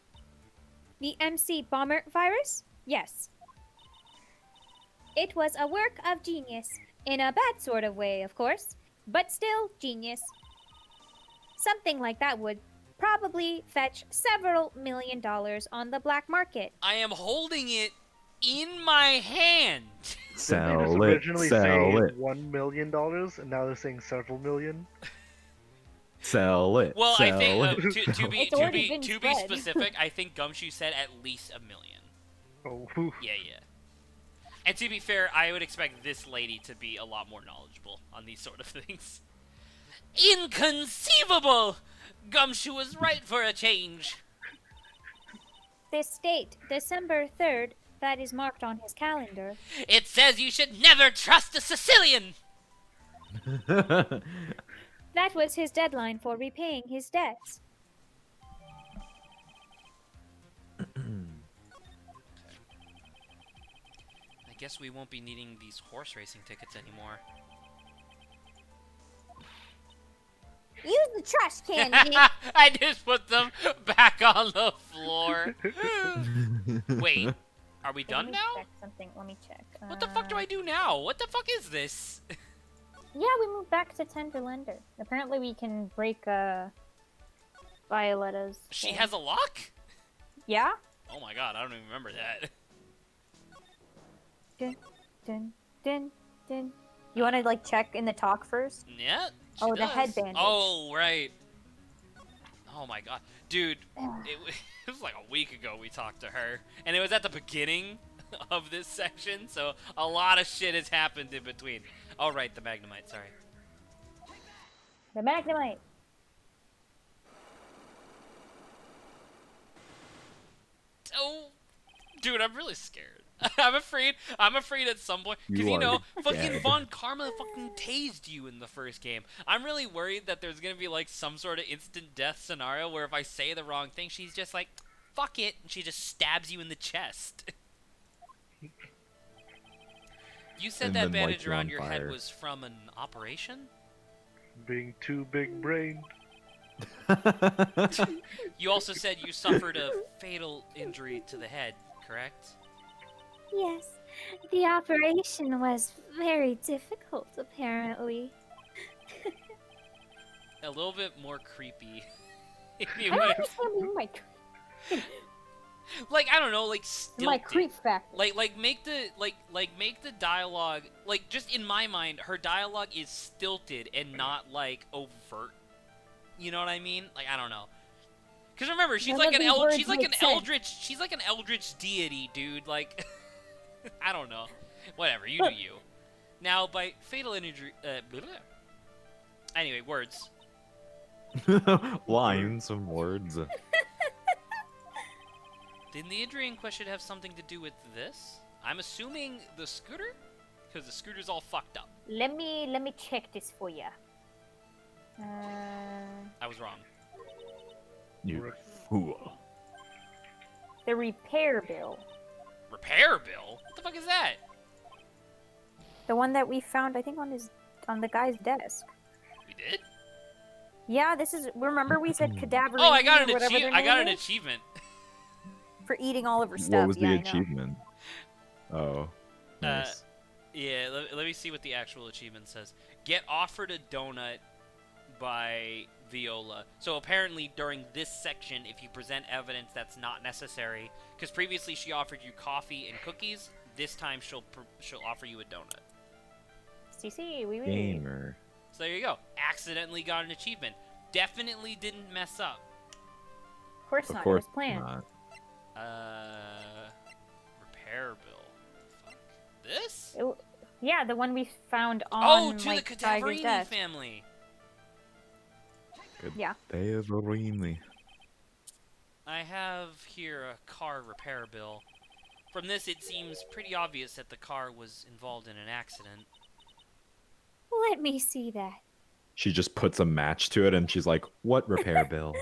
The MC Bomber virus? Yes. It was a work of genius. In a bad sort of way, of course. But still, genius. Something like that would probably fetch several $1 million on the black market. I am holding it in my hand. Didn't they just Sell it, originally say sell it, $1 million, and now they're saying several million? sell it. Well, I sell think it. to It's already been be spread. specific, I think Gumshoe said at least $1 million. Oh, whew. Yeah. And to be fair, I would expect this lady to be a lot more knowledgeable on these sort of things. Inconceivable! Gumshoe was right for a change. This date, December 3rd, that is marked on his calendar. It says you should never trust a Sicilian! That was his deadline for repaying his debts. I guess we won't be needing these horse racing tickets anymore. Use the trash can, Nick. I just put them back on the floor. Wait, are we done Let me now? check something. Let me check. What the fuck do I do now? What the fuck is this? Yeah, we moved back to Tender Lender. Apparently, we can break Violetta's. She thing. has a lock? Yeah. Oh my god, I don't even remember that. Dun dun dun dun. You want to like check in the talk first? Yeah. she Oh, the does. head bandage. Oh, right. Oh my god. Dude, it was like a week ago we talked to her. And it was at the beginning of this section, so a lot of shit has happened in between. Oh, right, the Magnemite, sorry. The Magnemite. Oh, dude, I'm really scared. I'm afraid at some point, because You you know, are fucking scared. Von Karma fucking tased you in the first game. I'm really worried that there's gonna be like some sort of instant death scenario where if I say the wrong thing, she's just like, fuck it, and she just stabs you in the chest. You said And that then light bandage you around on your head fire. was from an operation? Being too big brained. You also said you suffered a fatal injury to the head, correct? Yes, the operation was very difficult, apparently. A little bit more creepy. I don't Anyway, understand like I don't know, like my stilted. creep factor. Like make the dialogue like just in my mind her dialogue is stilted and not like overt. You know what I mean? Like I don't know. Cuz remember, she's None like of an these words she's like make an sense. she's like an eldritch deity, dude. Like I don't know. Whatever, you do you. Now by fatal injury blah, blah. Anyway, words. Lines and words. Didn't the injury in question have something to do with this? I'm assuming the scooter? Because the scooter's all fucked up. Let me check this for you. I was wrong. You fool. The repair bill. Repair bill? What the fuck is that? The one that we found, I think, on the guy's desk. did? Yeah, this is. Remember we said cadaver. Oh, I got an or whatever achievement. their I got name an is? achievement. For eating all of her stuff. What was yeah, the I know. achievement? Oh, nice. Yeah, let me see what the actual achievement says. Get offered a donut by Viola. So apparently during this section, if you present evidence that's not necessary, because previously she offered you coffee and cookies, this time she'll offer you a donut. CC, we Gamer. So there you go. Accidentally got an achievement. Definitely didn't mess up. Of course Of not. course It was planned. not. Repair bill. Fuck. This? Yeah, the one we found on. Oh, to like, the Tiger's Cadaverini desk. family. Good Yeah. day of the Reenley. I have here a car repair bill. From this, it seems pretty obvious that the car was involved in an accident. Let me see that. She just puts a match to it and she's like, "What repair bill?"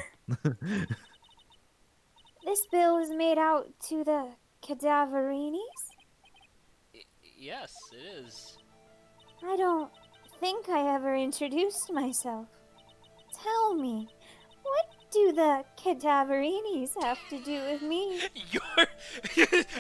This bill is made out to the cadaverinis? Yes, it is. I don't think I ever introduced myself. Tell me, what do the cadaverinis have to do with me?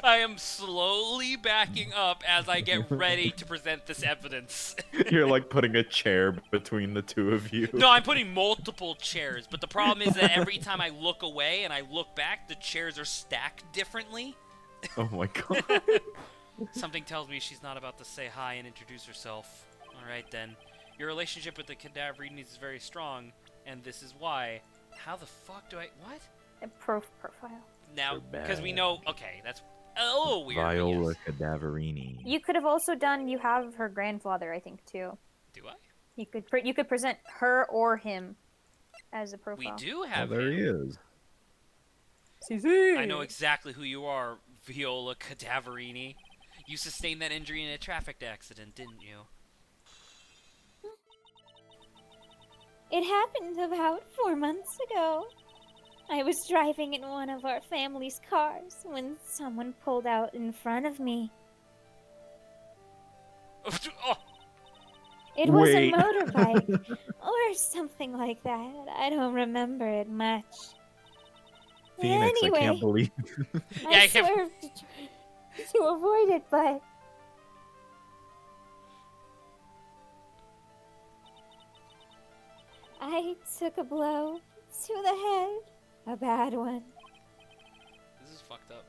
I am slowly backing up as I get ready to present this evidence. You're like putting a chair between the two of you. No, I'm putting multiple chairs, but the problem is that every time I look away and I look back, the chairs are stacked differently. Oh my god. Something tells me she's not about to say hi and introduce herself. Alright then. Your relationship with the Cadaverinis is very strong, and this is why. How the fuck do I... What? A profile. Now, You're because we bad. know... Okay, that's a little weird. but Viola yes. Cadaverini. You could have also done. You have her grandfather, I think, too. Do I? You could present her or him as a profile. We do Oh, have there him. he is. I know exactly who you are, Viola Cadaverini. You sustained that injury in a traffic accident, didn't you? It happened about 4 months ago. I was driving in one of our family's cars when someone pulled out in front of me. Oh, It was a Wait. motorbike or something like that. I don't remember it much. Phoenix, Anyway, I can't believe. Yeah, I I can't- swerved to avoid it, but I took a blow to the head. A bad one. this is fucked up.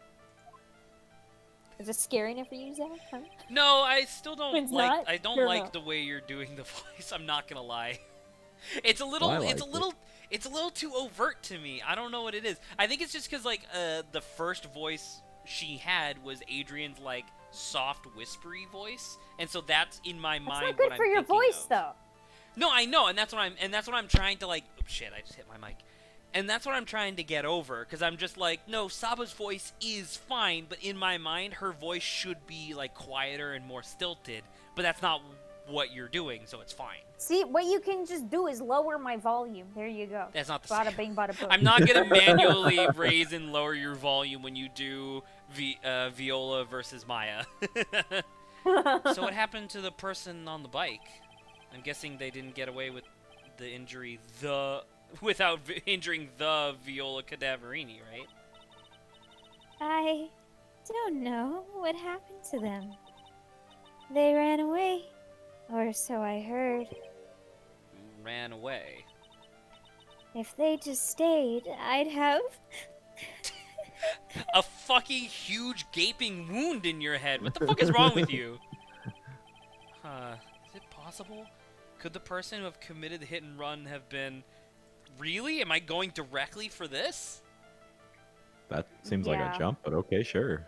Is it scary enough for you, Zach? Huh? No, I still don't It's like. not? I don't Fair like enough. the way you're doing the voice. I'm not gonna lie. It's a little. I it's a like little. It's a little too overt to me. I don't know what it is. I think it's just because like the first voice she had was Adrian's like soft whispery voice, and so that's in my That's mind not good what for I'm your thinking voice, of. though. No, I know, and that's what I'm trying to like. Oh shit! I just hit my mic. And that's what I'm trying to get over, because I'm just like, no, Saba's voice is fine, but in my mind, her voice should be, like, quieter and more stilted, but that's not what you're doing, so it's fine. See, what you can just do is lower my volume. There you go. That's not the Bada same. bing, bada boom. I'm not going to manually raise and lower your volume when you do Viola versus Maya. So what happened to the person on the bike? I'm guessing they didn't get away with the injury without injuring the Viola Cadaverini, right? I don't know what happened to them. They ran away, or so I heard. Ran away. If they just stayed, I'd have. A fucking huge gaping wound in your head. What the fuck is wrong with you? Is it possible? Could the person who have committed the hit and run have been... Really? Am I going directly for this? That seems like Yeah. a jump, but okay, sure.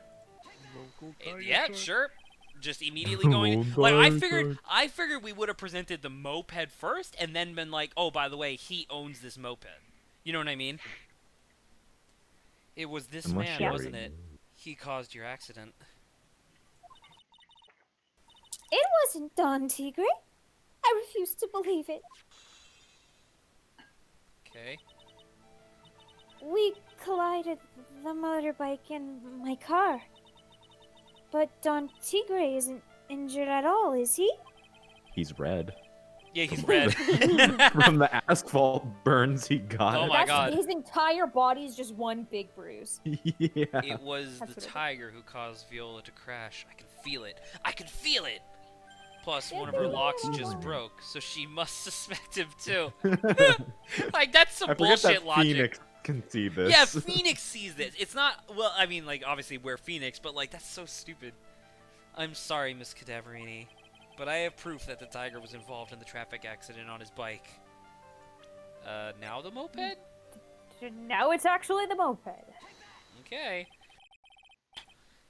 Yeah, sure. Just immediately going... Like, I figured we would have presented the moped first, and then been like, oh, by the way, he owns this moped. You know what I mean? It was this Unless man, you wasn't already it? He caused your accident. It wasn't Don Tigre. I refuse to believe it. Okay. We collided the motorbike and my car. But Don Tigre isn't injured at all, is he? He's red. Yeah, he's From red. from the asphalt burns he got. Oh my God. His entire body is just one big bruise. Yeah. It was That's the what it is. tiger who caused Viola to crash. I can feel it. I can feel it! Plus, one of her locks just broke, so she must suspect him too. Like, that's some I forget bullshit that logic. Phoenix can see this. Yeah, Phoenix sees this. It's not, well, I mean, like, obviously we're Phoenix, but, like, that's so stupid. I'm sorry, Miss Cadaverini, but I have proof that the tiger was involved in the traffic accident on his bike. Now the moped? Now it's actually the moped. Okay.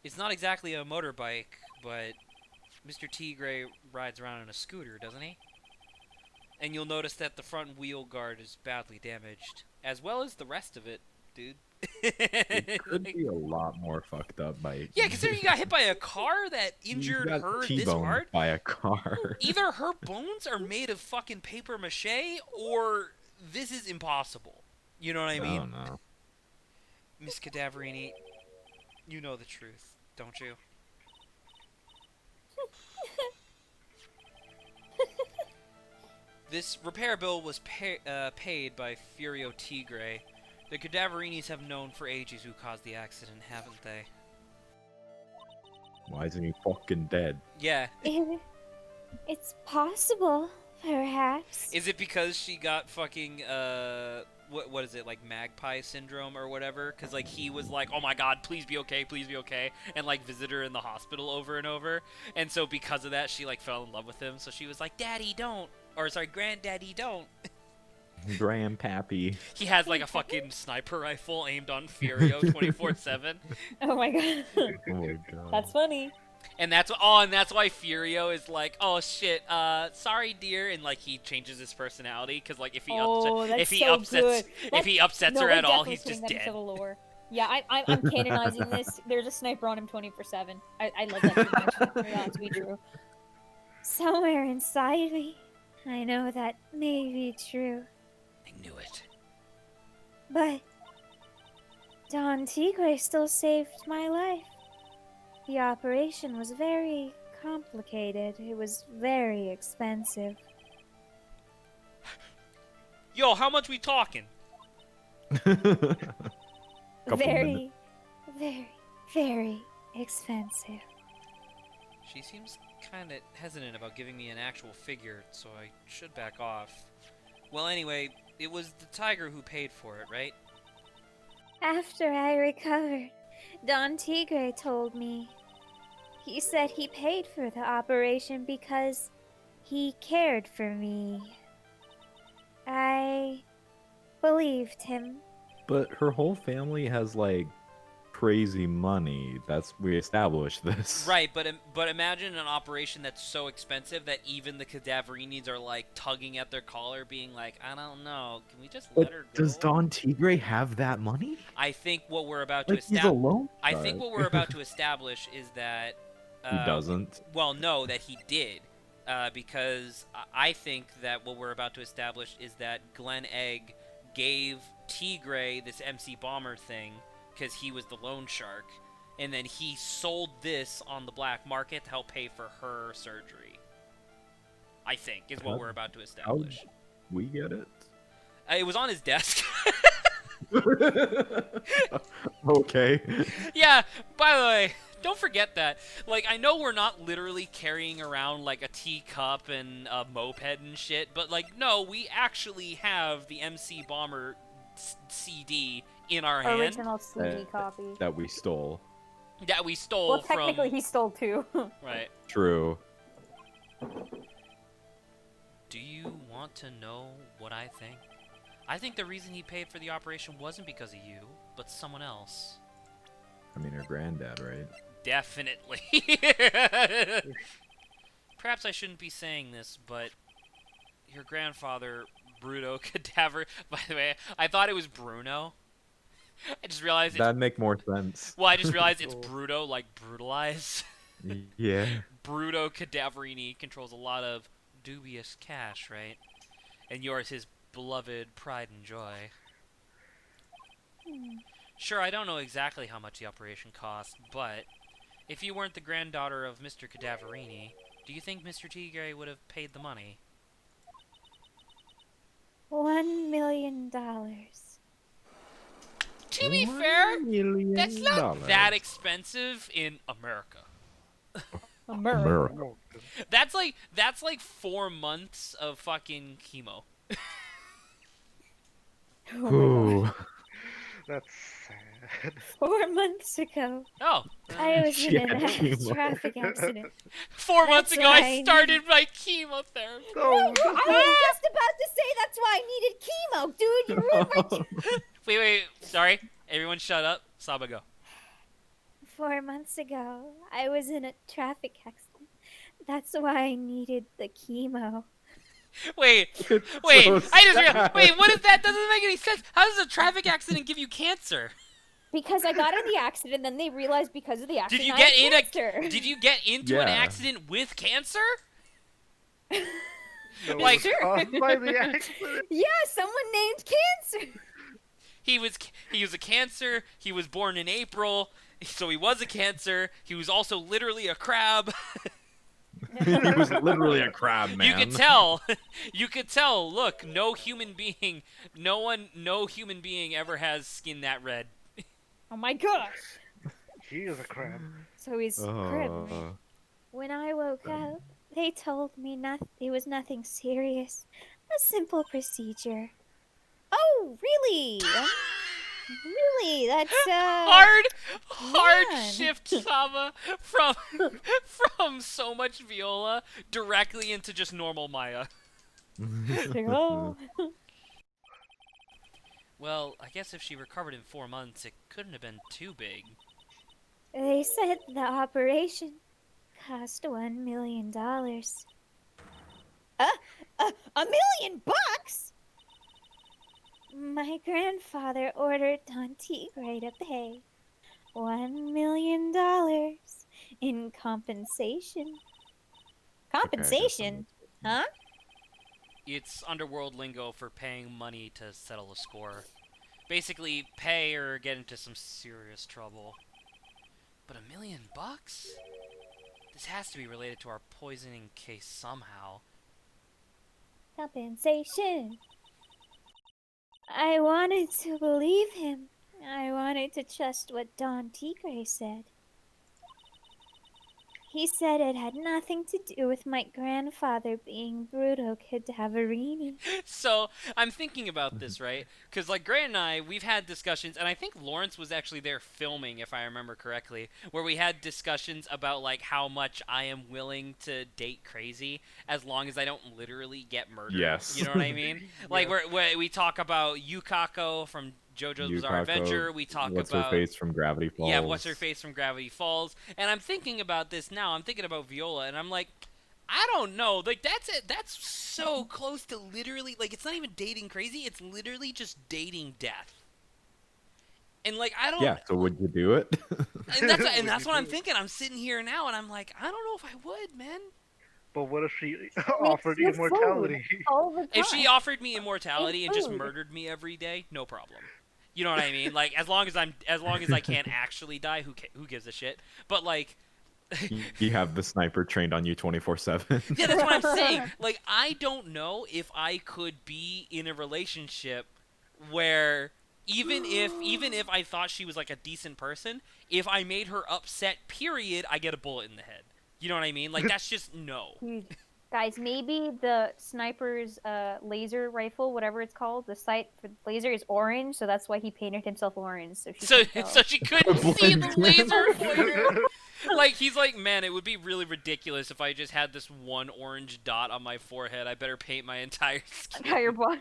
It's not exactly a motorbike, but Mr. Tigre rides around on a scooter, doesn't he? And you'll notice that the front wheel guard is badly damaged, as well as the rest of it, dude. It could be a lot more fucked up by. Yeah, considering you got hit by a car that You injured got her this T-boned hard. by a car. Either her bones are made of fucking paper mache, or this is impossible. You know what I mean? don't know. Miss Cadaverini, you know the truth, don't you? This repair bill was paid by Furio Tigre. The Cadaverinis have known for ages who caused the accident, haven't they? Why isn't he fucking dead? Yeah. It's possible, perhaps. Is it because she got fucking, what is it, like magpie syndrome or whatever? Because, like, he was like, oh my god, please be okay, and, like, visit her in the hospital over and over. And so because of that, she, like, fell in love with him. So she was like, Daddy, don't. Or, sorry, Granddaddy, don't. Grandpappy. He has, like, a fucking sniper rifle aimed on Furio 24/7. Oh my god. Oh my god. That's funny. And that's why Furio is like, oh shit, sorry dear, and like he changes his personality because like if he upsets her at all, he's just dead. Yeah, I'm canonizing this. There's a sniper on him 24/7. I love that too much. Yeah, to be true. Somewhere inside me, I know that may be true. I knew it. But Don Tigre still saved my life. The operation was very complicated. It was very expensive. Yo, how much we talking? Couple Very, very, very expensive. She seems kind of hesitant about giving me an actual figure, so I should back off. Well, anyway, it was the tiger who paid for it, right? After I recovered, Don Tigre told me. He said he paid for the operation because he cared for me. I believed him. But her whole family has like crazy money. We established this. Right, but imagine an operation that's so expensive that even the Cadaverinis are like tugging at their collar, being like, I don't know, can we just let her go? Does Don Tigre have that money? I think what we're about to Like he's establish. alone. I think what we're about to establish is that He doesn't. Well, no, that he did, because I think that what we're about to establish is that Glenn Egg gave Tigre this MC Bomber thing because he was the loan shark, and then he sold this on the black market to help pay for her surgery. I think is what we're about to establish. We get it. It was on his desk. Okay. Yeah, by the way, don't forget that. Like, I know we're not literally carrying around, like, a teacup and a moped and shit, but, like, no, we actually have the MC Bomber CD in our hand. Original CD copy. That we stole. That we stole Well, from... technically he stole two. Right. True. Do you want to know what I think? I think the reason he paid for the operation wasn't because of you, but someone else. I mean, her granddad, right? Definitely. Perhaps I shouldn't be saying this, but your grandfather, Bruno Cadaver... By the way, I thought it was Bruno. I just realized it's... That'd make more sense. Well, I just realized it's Bruto, like brutalize. Yeah. Bruto Cadaverini controls a lot of dubious cash, right? And yours his beloved pride and joy. Sure, I don't know exactly how much the operation cost, but if you weren't the granddaughter of Mr. Cadaverini, do you think Mr. Tigre would have paid the money? $1 million. To be fair, $1 million. that's not that expensive in America. America. No, That's like 4 months of fucking chemo. Oh my god. Ooh. that's sad. 4 months ago, Oh, I was She in had a chemo. traffic accident. 4 months That's ago I why I started my chemotherapy. No, I was just about to say that's why I needed chemo, dude. You ruined my. Wait, sorry. Everyone shut up. Saba, go. 4 months ago, I was in a traffic accident. That's why I needed the chemo. Wait, It's wait. so I just realized. sad. Wait, what is that? Doesn't make any sense. How does a traffic accident give you cancer? Because I got in the accident, then they realized because of the accident Did you I get had in cancer. Did you get into an Yeah. accident with cancer? no, it Like- was caused by the accident. Yeah, someone named cancer. He was a cancer. He was born in April, so he was a cancer. He was also literally a crab. He was literally a crab, man. You could tell. You could tell. Look, no human being ever has skin that red. Oh my gosh. He is a crab. So he's crib. When I woke up, they told me it was nothing serious. A simple procedure. Oh, really? Really? That's Hard man. shift, Sama, from so much Viola directly into just normal Maya. oh. Well, I guess if she recovered in 4 months, it couldn't have been too big. They said the operation cost $1 million. $1 million? My grandfather ordered Don Tigre to pay $1 million in compensation. Compensation? Huh? It's underworld lingo for paying money to settle a score. Basically, pay or get into some serious trouble. But $1 million? This has to be related to our poisoning case somehow. Compensation. I wanted to believe him. I wanted to trust what Don Tigre said. He said it had nothing to do with my grandfather being Bruto Cadaverini. So, I'm thinking about this, right? Because, like, Grant and I, we've had discussions, and I think Lawrence was actually there filming, if I remember correctly, where we had discussions about, like, how much I am willing to date crazy as long as I don't literally get murdered. Yes. You know what I mean? Like, where we talk about Yukako from JoJo's Bizarre Yukako, Adventure, we talk What's about... her face from Gravity Falls? Yeah, what's her face from Gravity Falls. And I'm thinking about this now. I'm thinking about Viola, and I'm like, I don't know. Like, that's it. That's so close to literally, like, it's not even dating crazy. It's literally just dating death. And, like, I don't... Yeah, so would you do it? And that's, Would that's you what do I'm it? thinking. I'm sitting here now, and I'm like, I don't know if I would, man. But what if she offered you immortality? All the time. If she offered me immortality and just food. murdered me every day, no problem. You know what I mean? Like, as long as I can't actually die, who gives a shit? But, like... You have the sniper trained on you 24/7. Yeah, that's what I'm saying. Like, I don't know if I could be in a relationship where even if I thought she was like a decent person, if I made her upset, period, I get a bullet in the head. You know what I mean? Like, that's just no. Dude, guys, maybe the sniper's laser rifle, whatever it's called, the sight for the laser is orange, so that's why he painted himself orange. So she couldn't tell. So she couldn't see the laser pointer. Like, he's like, man, it would be really ridiculous if I just had this one orange dot on my forehead. I better paint my entire skin. Entire body.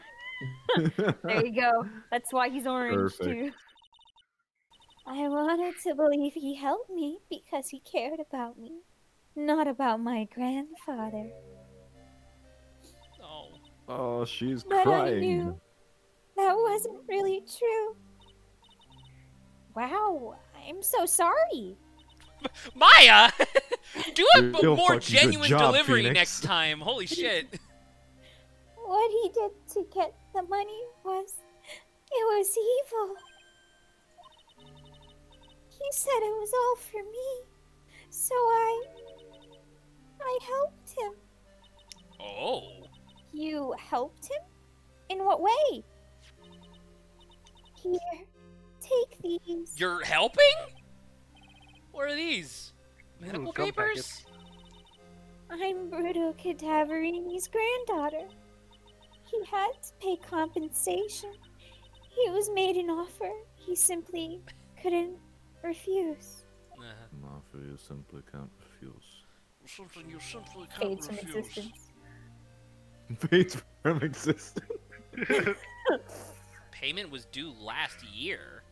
There you go. That's why he's orange Perfect. too. I wanted to believe he helped me because he cared about me, not about my grandfather. Oh. Oh, she's But crying. I knew that wasn't really true. Wow, I'm so sorry. Maya! Do a Real more fucking good genuine job, delivery Phoenix. next time. Holy shit. What he did to get the money was evil. He said it was all for me, so I helped him. Oh. You helped him? In what way? Here, take these. You're helping? What are these? Medical gum papers? I'm Bruto Cadaverini's granddaughter. He had to pay compensation. He was made an offer. He simply couldn't refuse. Mafia, you simply can't refuse. Something you simply can't Fades from refuse. existence. Fades from existence. Payment was due last year.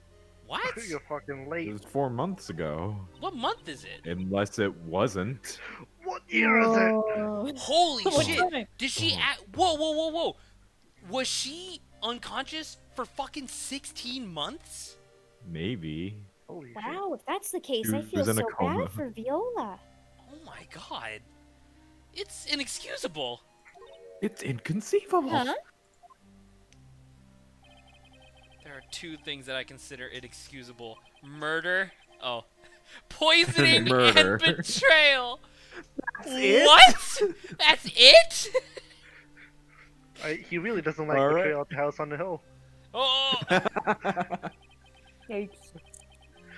What? You're fucking It late. was 4 months ago. What month is it? Unless it wasn't. What year is it? Holy What shit! time? Did she Whoa. Was she unconscious for fucking 16 months? Maybe. Holy shit. Wow, if that's the case, She I was feel in a so coma. bad for Viola. Oh my god. It's inexcusable. It's inconceivable. Huh? There are two things that I consider inexcusable. Murder. Oh. Poisoning Murder. and betrayal. it? What? That's it? He really doesn't like Alright. Betrayal at the House on the Hill. Oh. Yikes.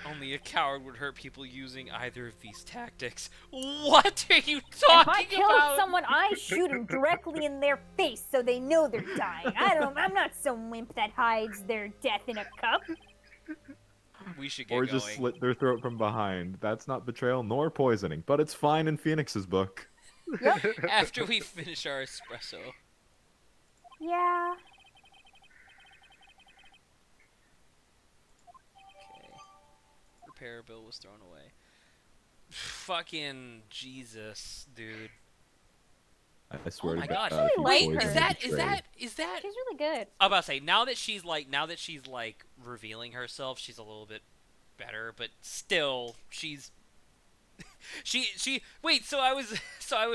Only a coward would hurt people using either of these tactics. What are you If I talking kill about? someone, I shoot him directly in their face so they know they're dying. I'm not some wimp that hides their death in a cup. We should get Or going. just slit their throat from behind. That's not betrayal nor poisoning, but it's fine in Phoenix's book. After we finish our espresso. Yeah. Okay. Repair bill was thrown away. Fucking Jesus, dude. I swear Oh my to god. God. if you Wait, poison Is or that betray- is that She's really good. I'm about to say now that she's like revealing herself, she's a little bit better, but still she's she wait, so I was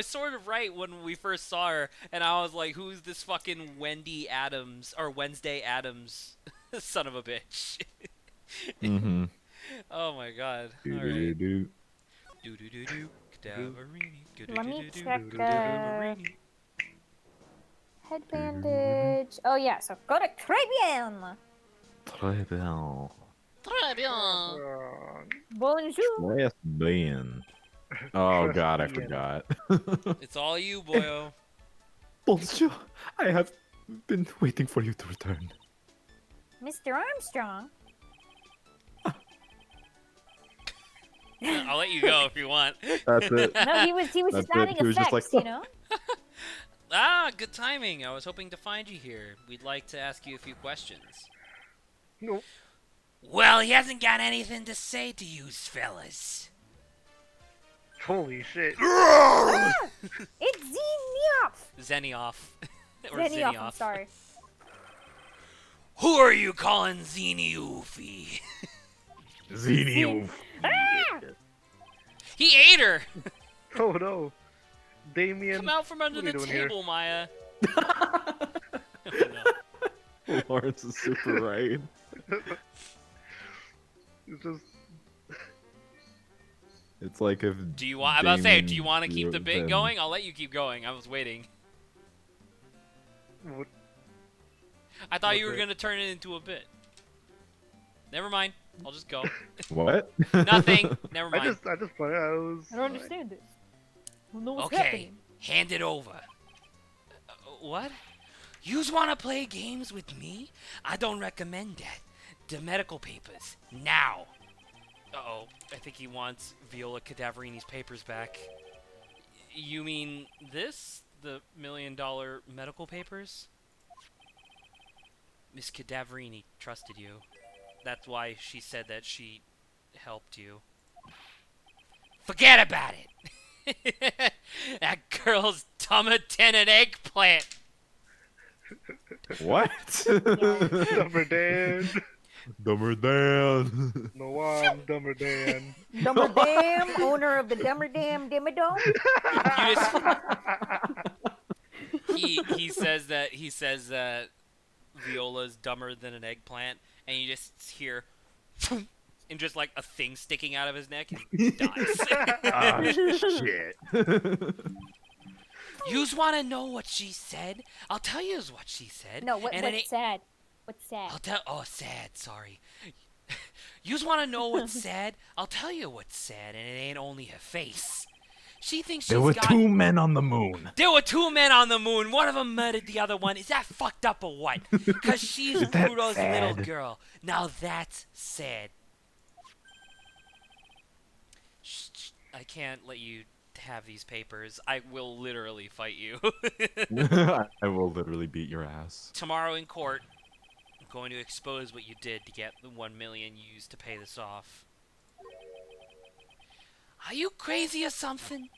sort of right when we first saw her and I was like, who's this fucking Wendy Adams or Wednesday Adams son of a bitch. Mhm. Oh my god. All right. Do-do-do-do. Do do do do. Cadaverini. Let me Do-do-do-do-do. check, Cadaverini. Head bandage. Oh yeah, so go to Caribbean. Très bien. Très bien. Bonjour. Très bien. Oh Trust God, I me, forgot. It's all you, boyo. Bonjour. I have been waiting for you to return. Mr. Armstrong. I'll let you go if you want. That's it. No, he was That's just it. adding He was just effects, like, you know? Ah, good timing. I was hoping to find you here. We'd like to ask you a few questions. Nope. Well, he hasn't got anything to say to you fellas. Holy shit. It's Zenioff! Zenioff. Or Zenioff, I'm sorry. Who are you calling Zenioofy? Xenio. Ah! He ate her! Oh no. Damien. Come out from under what are the you doing here? table, Maya. Oh, no. Lawrence is super right. It's just. It's like if. Do you want? I'm about to say, do Damon you want to keep the grew bit up going? I'll let you keep going. I was waiting. What? I thought What you were bit? gonna turn it into a bit. Never mind. I'll just go. What? Nothing. Never I mind. just thought I was. I don't understand this. I don't know what's Okay, happening. hand it over. What? Yous wanna play games with me? I don't recommend that. The medical papers, now. Uh-oh, I think he wants Viola Cadaverini's papers back. You mean this? The $1 million medical papers? Miss Cadaverini trusted you. That's why she said that she helped you. Forget about it! That girl's dumber than an eggplant! What? Dumber Dan. Dumber Dan. No, I'm Dumber Dan. Dumber Dam, owner of the Dumber Dam Dimmadome. He says that Viola's dumber than an eggplant, and you just hear and just like a thing sticking out of his neck and he dies. Ah, shit. Yous wanna know what she said? I'll tell you what she said. No, and it what's ain't- sad? What's sad? I'll tell. Oh, sad. Sorry. Yous wanna know what's sad? I'll tell you what's sad, and it ain't only her face. She thinks There she's were got. 2 men on the moon. There were 2 men on the moon. One of them murdered the other one. Is that fucked up or what? Cause she's Is that Rudo's little sad? girl. Now that's sad. Shh, I can't let you have these papers. I will literally fight you. I will literally beat your ass. Tomorrow in court, I'm going to expose what you did to get the 1 million you used to pay this off. Are you crazy or something?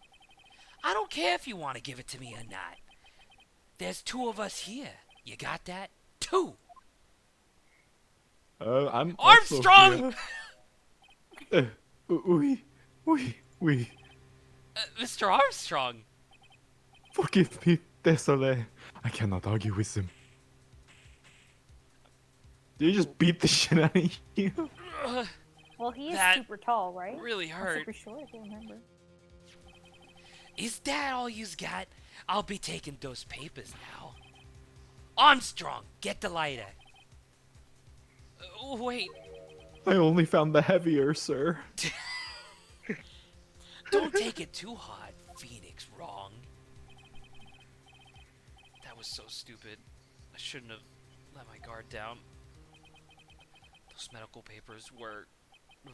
I don't care if you want to give it to me or not. There's 2 of us here. You got that? 2. I'm Armstrong! Also here. Oui. Mr. Armstrong. Forgive me, désolé. I cannot argue with him. Did you just beat the shit out of you? Ugh, Well, he is That super tall, right? really Or hurt. super short, I can't remember. Is that all you's got? I'll be taking those papers now. Armstrong, get the lighter. Wait, I only found the heavier, sir. don't take it too hard, Phoenix. Wrong. That was so stupid. I shouldn't have let my guard down. Those medical papers were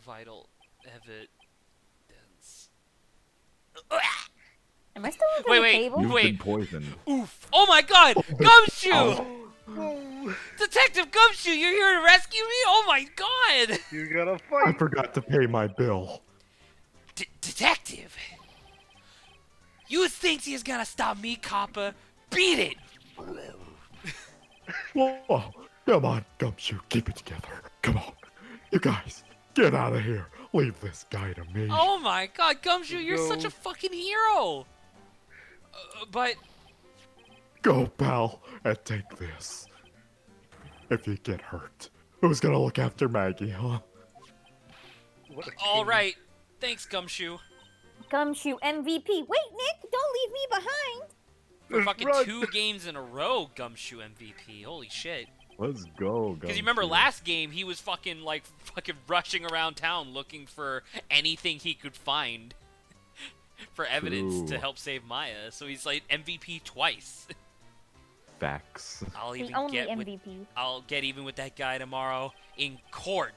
vital evidence. Am I still on Wait, the wait. table? You've Wait. been poisoned. Oof! Oh my God! Gumshoe! Whoa, Detective Gumshoe, you're here to rescue me? Oh my God! you gotta I fight. forgot to pay my bill. Detective! You think he's gonna stop me, copper? Beat it! Whoa, come on, Gumshoe, keep it together. Come on. You guys, get out of here. Leave this guy to me. Oh my God, Gumshoe, you're such a No. fucking hero! But Go, pal, and take this. If you get hurt, who's gonna look after Maggie, huh? What a all king. right, thanks, Gumshoe. Gumshoe MVP. Wait, Nick, don't leave me behind. For fucking Run. 2 games in a row, Gumshoe MVP. Holy shit! Let's go, Because you remember Gumshoe. last game, he was fucking rushing around town looking for anything he could find for evidence to True. help save Maya. So he's like MVP twice. Facts. I'll The even only get with, MVP. I'll get even with that guy tomorrow in court.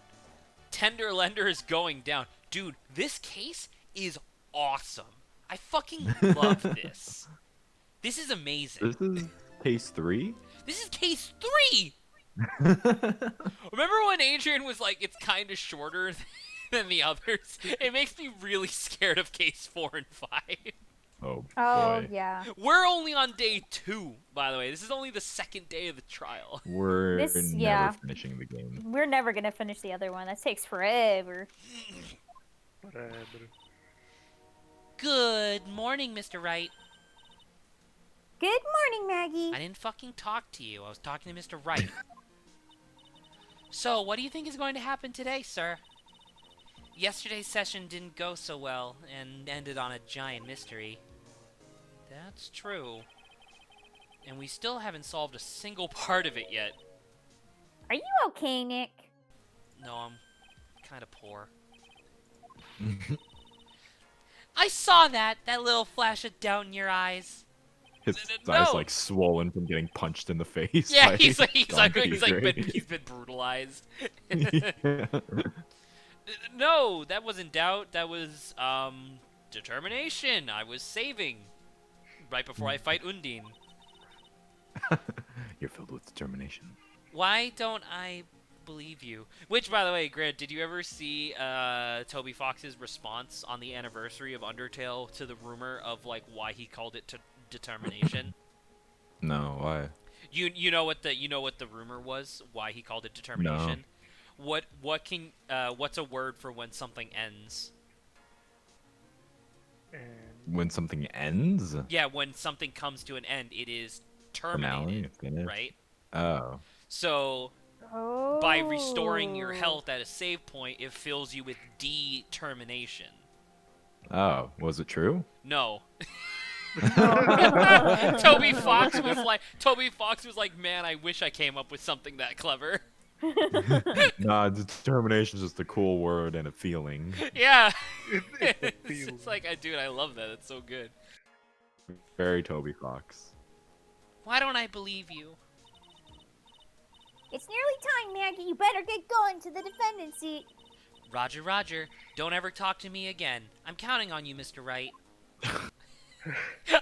Tender lender is going down. Dude, this case is awesome. I fucking love this. This is amazing. This is case 3? This is case 3! Remember when Adrian was like, it's kind of shorter than the others? It makes me really scared of case 4 and 5. Oh, Oh, boy. yeah. We're only on day 2, by the way. This is only the 2nd day of the trial. We're This- never yeah. finishing the game. We're never gonna finish the other one. That takes forever. Whatever. Good morning, Mr. Wright. Good morning, Maggie. I didn't fucking talk to you. I was talking to Mr. Wright. So, what do you think is going to happen today, sir? Yesterday's session didn't go so well and ended on a giant mystery. That's true. And we still haven't solved a single part of it yet. Are you okay, Nick? No, I'm kind of poor. I saw that little flash of doubt in your eyes. His No. eyes like swollen from getting punched in the face. Yeah, by he's Gumshoe been brutalized. Yeah. No, that wasn't doubt. That was determination. I was saving right before I fight Undine. You're filled with determination. Why don't I believe you? Which, by the way, Grant, did you ever see Toby Fox's response on the anniversary of Undertale to the rumor of like why he called it determination? No, why? You know what the rumor was? Why he called it determination? What's a word for when something ends? And When something ends? Yeah, when something comes to an end, it is Finale? terminated, Finish? right? Oh. So Oh. by restoring your health at a save point, it fills you with determination. Oh, was it true? No. Toby Fox was like, man, I wish I came up with something that clever. Nah, determination is just a cool word and a feeling. Yeah. It's a It's feeling. just like, dude, I love that. It's so good. Very Toby Fox. Why don't I believe you? It's nearly time, Maggie. You better get going to the defendant seat. Roger, Roger. Don't ever talk to me again. I'm counting on you, Mr. Wright.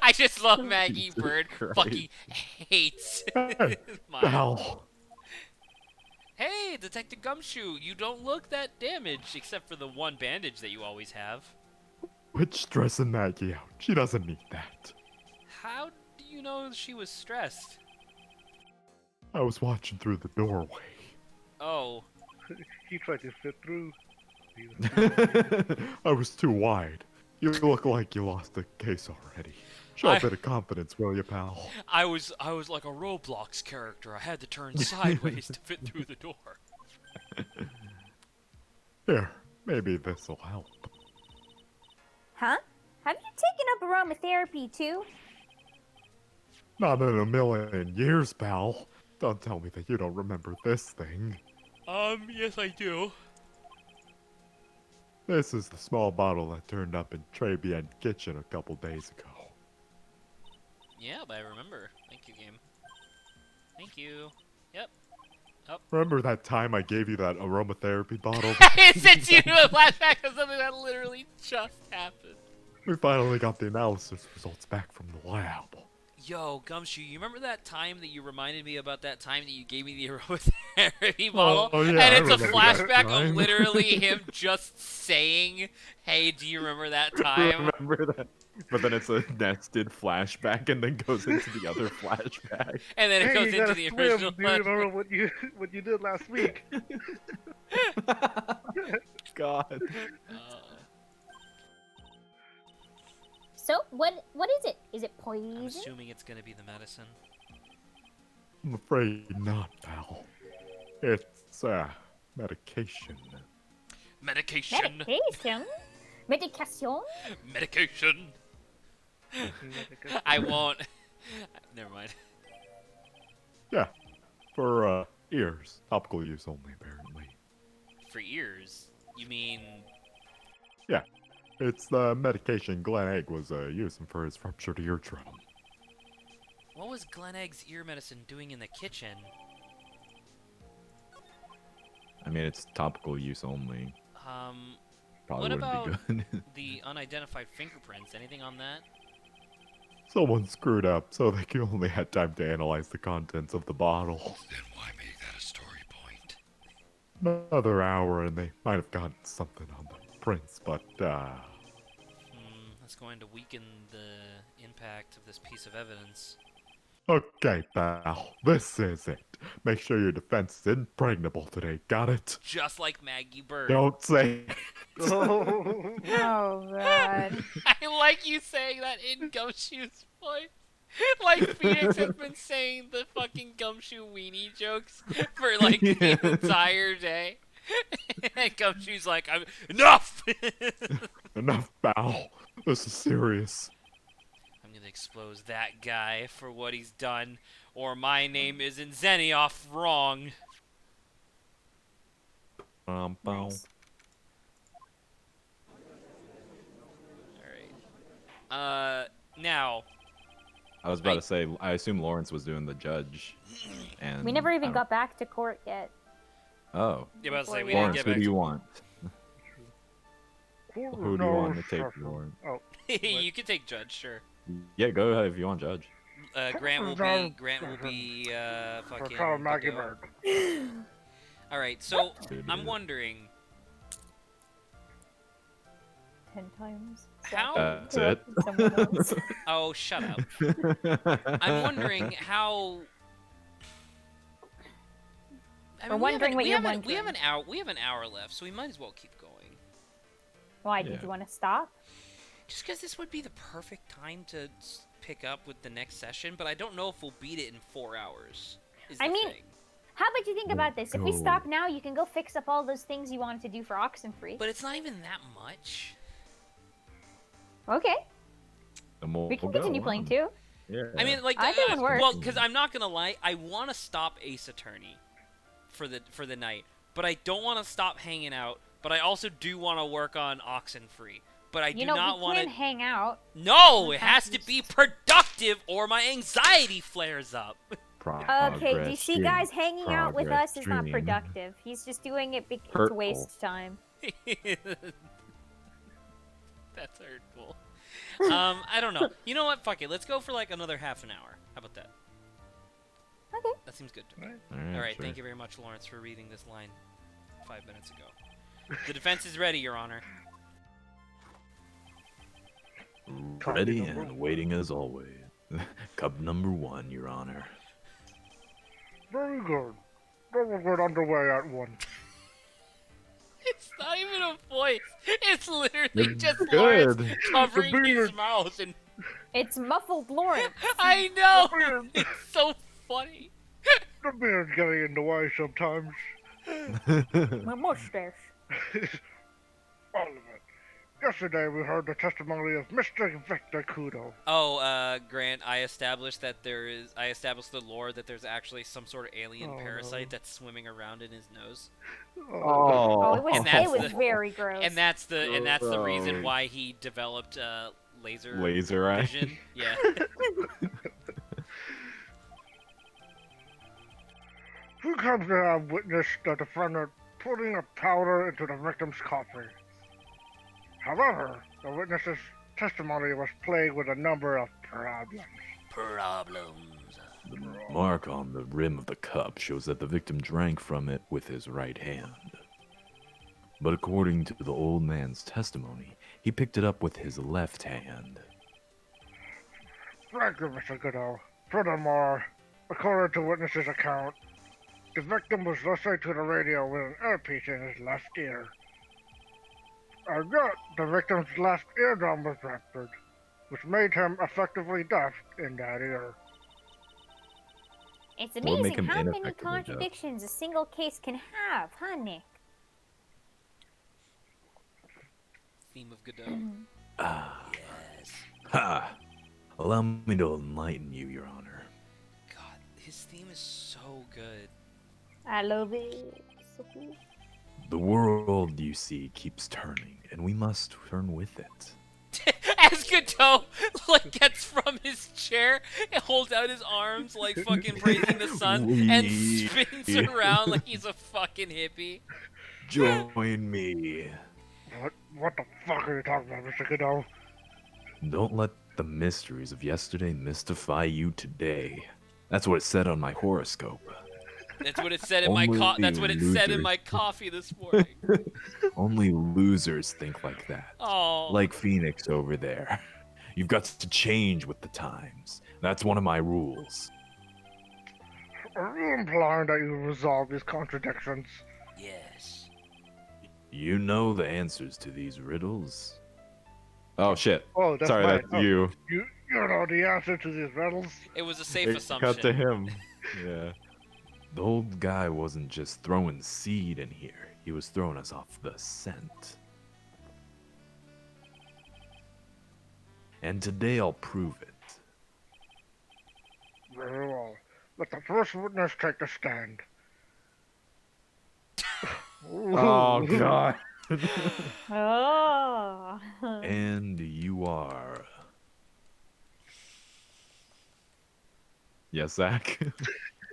I just love Maggie Jesus Bird. Christ. Fucking hates. Hey, Mine. Belle. Hey, Detective Gumshoe, you don't look that damaged, except for the one bandage that you always have. Quit stressing Maggie out. She doesn't need that. How do you know she was stressed? I was watching through the doorway. Oh, He tried to fit through. I was too wide. You look like you lost the case already. Show I- a bit of confidence, will you, pal? I was like a Roblox character. I had to turn sideways to fit through the door. Here, maybe this'll help. Huh? Have you taken up aromatherapy too? Not in a million years, pal. Don't tell me that you don't remember this thing. Yes I do. This is the small bottle that turned up in Trebian Kitchen a couple days ago. Yeah, but I remember. Thank you, game. Thank you. Yep. Remember that time I gave you that aromatherapy bottle? It sends you to a flashback of something that literally just happened. We finally got the analysis results back from the lab. Yo, Gumshoe, you remember that time that you reminded me about that time that you gave me the aromatherapy bottle? Oh, yeah, and I it's a remember that flashback of time. literally him just saying, hey, do you remember that time? Remember that? But then it's a nested flashback and then goes into the other flashback. And then it Hey, goes you into gotta the swim. original Do you remember what you did last week? God. So, what is it? Is it I'm poison? assuming it's gonna be the medicine. I'm afraid not, pal. It's, medication. Medication! Medication? Medication? Medication! I won't. Never mind. Yeah, for, ears. Topical use only, apparently. For ears? You mean... It's the medication Glen Egg was, using for his ruptured eardrum. What was Glen Egg's ear medicine doing in the kitchen? I mean, it's topical use only. What Probably wouldn't about be good. the unidentified fingerprints? Anything on that? Someone screwed up, so they only had time to analyze the contents of the bottle. Then why make that a story point? Another hour, and they might have gotten something on the prints, but, That's going to weaken the impact of this piece of evidence. Okay, pal. This is it. Make sure your defense is impregnable today, got it? Just like Maggie Bird. Don't say... Oh, Oh god. I like you saying that in Gumshoe's voice. Like Phoenix has been saying the fucking Gumshoe weenie jokes for like the entire day. And Gumshoe's like, enough! Enough, pal. This is serious. I'm gonna expose that guy for what he's done, or my name isn't Zenioff wrong. Bow. Alright. Now, I was about to say, I assume Lawrence was doing the judge. And We never I even don't- got back to court yet. Oh. you're about to say we Lawrence, didn't who get do back you want? Who Who do you want to knows take, something? Lawrence? Oh, to You can take Judge, sure. Yeah, go ahead if you want judge. Grant will be, fucking... Call Maggie Bucko. Bird. Alright, so, I'm wondering, 10 times. How- That's it. Someone else. oh, shut up. I'm wondering how... We're wondering what we you're have We have wondering. we have an hour left, so we might as well keep going. Why, did Yeah. you want to stop? Just because this would be the perfect time to pick up with the next session, but I don't know if we'll beat it in 4 hours. Is I the mean- thing. How about you think about this? If we go. stop now, you can go fix up all those things you wanted to do for Oxenfree. But it's not even that much. Okay. And we'll We can go continue playing on. too. Yeah. I mean, like, I think it works. well, because I'm not gonna lie, I want to stop Ace Attorney for the night, but I don't want to stop hanging out. But I also do want to work on Oxenfree. But I do not we want can to. hang out. No, We it have has to to be productive, or my anxiety flares up. Okay, do you see, guys, hanging out with us is not stream. productive. He's just doing it it's a Hurtful. waste of time. That's hurtful. I don't know. You know what? Fuck it. Let's go for like another half an hour. How about that? Okay. That seems good to me. Right. All right. sure. Thank you very much, Lawrence, for reading this line 5 minutes ago. The defense is ready, Your Honor. Ready and waiting as always. Cup number 1, Your Honor. Very good. Then we'll get underway at once. It's not even a voice. It's literally It's just good. Lawrence covering The his beard. mouth and. It's muffled Lawrence. I know. The beard. It's so funny. The beard's getting in the way sometimes. My mustache. All of it. Yesterday we heard the testimony of Mr. Victor Kudo. Oh, Grant, I established the lore that there's actually some sort of alien Oh, parasite no. that's swimming around in his nose. Oh, it was And that's it was the- very gross. And that's the reason Gross. why he developed laser Laser eye. vision. Yeah. Who comes to have witnessed the defendant putting a powder into the victim's coffee? However, the witness's testimony was plagued with a number of problems. Problems. The mark on the rim of the cup shows that the victim drank from it with his right hand. But according to the old man's testimony, he picked it up with his left hand. Thank you, Mr. Goodall. Furthermore, according to witness's account, the victim was listening to the radio with an earpiece in his left ear. And yet, the victim's left eardrum was ruptured, which made him effectively deaf in that ear. It's Or make amazing him how many ineffectively deaf. contradictions a single case can have, huh, Nick? Theme of Godot. Ah, Yes. ha! Allow me to enlighten you, Your Honor. God, his theme is so good. I love it. So cool. The world, you see, keeps turning, and we must turn with it. As Godot like gets from his chair and holds out his arms like fucking praising the sun and Wee. spins around like he's a fucking hippie. Join me. What the fuck are you talking about, Mr. Goodall? Don't let the mysteries of yesterday mystify you today. That's what it said on my horoscope. That's what it said in my That's what it said in my coffee this morning. Only losers think like that. Oh. Like Phoenix over there. You've got to change with the times. That's one of my rules. Are you implying that you resolve these contradictions? Yes. You know the answers to these riddles. Oh shit. Oh, that's Sorry, mine. that's Oh, you. You know the answer to these riddles? It was a safe It assumption. cut to him. Yeah. The old guy wasn't just throwing seed in here. He was throwing us off the scent. And today I'll prove it. Very well. Let the first witness take the stand. Oh god. Oh. And you are. Yes, Zach.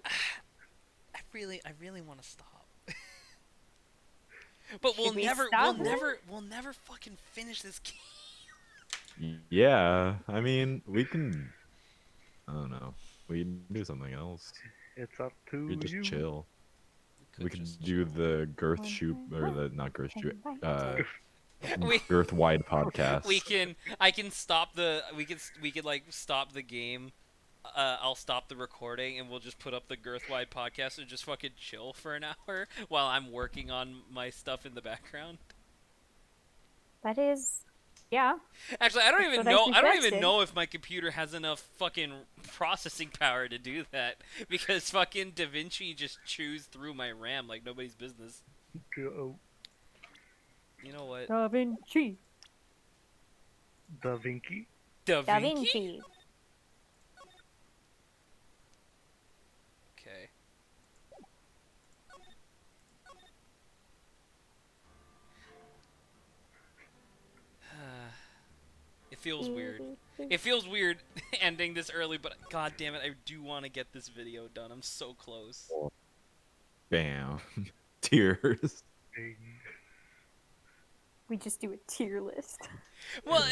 I really want to stop. But we'll Should we never stop? we'll never fucking finish this game. Yeah, I mean, we can. I don't know. We can do something else. It's up to We could you. just chill. We could just do the girth shoot or the not girth shoot. We- Girth wide podcast. I can stop the we could like stop the game. I'll stop the recording and we'll just put up the Girthwide podcast and just fucking chill for an hour while I'm working on my stuff in the background. That is, yeah. Actually, I don't even what I know. I don't even suggested. know if my computer has enough fucking processing power to do that because fucking DaVinci just chews through my RAM like nobody's business. Oh, You know what? Da Vinci. Da Vinci. Da Da Vinci? Vinci. Okay. It feels weird. It feels weird ending this early, but god damn it, I do want to get this video done. I'm so close. Bam. Tears. We just do a tier list. Well,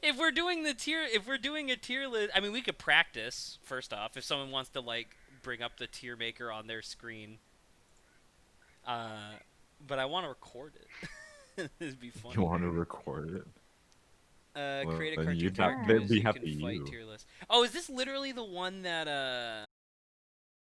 if we're doing a tier list, I mean, we could practice first off. If someone wants to like bring up the tier maker on their screen, but I want to record it. It'd be funny. You want to record it? Well, Create a then cartoon you'd character they'd be so you happy can fight you. tier list. Oh, is this literally the one that